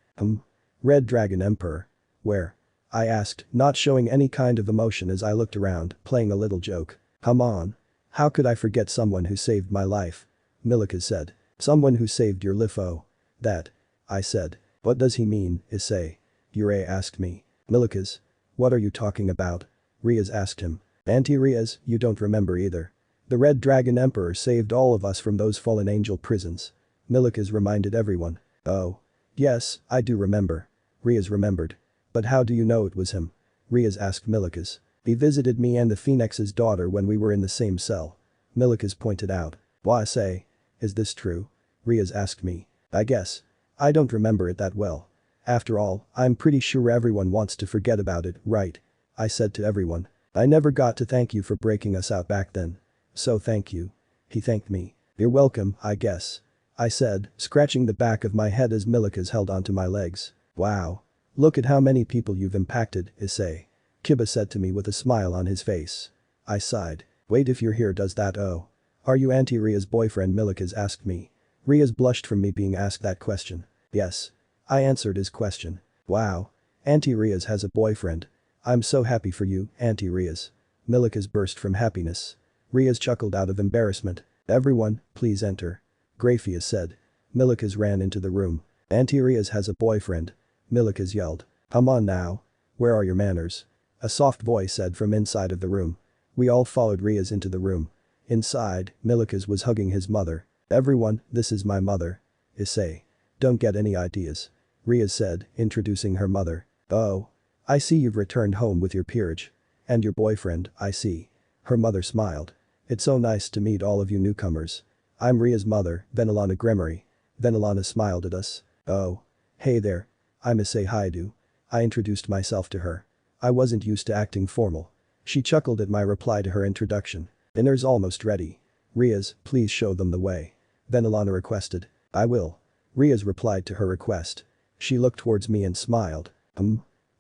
Red Dragon Emperor. Where? I asked, not showing any kind of emotion as I looked around, playing a little joke. Come on. How could I forget someone who saved my life? Milikas said. Someone who saved your life. Oh. That. I said. What does he mean, Issei? Hyoudou asked me. Milikas. What are you talking about? Riaz asked him. Auntie Riaz, you don't remember either. The Red Dragon Emperor saved all of us from those fallen angel prisons. Milikas reminded everyone. Oh. Yes, I do remember. Riaz remembered. But how do you know it was him? Riaz asked Milikas. He visited me and the Phoenix's daughter when we were in the same cell. Milikas pointed out. Why say? Is this true? Riaz asked me. I guess. I don't remember it that well. After all, I'm pretty sure everyone wants to forget about it, right? I said to everyone. I never got to thank you for breaking us out back then. So thank you. He thanked me. You're welcome, I guess. I said, scratching the back of my head as Milikas held onto my legs. Wow. Look at how many people you've impacted, Issei. Kiba said to me with a smile on his face. I sighed. Wait, if you're here, does that oh? Are you Auntie Ria's boyfriend? Milikas asked me. Riaz blushed from me being asked that question. Yes. I answered his question. Wow. Auntie Riaz has a boyfriend. I'm so happy for you, Auntie Riaz. Milikas burst from happiness. Riaz chuckled out of embarrassment. Everyone, please enter. Grafia said. Milikas ran into the room. Auntie Riaz has a boyfriend. Milikas yelled. Come on now. Where are your manners? A soft voice said from inside of the room. We all followed Riaz into the room. Inside, Milikas was hugging his mother. Everyone, this is my mother. Issei. Don't get any ideas. Riaz said, introducing her mother. Oh. I see you've returned home with your peerage. And your boyfriend, I see. Her mother smiled. It's so nice to meet all of you newcomers. I'm Ria's mother, Venelana Gremory. Venelana smiled at us. Oh. Hey there. I'm Issei Hyoudou. I introduced myself to her. I wasn't used to acting formal. She chuckled at my reply to her introduction. Dinner's almost ready. Riaz, please show them the way. Venelana requested. I will. Riaz replied to her request. She looked towards me and smiled.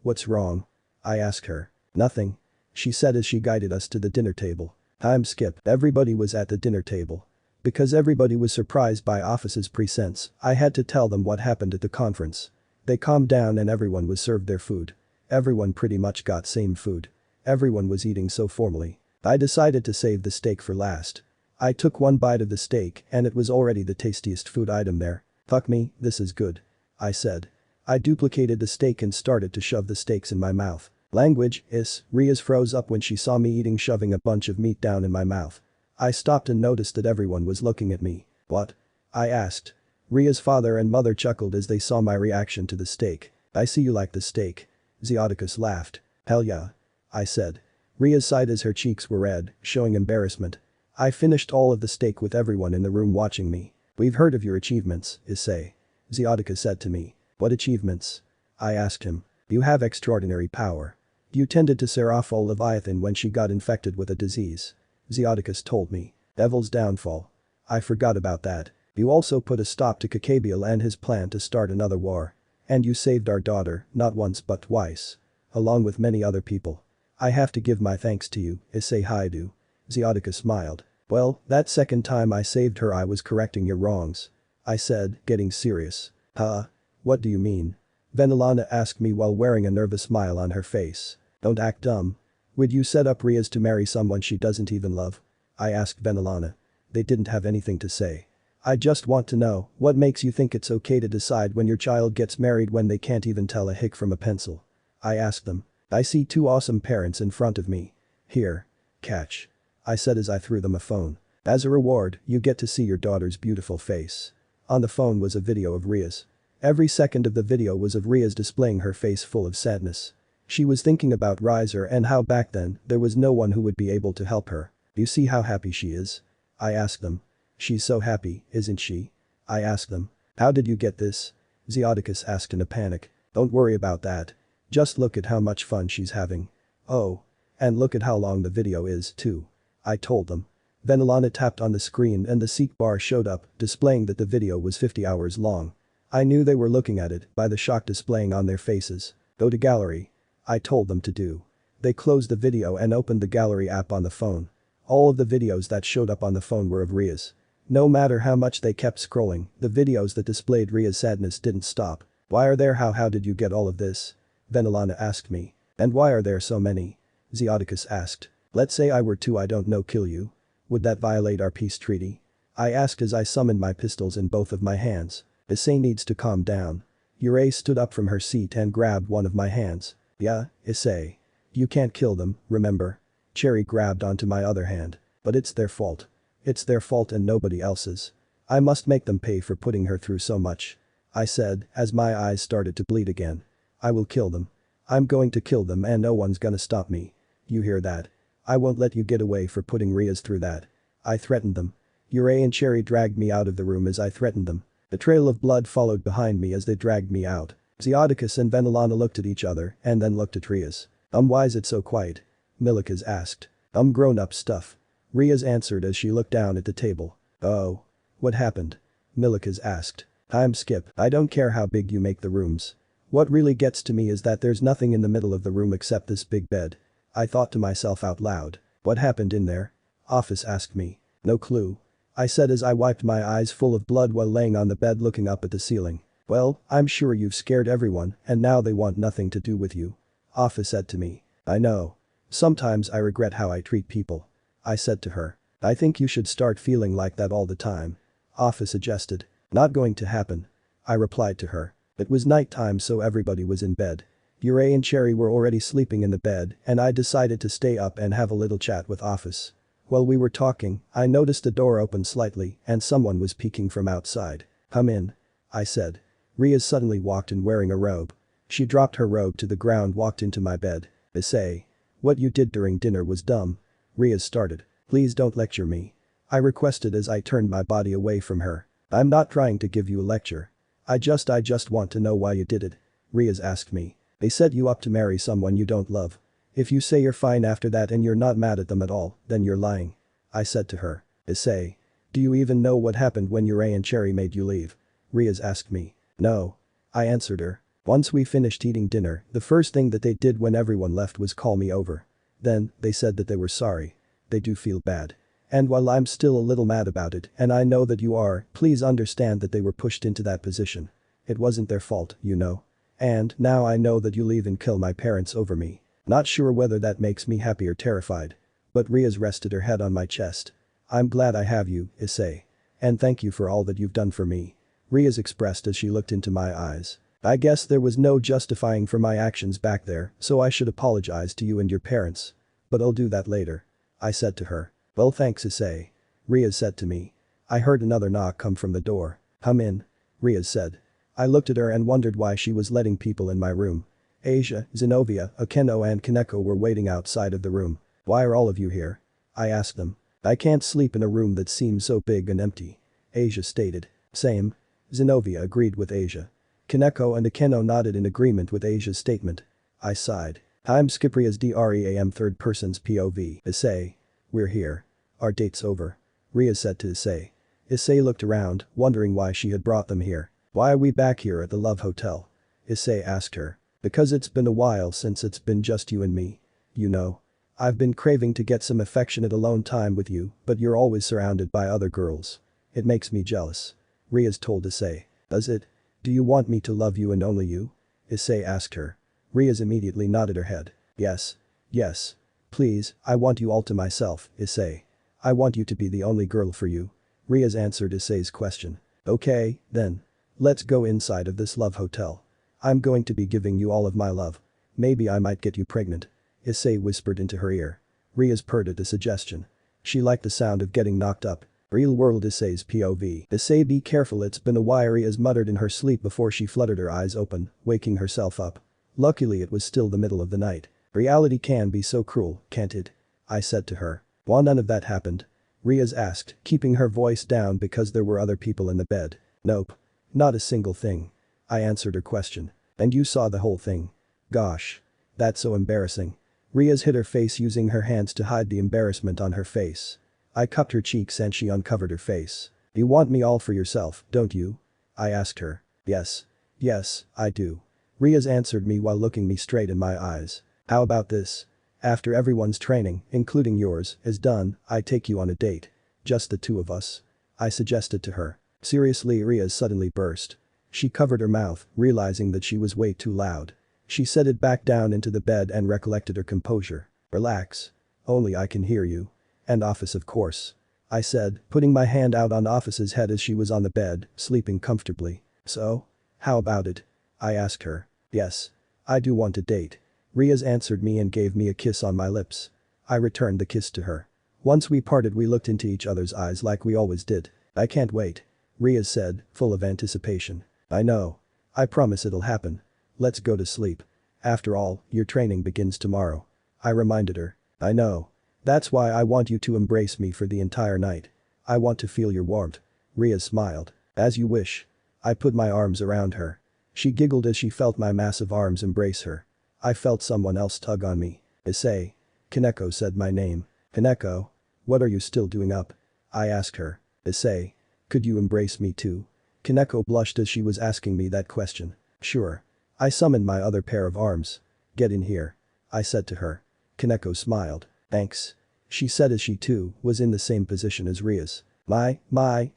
What's wrong? I asked her. Nothing. She said as she guided us to the dinner table. Time skip. Everybody was at the dinner table. Because everybody was surprised by Office's presents, I had to tell them what happened at the conference. They calmed down and everyone was served their food. Everyone pretty much got same food. Everyone was eating so formally. I decided to save the steak for last. I took one bite of the steak and it was already the tastiest food item there. Fuck me, this is good. I said. I duplicated the steak and started to shove the steaks in my mouth. Language, Riaz froze up when she saw me eating, shoving a bunch of meat down in my mouth. I stopped and noticed that everyone was looking at me. What? I asked. Ria's father and mother chuckled as they saw my reaction to the steak. I see you like the steak. Zeoticus laughed. Hell yeah. I said. Riaz sighed as her cheeks were red, showing embarrassment. I finished all of the steak with everyone in the room watching me. We've heard of your achievements, Issei. Zeoticus said to me. What achievements? I asked him. You have extraordinary power. You tended to Seraphol Leviathan when she got infected with a disease. Zeoticus told me. Devil's downfall. I forgot about that. You also put a stop to Kakabiel and his plan to start another war. And you saved our daughter, not once but twice. Along with many other people. I have to give my thanks to you, Issei Hyoudou. Zeoticus smiled. Well, that second time I saved her I was correcting your wrongs. I said, getting serious. Huh? What do you mean? Venelana asked me while wearing a nervous smile on her face. Don't act dumb. Would you set up Riaz to marry someone she doesn't even love? I asked Venelana. They didn't have anything to say. I just want to know, what makes you think it's okay to decide when your child gets married when they can't even tell a hick from a pencil? I asked them. I see two awesome parents in front of me. Here. Catch. I said as I threw them a phone. As a reward, you get to see your daughter's beautiful face. On the phone was a video of Riaz. Every second of the video was of Riaz displaying her face full of sadness. She was thinking about Riser and how back then there was no one who would be able to help her. You see how happy she is? I asked them. She's so happy, isn't she? I asked them. How did you get this? Zeoticus asked in a panic. Don't worry about that. Just look at how much fun she's having. Oh. And look at how long the video is, too. I told them. Venelana tapped on the screen and the seek bar showed up, displaying that the video was 50 hours long. I knew they were looking at it by the shock displaying on their faces. Go to gallery. I told them to do. They closed the video and opened the gallery app on the phone. All of the videos that showed up on the phone were of Ria's. No matter how much they kept scrolling, the videos that displayed Ria's sadness didn't stop. Why are there? How did you get all of this? Venelana asked me. And why are there so many? Zeodicus asked. Let's say I were to, I don't know, kill you. Would that violate our peace treaty? I asked as I summoned my pistols in both of my hands. Issei needs to calm down. Issei stood up from her seat and grabbed one of my hands. Yeah, Issei. You can't kill them, remember? Cherry grabbed onto my other hand. But it's their fault. It's their fault and nobody else's. I must make them pay for putting her through so much. I said, as my eyes started to bleed again. I will kill them. I'm going to kill them and no one's gonna stop me. You hear that? I won't let you get away for putting Rias through that. I threatened them. Issei and Cherry dragged me out of the room as I threatened them. The trail of blood followed behind me as they dragged me out. Zeodicus and Venelana looked at each other and then looked at Rias. Why is it so quiet? Milikas asked. Grown-up stuff. Rias answered as she looked down at the table. Oh. What happened? Milikas asked. Time skip. I don't care how big you make the rooms. What really gets to me is that there's nothing in the middle of the room except this big bed. I thought to myself out loud. What happened in there? Office asked me. No clue. I said as I wiped my eyes full of blood while laying on the bed looking up at the ceiling. Well, I'm sure you've scared everyone and now they want nothing to do with you. Office said to me. I know. Sometimes I regret how I treat people. I said to her. I think you should start feeling like that all the time. Office suggested. Not going to happen. I replied to her. It was nighttime so everybody was in bed. Issei and Cherry were already sleeping in the bed and I decided to stay up and have a little chat with Office. While we were talking, I noticed the door open slightly and someone was peeking from outside. Come in. I said. Rias suddenly walked in wearing a robe. She dropped her robe to the ground, walked into my bed. Issei. What you did during dinner was dumb. Rias started. Please don't lecture me. I requested as I turned my body away from her. I'm not trying to give you a lecture. I just want to know why you did it. Rias asked me. They set you up to marry someone you don't love. If you say you're fine after that and you're not mad at them at all, then you're lying. I said to her. Issei. Do you even know what happened when Issei and Cherry made you leave? Rias asked me. No. I answered her. Once we finished eating dinner, the first thing that they did when everyone left was call me over. Then, they said that they were sorry. They do feel bad. And while I'm still a little mad about it, and I know that you are, please understand that they were pushed into that position. It wasn't their fault, you know. And, now I know that you leave and kill my parents over me. Not sure whether that makes me happy or terrified. But Rias rested her head on my chest. I'm glad I have you, Issei. And thank you for all that you've done for me. Rias expressed as she looked into my eyes. I guess there was no justifying for my actions back there, so I should apologize to you and your parents. But I'll do that later. I said to her. Well, thanks, Issei. Rias said to me. I heard another knock come from the door. Come in. Rias said. I looked at her and wondered why she was letting people in my room. Asia, Zenobia, Akeno and Kaneko were waiting outside of the room. Why are all of you here? I asked them. I can't sleep in a room that seems so big and empty. Asia stated. Same. Zenobia agreed with Asia. Kaneko and Akeno nodded in agreement with Asia's statement. I sighed. I'm Skypria's DREAM third person's POV. Issei. We're here. Our date's over. Ria said to Issei. Issei looked around, wondering why she had brought them here. Why are we back here at the Love Hotel? Issei asked her. Because it's been a while since it's been just you and me. You know. I've been craving to get some affectionate alone time with you, but you're always surrounded by other girls. It makes me jealous. Rias told Issei. Does it? Do you want me to love you and only you? Issei asked her. Rias immediately nodded her head. Yes. Yes. Please, I want you all to myself, Issei. I want you to be the only girl for you. Rias answered Issei's question. Okay, then. Let's go inside of this love hotel. I'm going to be giving you all of my love. Maybe I might get you pregnant. Issei whispered into her ear. Rias purred at the suggestion. She liked the sound of getting knocked up. Real world Issei's POV. Issei, be careful, it's been a while, Rias muttered in her sleep before she fluttered her eyes open, waking herself up. Luckily it was still the middle of the night. Reality can be so cruel, can't it? I said to her. Well, none of that happened. Rias asked, keeping her voice down because there were other people in the bed. Nope. Not a single thing. I answered her question. And you saw the whole thing. Gosh. That's so embarrassing. Rias hid her face using her hands to hide the embarrassment on her face. I cupped her cheeks and she uncovered her face. You want me all for yourself, don't you? I asked her. Yes. Yes, I do. Riaz answered me while looking me straight in my eyes. How about this? After everyone's training, including yours, is done, I take you on a date. Just the two of us. I suggested to her. Seriously, Riaz suddenly burst. She covered her mouth, realizing that she was way too loud. She set it back down into the bed and recollected her composure. Relax. Only I can hear you. And Office of course. I said, putting my hand out on Office's head as she was on the bed, sleeping comfortably. So? How about it? I asked her. Yes. I do want a date. Riaz answered me and gave me a kiss on my lips. I returned the kiss to her. Once we parted, we looked into each other's eyes like we always did. I can't wait. Riaz said, full of anticipation. I know. I promise it'll happen. Let's go to sleep. After all, your training begins tomorrow. I reminded her. I know. That's why I want you to embrace me for the entire night. I want to feel your warmth. Riaz smiled. As you wish. I put my arms around her. She giggled as she felt my massive arms embrace her. I felt someone else tug on me. Issei. Kaneko said my name. Kaneko? What are you still doing up? I asked her. Issei. Could you embrace me too? Kaneko blushed as she was asking me that question. Sure. I summoned my other pair of arms. Get in here. I said to her. Kaneko smiled. Thanks. She said as she too was in the same position as Riaz. My,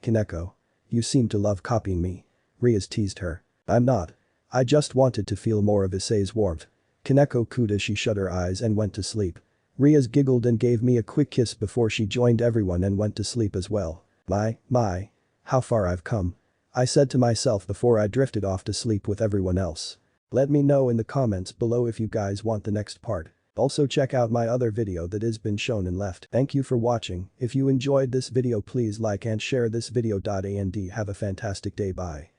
Kaneko. You seem to love copying me. Riaz teased her. I'm not. I just wanted to feel more of Issei's warmth. Kaneko cooed as she shut her eyes and went to sleep. Riaz giggled and gave me a quick kiss before she joined everyone and went to sleep as well. My. How far I've come. I said to myself before I drifted off to sleep with everyone else. Let me know in the comments below if you guys want the next part. Also check out my other video that has been shown and left. Thank you for watching. If you enjoyed this video, please like and share this video. And have a fantastic day. Bye.